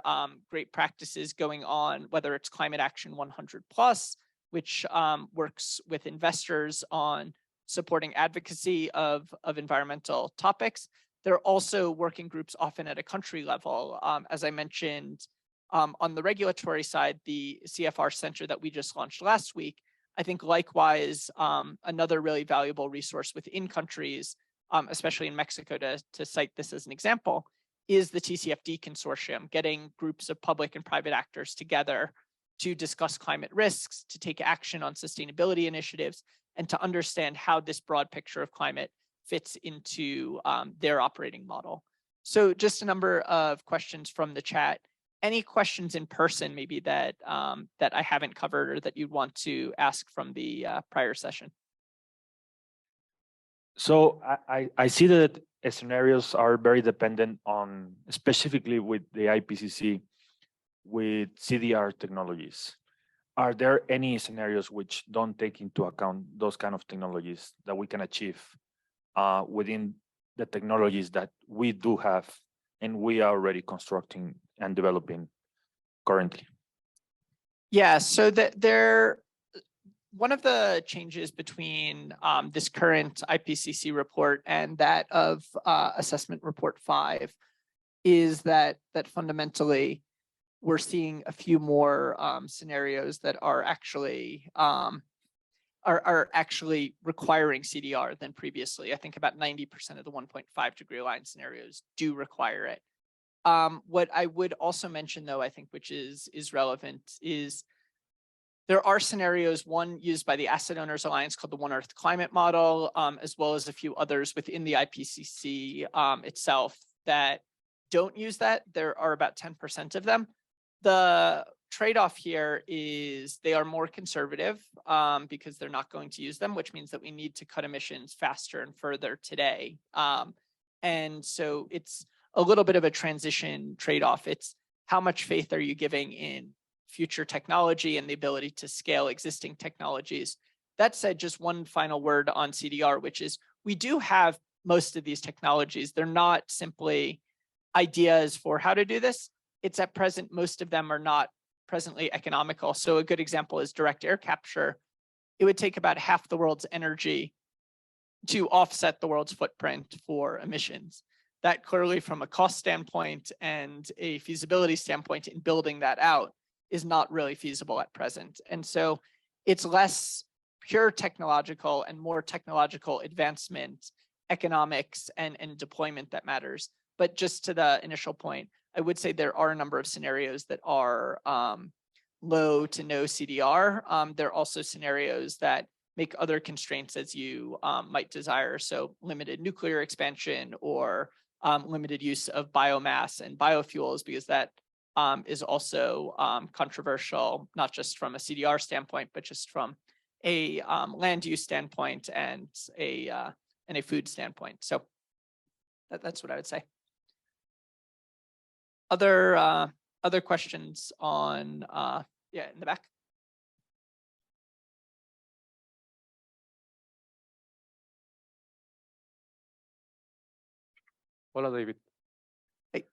great practices going on, whether it's Climate Action 100+, which works with investors on supporting advocacy of environmental topics. There are also working groups often at a country level. As I mentioned, on the regulatory side, the CFR Center that we just launched last week, I think likewise, another really valuable resource within countries, especially in Mexico, to cite this as an example, is the TCFD consortium, getting groups of public and private actors together to discuss climate risks, to take action on sustainability initiatives, and to understand how this broad picture of climate fits into their operating model. So just a number of questions from the chat. Any questions in person maybe that that I haven't covered or that you'd want to ask from the prior session? So I see that scenarios are very dependent on, specifically with the IPCC, with CDR technologies. Are there any scenarios which don't take into account those kind of technologies that we can achieve within the technologies that we do have and we are already constructing and developing currently? Yeah, so one of the changes between this current IPCC report and that of Assessment Report 5 is that fundamentally we're seeing a few more scenarios that are actually requiring CDR than previously. I think about 90% of the 1.5 degree line scenarios do require it. What I would also mention, though, I think, which is relevant, is there are scenarios, one used by the Asset Owners Alliance called the One Earth Climate Model, as well as a few others within the IPCC itself that don't use that. There are about 10% of them. The trade-off here is they are more conservative because they're not going to use them, which means that we need to cut emissions faster and further today. And so it's a little bit of a transition trade-off. It's how much faith are you giving in future technology and the ability to scale existing technologies. That said, just one final word on CDR, which is we do have most of these technologies. They're not simply ideas for how to do this. It's at present, most of them are not presently economical. So a good example is direct air capture. It would take about half the world's energy to offset the world's footprint for emissions. That clearly from a cost standpoint and a feasibility standpoint in building that out is not really feasible at present. And so it's less pure technological and more technological advancement, economics, and deployment that matters. But just to the initial point, I would say there are a number of scenarios that are low to no CDR. There are also scenarios that make other constraints as you might desire. So limited nuclear expansion or limited use of biomass and biofuels, because that is also controversial, not just from a CDR standpoint, but just from a land use standpoint and a food standpoint. So that's what I would say. Other questions on, yeah, in the back? Hola, David. Hey.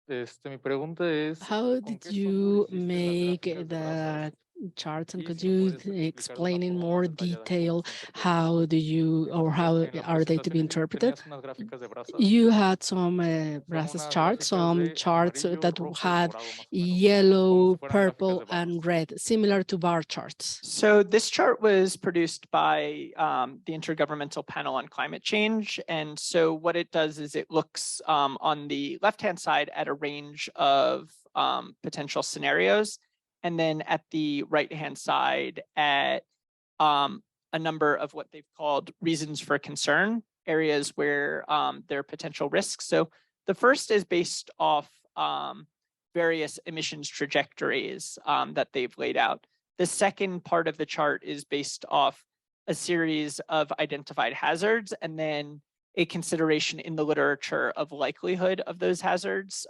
Mi pregunta es, How ¿con did qué you software hiciste las make gráficas de the razas? charts, and Y could si me you puedes explicar de una explain in forma more más detallada cómo detail se interpreta. how do you, or how En la are they to be presentación interpreted? tenías unas gráficas de brasas. You had some Son brasses unas charts, gráficas some de charts amarillo, that rojo y had morado más o menos, como yellow, si fueran gráficas purple, de barras. and red, similar to bar charts. So this chart was produced by the Intergovernmental Panel on Climate Change. And so what it does is it looks on the left-hand side at a range of potential scenarios. And then at the right-hand side at a number of what they've called reasons for concern, areas where there are potential risks. So the first is based off various emissions trajectories that they've laid out. The second part of the chart is based off a series of identified hazards and then a consideration in the literature of likelihood of those hazards.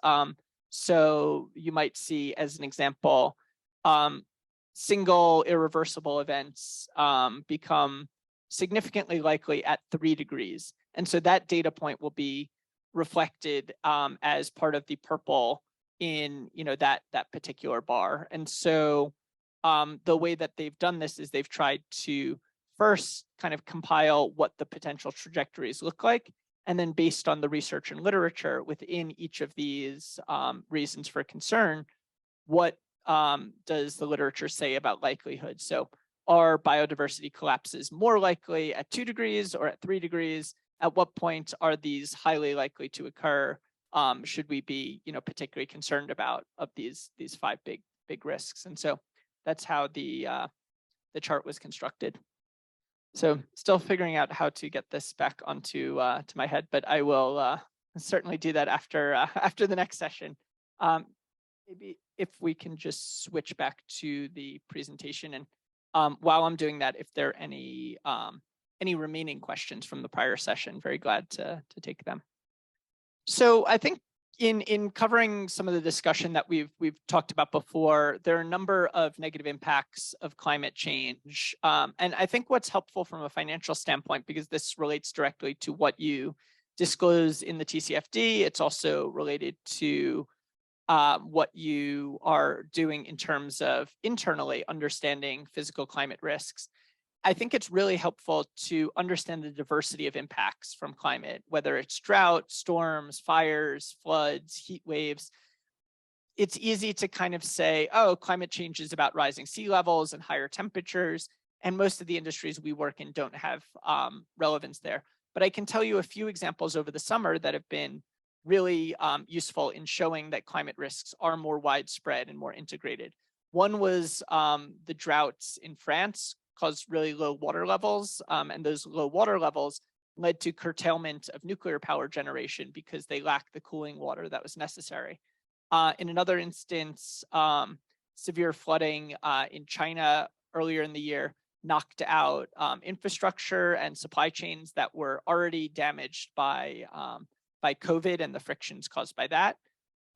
So you might see, as an example, single irreversible events become significantly likely at 3 degrees. And so that data point will be reflected as part of the purple in that particular bar. And so the way that they've done this is they've tried to first kind of compile what the potential trajectories look like, and then based on the research and literature within each of these reasons for concern, what does the literature say about likelihood? So are biodiversity collapses more likely at 2 degrees or at 3 degrees? At what point are these highly likely to occur? Should we be particularly concerned about of these 5 big risks? And so that's how the chart was constructed. So still figuring out how to get this back onto to my head, but I will certainly do that after the next session. Maybe if we can just switch back to the presentation, and while I'm doing that, if there are any remaining questions from the prior session, very glad to take them. So I think in covering some of the discussion that we've talked about before, there are a number of negative impacts of climate change. And I think what's helpful from a financial standpoint, because this relates directly to what you disclose in the TCFD, it's also related to what you are doing in terms of internally understanding physical climate risks. I think it's really helpful to understand the diversity of impacts from climate, whether it's drought, storms, fires, floods, heat waves. It's easy to kind of say, oh, climate change is about rising sea levels and higher temperatures. And most of the industries we work in don't have relevance there. But I can tell you a few examples over the summer that have been really useful in showing that climate risks are more widespread and more integrated. One was the droughts in France caused really low water levels, and those low water levels led to curtailment of nuclear power generation because they lacked the cooling water that was necessary. In another instance, severe flooding in China earlier in the year knocked out infrastructure and supply chains that were already damaged by COVID and the frictions caused by that.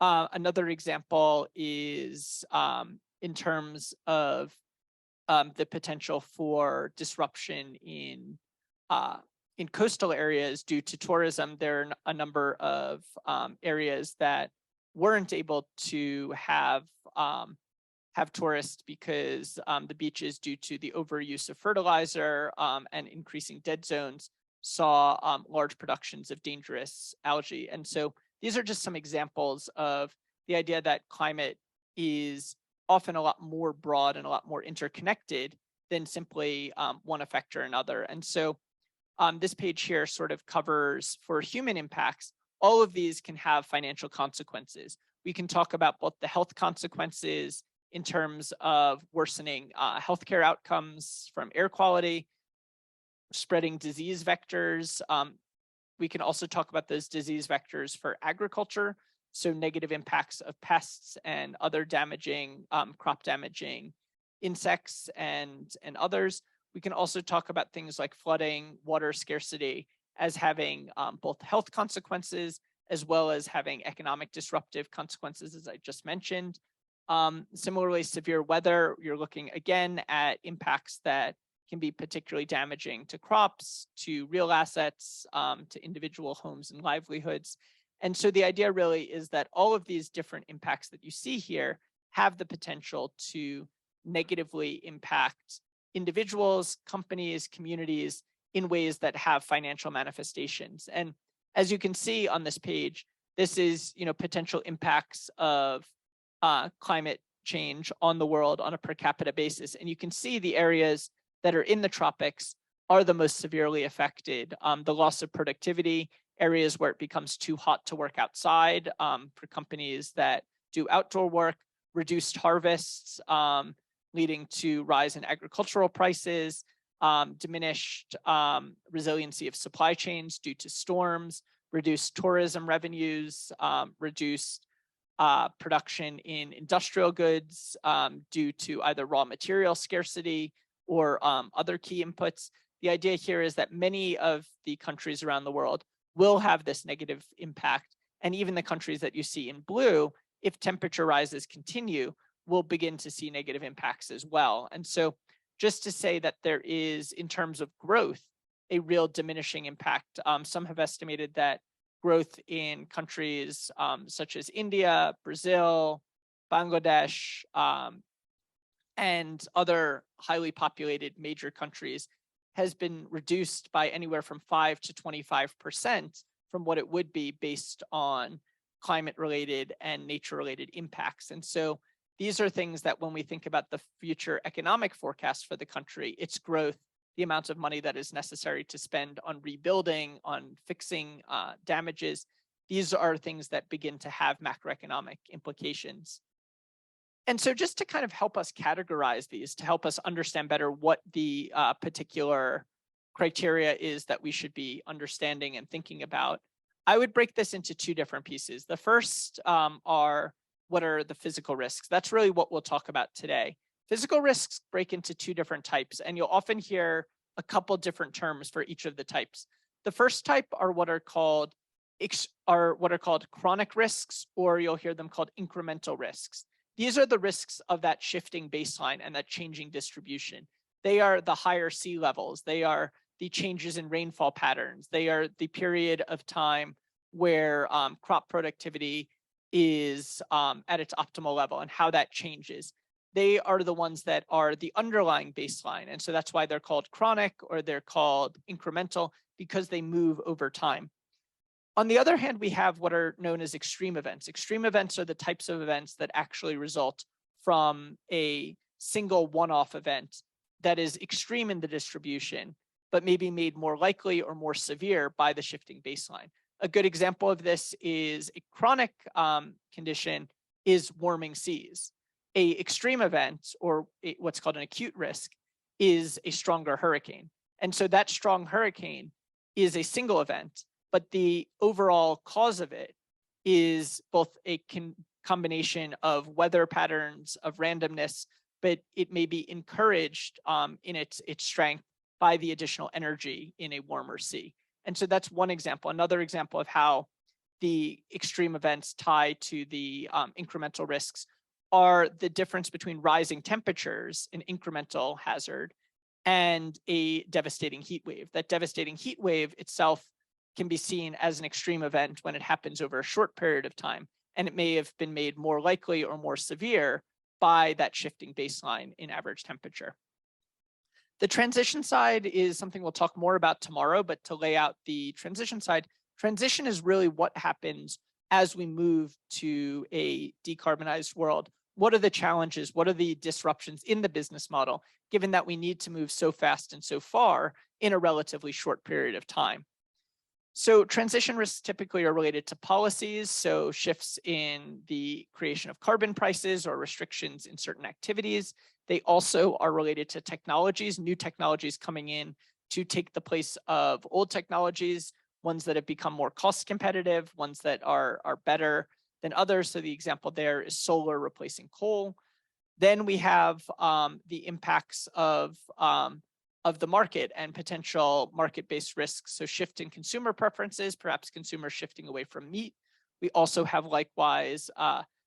Another example is in terms of the potential for disruption in coastal areas due to tourism. There are a number of areas that weren't able to have tourists because the beaches, due to the overuse of fertilizer and increasing dead zones, saw large productions of dangerous algae. And so these are just some examples of the idea that climate is often a lot more broad and a lot more interconnected than simply one effect or another. And so this page here sort of covers, for human impacts, all of these can have financial consequences. We can talk about both the health consequences in terms of worsening healthcare outcomes from air quality, spreading disease vectors. We can also talk about those disease vectors for agriculture, so negative impacts of pests and other damaging, crop damaging insects and others. We can also talk about things like flooding, water scarcity as having both health consequences as well as having economic disruptive consequences, as I just mentioned. Similarly, severe weather, you're looking again at impacts that can be particularly damaging to crops, to real assets, to individual homes and livelihoods. And so the idea really is that all of these different impacts that you see here have the potential to negatively impact individuals, companies, communities in ways that have financial manifestations. And as you can see on this page, this is, potential impacts of climate change on the world on a per capita basis. And you can see the areas that are in the tropics are the most severely affected. The loss of productivity, areas where it becomes too hot to work outside for companies that do outdoor work, reduced harvests, leading to rise in agricultural prices, diminished resiliency of supply chains due to storms, reduced tourism revenues, reduced production in industrial goods due to either raw material scarcity or other key inputs. The idea here is that many of the countries around the world will have this negative impact. And even the countries that you see in blue, if temperature rises continue, will begin to see negative impacts as well. And so just to say that there is, in terms of growth, a real diminishing impact. Some have estimated that growth in countries such as India, Brazil, Bangladesh, and other highly populated major countries has been reduced by anywhere from 5 to 25% from what it would be based on climate-related and nature-related impacts. And so these are things that when we think about the future economic forecast for the country, its growth, the amount of money that is necessary to spend on rebuilding, on fixing damages, these are things that begin to have macroeconomic implications. And so just to kind of help us categorize these, to help us understand better what the particular criteria is that we should be understanding and thinking about, I would break this into two different pieces. The first are what are the physical risks? That's really what we'll talk about today. Physical risks break into two different types, and you'll often hear a couple different terms for each of the types. The first type are what are called chronic risks, or you'll hear them called incremental risks. These are the risks of that shifting baseline and that changing distribution. They are the higher sea levels. They are the changes in rainfall patterns. They are the period of time where crop productivity is at its optimal level and how that changes. They are the ones that are the underlying baseline. And so that's why they're called chronic or they're called incremental, because they move over time. On the other hand, we have what are known as extreme events. Extreme events are the types of events that actually result from a single one-off event that is extreme in the distribution, but maybe made more likely or more severe by the shifting baseline. A good example of this is a chronic condition is warming seas. A extreme event, or what's called an acute risk, is a stronger hurricane. And so that strong hurricane is a single event, but the overall cause of it is both combination of weather patterns, of randomness, but it may be encouraged in its strength by the additional energy in a warmer sea. And so that's one example. Another example of how the extreme events tied to the incremental risks are the difference between rising temperatures, an incremental hazard, and a devastating heat wave. That devastating heat wave itself can be seen as an extreme event when it happens over a short period of time, and it may have been made more likely or more severe by that shifting baseline in average temperature. The transition side is something we'll talk more about tomorrow, but to lay out the transition side, transition is really what happens as we move to a decarbonized world. What are the challenges? What are the disruptions in the business model, given that we need to move so fast and so far in a relatively short period of time? So transition risks typically are related to policies, so shifts in the creation of carbon prices or restrictions in certain activities. They also are related to technologies, new technologies coming in to take the place of old technologies, ones that have become more cost competitive, ones that are better than others. So the example there is solar replacing coal. Then we have the impacts of the market and potential market-based risks. So shift in consumer preferences, perhaps consumers shifting away from meat. We also have likewise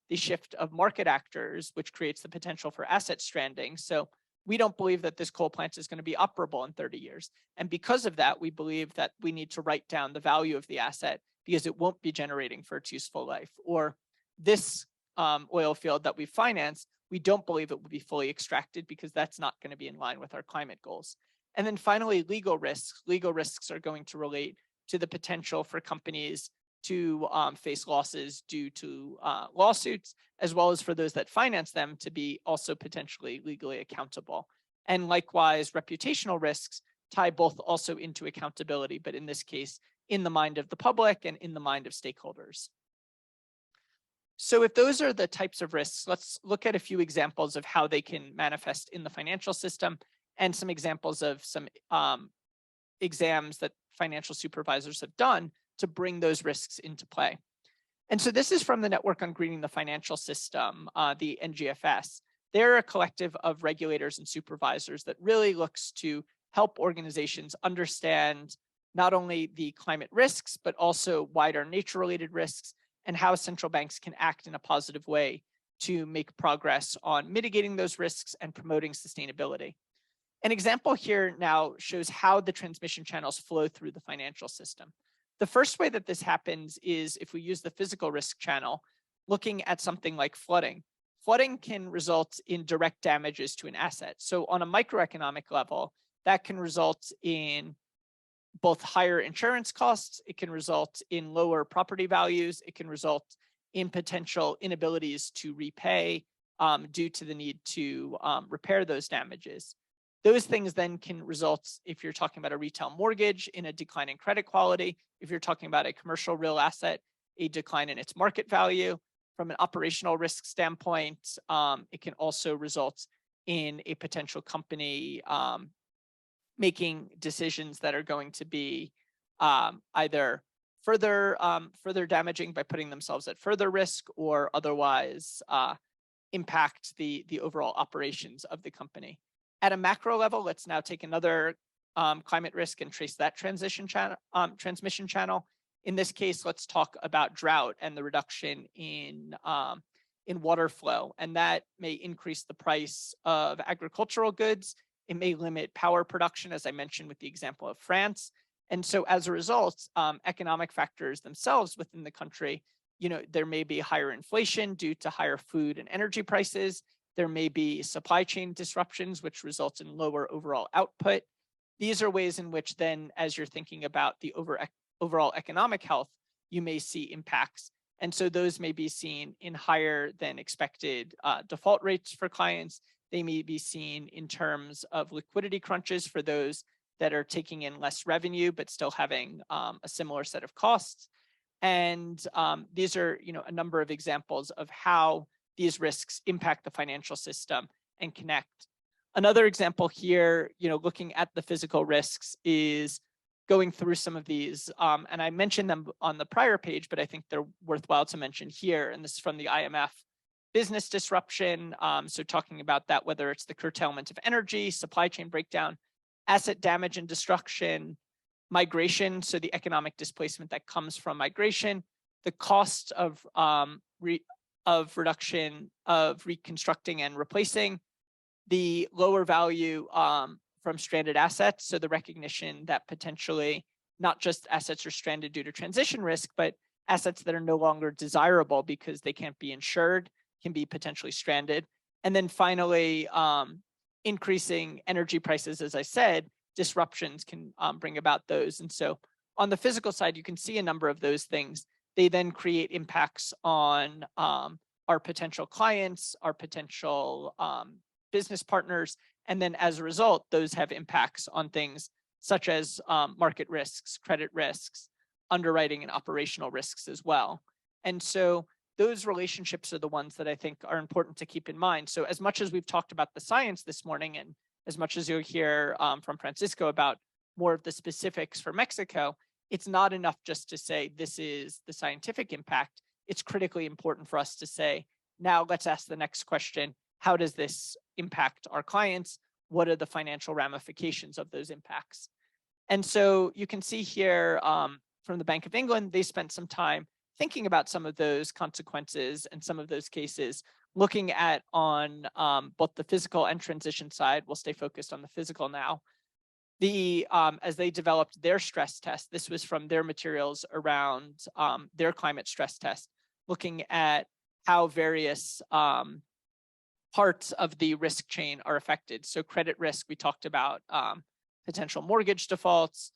the shift of market actors, which creates the potential for asset stranding. So we don't believe that this coal plant is going to be operable in 30 years. And because of that, we believe that we need to write down the value of the asset because it won't be generating for its useful life. Or this oil field that we finance, we don't believe it will be fully extracted because that's not going to be in line with our climate goals. And then finally, legal risks. Legal risks are going to relate to the potential for companies to face losses due to lawsuits, as well as for those that finance them to be also potentially legally accountable. And likewise, reputational risks tie both also into accountability, but in this case, in the mind of the public and in the mind of stakeholders. So if those are the types of risks, let's look at a few examples of how they can manifest in the financial system and some examples of some exams that financial supervisors have done to bring those risks into play. And so this is from the Network on Greening the Financial System, the NGFS. They're a collective of regulators and supervisors that really looks to help organizations understand not only the climate risks, but also wider nature-related risks and how central banks can act in a positive way to make progress on mitigating those risks and promoting sustainability. An example here now shows how the transmission channels flow through the financial system. The first way that this happens is if we use the physical risk channel, looking at something like flooding. Flooding can result in direct damages to an asset. So on a microeconomic level, that can result in both higher insurance costs, it can result in lower property values, it can result in potential inabilities to repay due to the need to repair those damages. Those things then can result, if you're talking about a retail mortgage, in a decline in credit quality. If you're talking about a commercial real asset, a decline in its market value. From an operational risk standpoint, it can also result in a potential company making decisions that are going to be either further damaging by putting themselves at further risk or otherwise impact the overall operations of the company. At a macro level, let's now take another climate risk and trace that transmission channel. In this case, let's talk about drought and the reduction in water flow, and that may increase the price of agricultural goods. It may limit power production, as I mentioned with the example of France. And so as a result, economic factors themselves within the country, there may be higher inflation due to higher food and energy prices. There may be supply chain disruptions, which result in lower overall output. These are ways in which then, as you're thinking about the overall economic health, you may see impacts. And so those may be seen in higher than expected default rates for clients. They may be seen in terms of liquidity crunches for those that are taking in less revenue, but still having a similar set of costs. And these are, a number of examples of how these risks impact the financial system and connect. Another example here, looking at the physical risks is going through some of these. And I mentioned them on the prior page, but I think they're worthwhile to mention here. And this is from the IMF. Business disruption, so talking about that, whether it's the curtailment of energy, supply chain breakdown, asset damage and destruction, migration, so the economic displacement that comes from migration, the cost of reduction of reconstructing and replacing, the lower value from stranded assets, so the recognition that potentially not just assets are stranded due to transition risk, but assets that are no longer desirable because they can't be insured can be potentially stranded. And then finally, increasing energy prices, as I said, disruptions can bring about those. And so on the physical side, you can see a number of those things. They then create impacts on our potential clients, our potential business partners. And then as a result, those have impacts on things such as market risks, credit risks, underwriting and operational risks as well. And so those relationships are the ones that I think are important to keep in mind. So as much as we've talked about the science this morning, and as much as you'll hear from Francisco about more of the specifics for Mexico, it's not enough just to say this is the scientific impact. It's critically important for us to say, now let's ask the next question. How does this impact our clients? What are the financial ramifications of those impacts? And so you can see here from the Bank of England, they spent some time thinking about some of those consequences and some of those cases, looking at on both the physical and transition side. We'll stay focused on the physical now. As they developed their stress test, this was from their materials around their climate stress test, looking at how various parts of the risk chain are affected. So credit risk, we talked about potential mortgage defaults,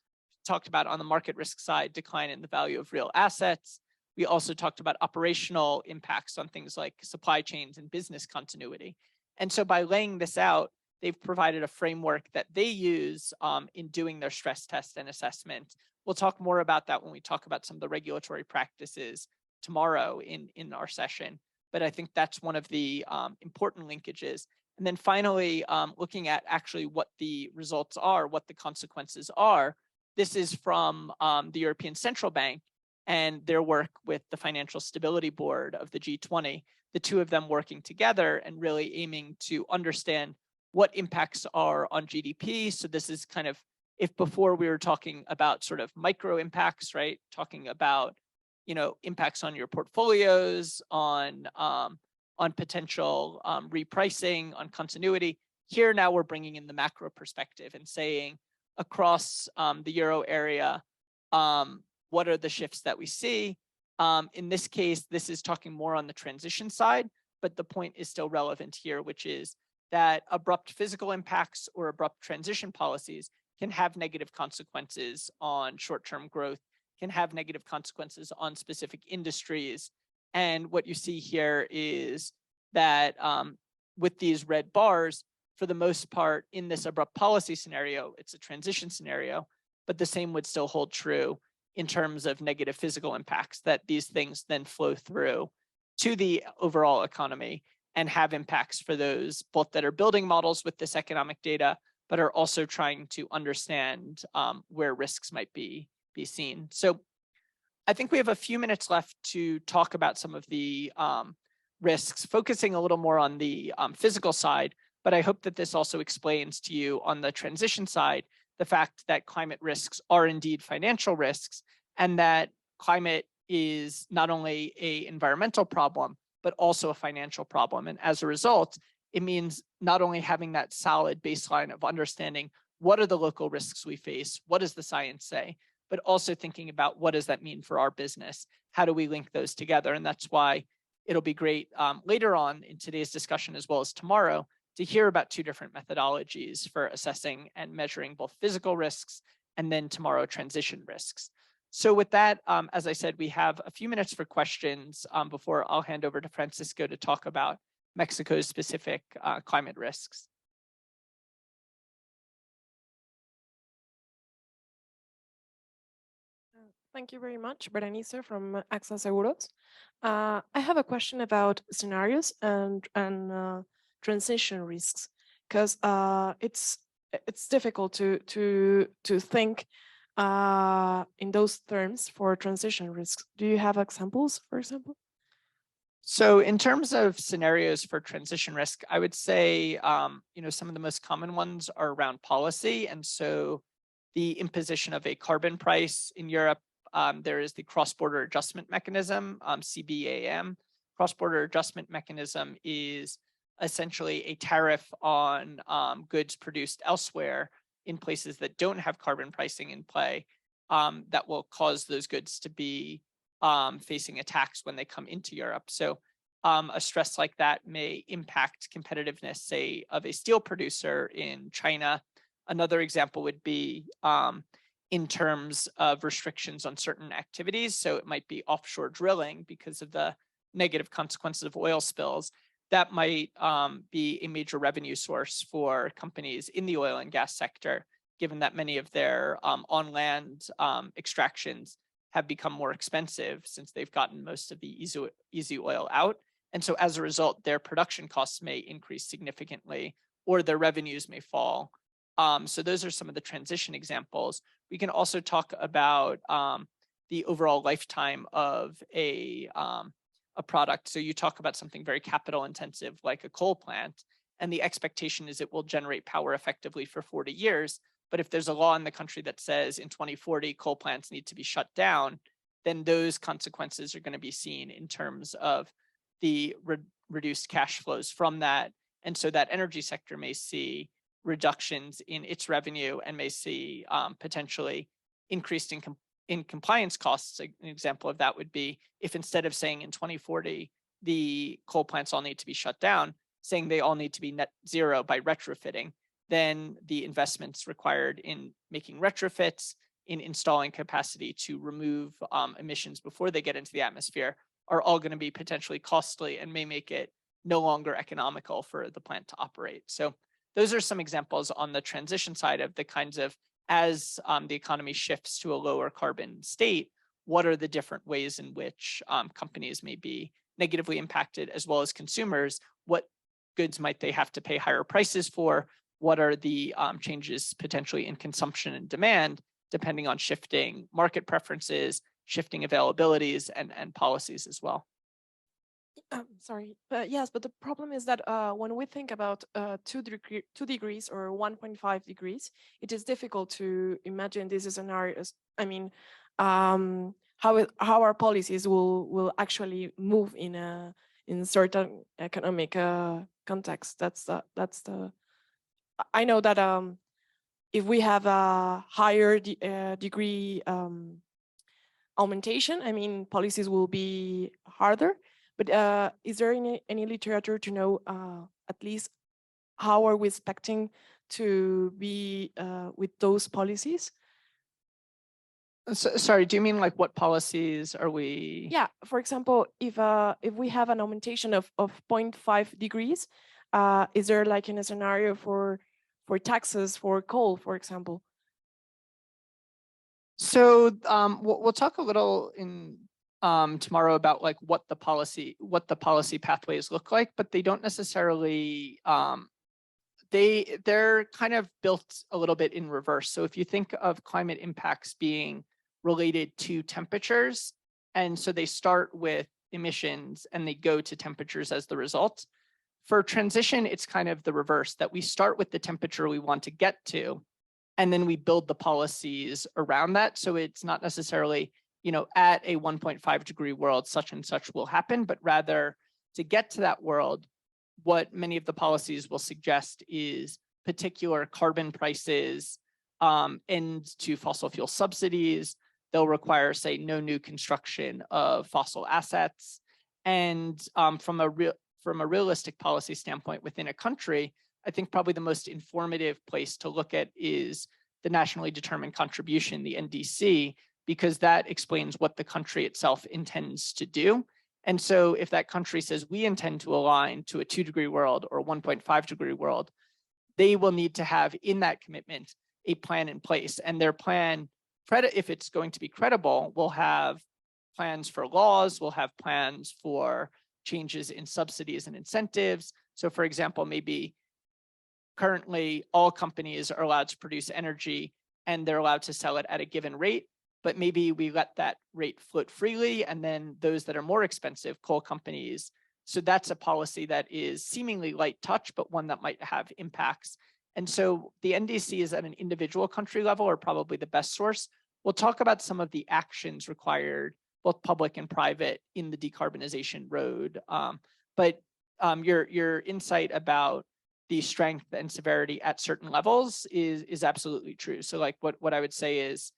talked about on the market risk side, decline in the value of real assets. We also talked about operational impacts on things like supply chains and business continuity. And so by laying this out, they've provided a framework that they use in doing their stress test and assessment. We'll talk more about that when we talk about some of the regulatory practices tomorrow in our session. But I think that's one of the important linkages. And then finally, looking at actually what the results are, what the consequences are. This is from the European Central Bank and their work with the Financial Stability Board of the G20, the two of them working together and really aiming to understand what impacts are on GDP. So this is kind of, if before we were talking about sort of micro impacts, right? Talking about, impacts on your portfolios, on potential repricing, on continuity. Here now we're bringing in the macro perspective and saying across the Euro area, what are the shifts that we see? In this case, this is talking more on the transition side, but the point is still relevant here, which is that abrupt physical impacts or abrupt transition policies can have negative consequences on short-term growth, can have negative consequences on specific industries. And what you see here is that with these red bars, for the most part, in this abrupt policy scenario, it's a transition scenario, but the same would still hold true in terms of negative physical impacts, that these things then flow through to the overall economy and have impacts for those both that are building models with this economic data, but are also trying to understand where risks might be seen. So I think we have a few minutes left to talk about some of the risks, focusing a little more on the physical side, but I hope that this also explains to you on the transition side, the fact that climate risks are indeed financial risks, and that climate is not only an environmental problem, but also a financial problem. And as a result, it means not only having that solid baseline of understanding what are the local risks we face, what does the science say, but also thinking about what does that mean for our business? How do we link those together? And that's why it'll be great later on in today's discussion, as well as tomorrow, to hear about two different methodologies for assessing and measuring both physical risks and then tomorrow transition risks. So with that, as I said, we have a few minutes for questions before I'll hand over to Francisco to talk about Mexico's specific climate risks. Thank you very much, Berenice from AXA Seguros. I have a question about scenarios and transition risks, because it's difficult to think in those terms for transition risks? Do you have examples, for example? So in terms of scenarios for transition risk, I would say, some of the most common ones are around policy. And so the imposition of a carbon price in Europe, there is the cross-border adjustment mechanism, CBAM. Cross-border adjustment mechanism is essentially a tariff on goods produced elsewhere in places that don't have carbon pricing in play, that will cause those goods to be facing a tax when they come into Europe. So a stress like that may impact competitiveness, say, of a steel producer in China. Another example would be in terms of restrictions on certain activities. So it might be offshore drilling because of the negative consequences of oil spills. That might be a major revenue source for companies in the oil and gas sector, given that many of their on-land extractions have become more expensive since they've gotten most of the easy oil out. And so as a result, their production costs may increase significantly or their revenues may fall. So those are some of the transition examples. We can also talk about the overall lifetime of a product. So you talk about something very capital intensive like a coal plant, and the expectation is it will generate power effectively for 40 years. But if there's a law in the country that says in 2040 coal plants need to be shut down, then those consequences are going to be seen in terms of the reduced cash flows from that. And so that energy sector may see reductions in its revenue and may see potentially increased in compliance costs. An example of that would be if instead of saying in 2040, the coal plants all need to be shut down, saying they all need to be net zero by retrofitting, then the investments required in making retrofits, in installing capacity to remove emissions before they get into the atmosphere are all going to be potentially costly and may make it no longer economical for the plant to operate. So those are some examples on the transition side of the kinds of, as the economy shifts to a lower carbon state, what are the different ways in which companies may be negatively impacted, as well as consumers? What goods might they have to pay higher prices for? What are the changes potentially in consumption and demand, depending on shifting market preferences, shifting availabilities, and policies as well? Sorry, but yes, but the problem is that when we think about 2 degrees or 1.5 degrees, it is difficult to imagine these scenarios. I mean, how our policies will actually move in certain economic context. That's the. I know that if we have a higher degree augmentation, I mean, policies will be harder. But is there any literature to know at least how are we expecting to be with those policies? So, sorry, do you mean like what policies are we? Yeah, for example, if we have an augmentation of 0.5 degrees, is there like in a scenario for taxes for coal, for example? So we'll talk a little in tomorrow about like what the policy pathways look like, but they don't necessarily they're kind of built a little bit in reverse. So if you think of climate impacts being related to temperatures, and so they start with emissions and they go to temperatures as the result. For transition, it's kind of the reverse, that we start with the temperature we want to get to, and then we build the policies around that. So it's not necessarily, at a 1.5 degree world, such and such will happen, but rather to get to that world, what many of the policies will suggest is particular carbon prices, end to fossil fuel subsidies. They'll require, say, no new construction of fossil assets. And from a realistic policy standpoint within a country, I think probably the most informative place to look at is the nationally determined contribution, the NDC, because that explains what the country itself intends to do. And so if that country says we intend to align to a 2 degree world or 1.5 degree world, they will need to have in that commitment a plan in place. And their plan, if it's going to be credible, will have plans for laws, will have plans for changes in subsidies and incentives. So for example, maybe currently all companies are allowed to produce energy and they're allowed to sell it at a given rate, but maybe we let that rate float freely, and then those that are more expensive, coal companies. So that's a policy that is seemingly light touch, but one that might have impacts. And so the NDC is at an individual country level, or probably the best source. We'll talk about some of the actions required, both public and private, in the decarbonization road. But your insight about the strength and severity at certain levels is absolutely true. So like what I would say is,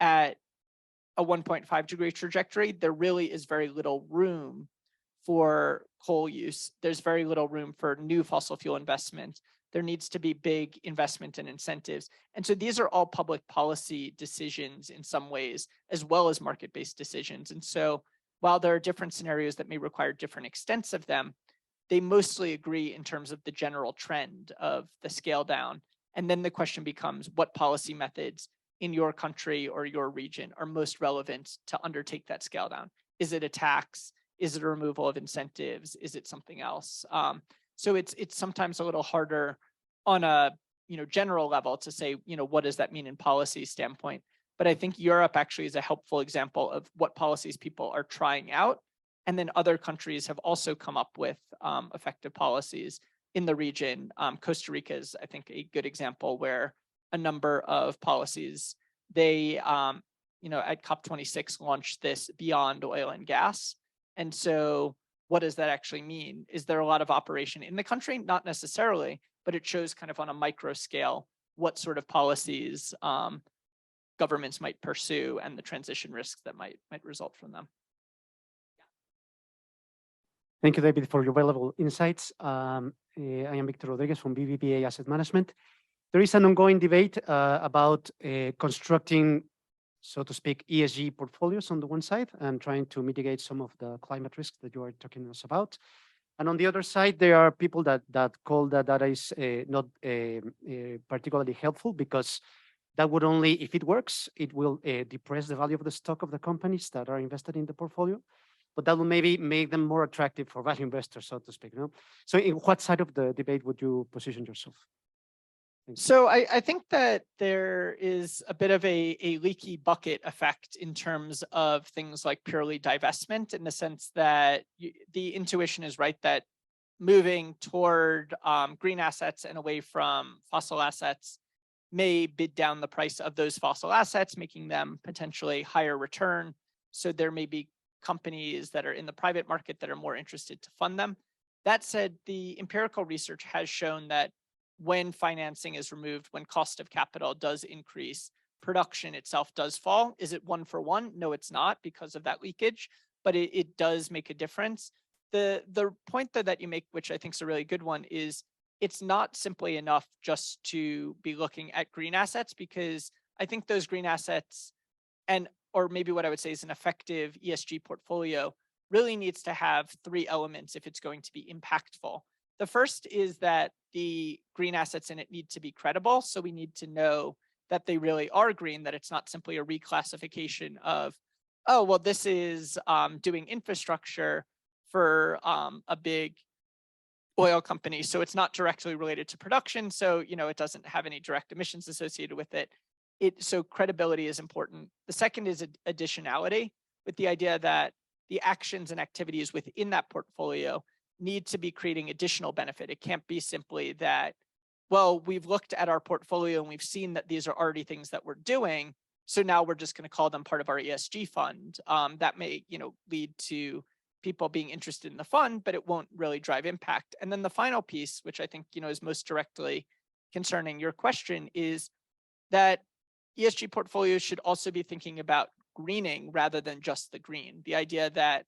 at a 1.5 degree trajectory, there really is very little room for coal use. There's very little room for new fossil fuel investment. There needs to be big investment and incentives. And so these are all public policy decisions in some ways, as well as market-based decisions. And so while there are different scenarios that may require different extents of them, they mostly agree in terms of the general trend of the scale down. And then the question becomes, what policy methods in your country or your region are most relevant to undertake that scale down? Is it a tax? Is it a removal of incentives? Is it something else? So it's sometimes a little harder on a general level to say, what does that mean in policy standpoint? But I think Europe actually is a helpful example of what policies people are trying out. And then other countries have also come up with effective policies in the region. Costa Rica is, I think, a good example where a number of policies, they, at COP26 launched this beyond oil and gas. And so what does that actually mean? Is there a lot of operation in the country? Not necessarily, but it shows kind of on a micro scale what sort of policies governments might pursue and the transition risks that might result from them. Thank you, David, for your valuable insights. I am Victor Rodriguez from BBVA Asset Management. There is an ongoing debate about constructing, so to speak, ESG portfolios on the one side and trying to mitigate some of the climate risks that you are talking to us about. And on the other side, there are people that call that data is not particularly helpful, because that would only, if it works, it will depress the value of the stock of the companies that are invested in the portfolio. But that will maybe make them more attractive for value investors, so to speak. No? So in what side of the debate would you position yourself? So I think that there is a bit of a leaky bucket effect in terms of things like purely divestment, in the sense that the intuition is right that moving toward green assets and away from fossil assets may bid down the price of those fossil assets, making them potentially higher return. So there may be companies that are in the private market that are more interested to fund them. That said, the empirical research has shown that when financing is removed, when cost of capital does increase, production itself does fall. Is it one for one? No, it's not, because of that leakage, but it does make a difference. The point though that you make, which I think is a really good one, is it's not simply enough just to be looking at green assets, because I think those green assets, or maybe what I would say is an effective ESG portfolio, really needs to have three elements if it's going to be impactful. The first is that the green assets in it need to be credible. So we need to know that they really are green, that it's not simply a reclassification of, oh, well, this is doing infrastructure for a big oil company. So it's not directly related to production. So, it doesn't have any direct emissions associated with it. So credibility is important. The second is additionality, with the idea that the actions and activities within that portfolio need to be creating additional benefit. It can't be simply that, well, we've looked at our portfolio and we've seen that these are already things that we're doing, so now we're just going to call them part of our ESG fund. That may, lead to people being interested in the fund, but it won't really drive impact. And then the final piece, which I think, is most directly concerning your question, is that ESG portfolios should also be thinking about greening rather than just the green. The idea that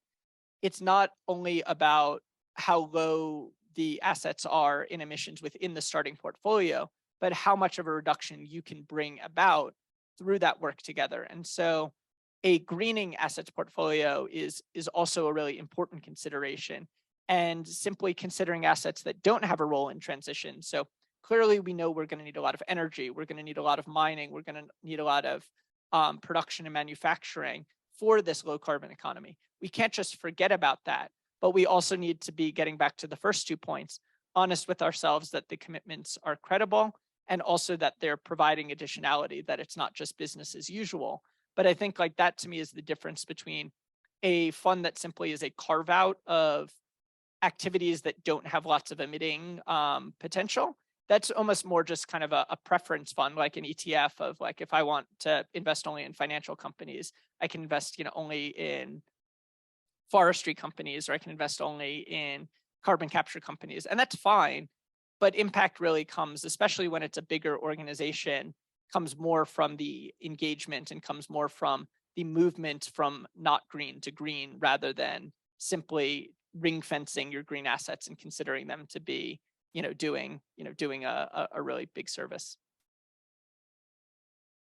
it's not only about how low the assets are in emissions within the starting portfolio, but how much of a reduction you can bring about through that work together. And so a greening assets portfolio is also a really important consideration, and simply considering assets that don't have a role in transition. So clearly we know we're going to need a lot of energy, we're going to need a lot of mining, we're going to need a lot of production and manufacturing for this low carbon economy. We can't just forget about that, but we also need to be, getting back to the first 2 points, honest with ourselves that the commitments are credible and also that they're providing additionality, that it's not just business as usual. But I think like that to me is the difference between a fund that simply is a carve out of activities that don't have lots of emitting potential. That's almost more just kind of a preference fund, like an ETF of like, if I want to invest only in financial companies, I can invest, only in forestry companies, or I can invest only in carbon capture companies, and that's fine. But impact really comes, especially when it's a bigger organization, comes more from the engagement and comes more from the movement from not green to green, rather than simply ring fencing your green assets and considering them to be, doing a really big service.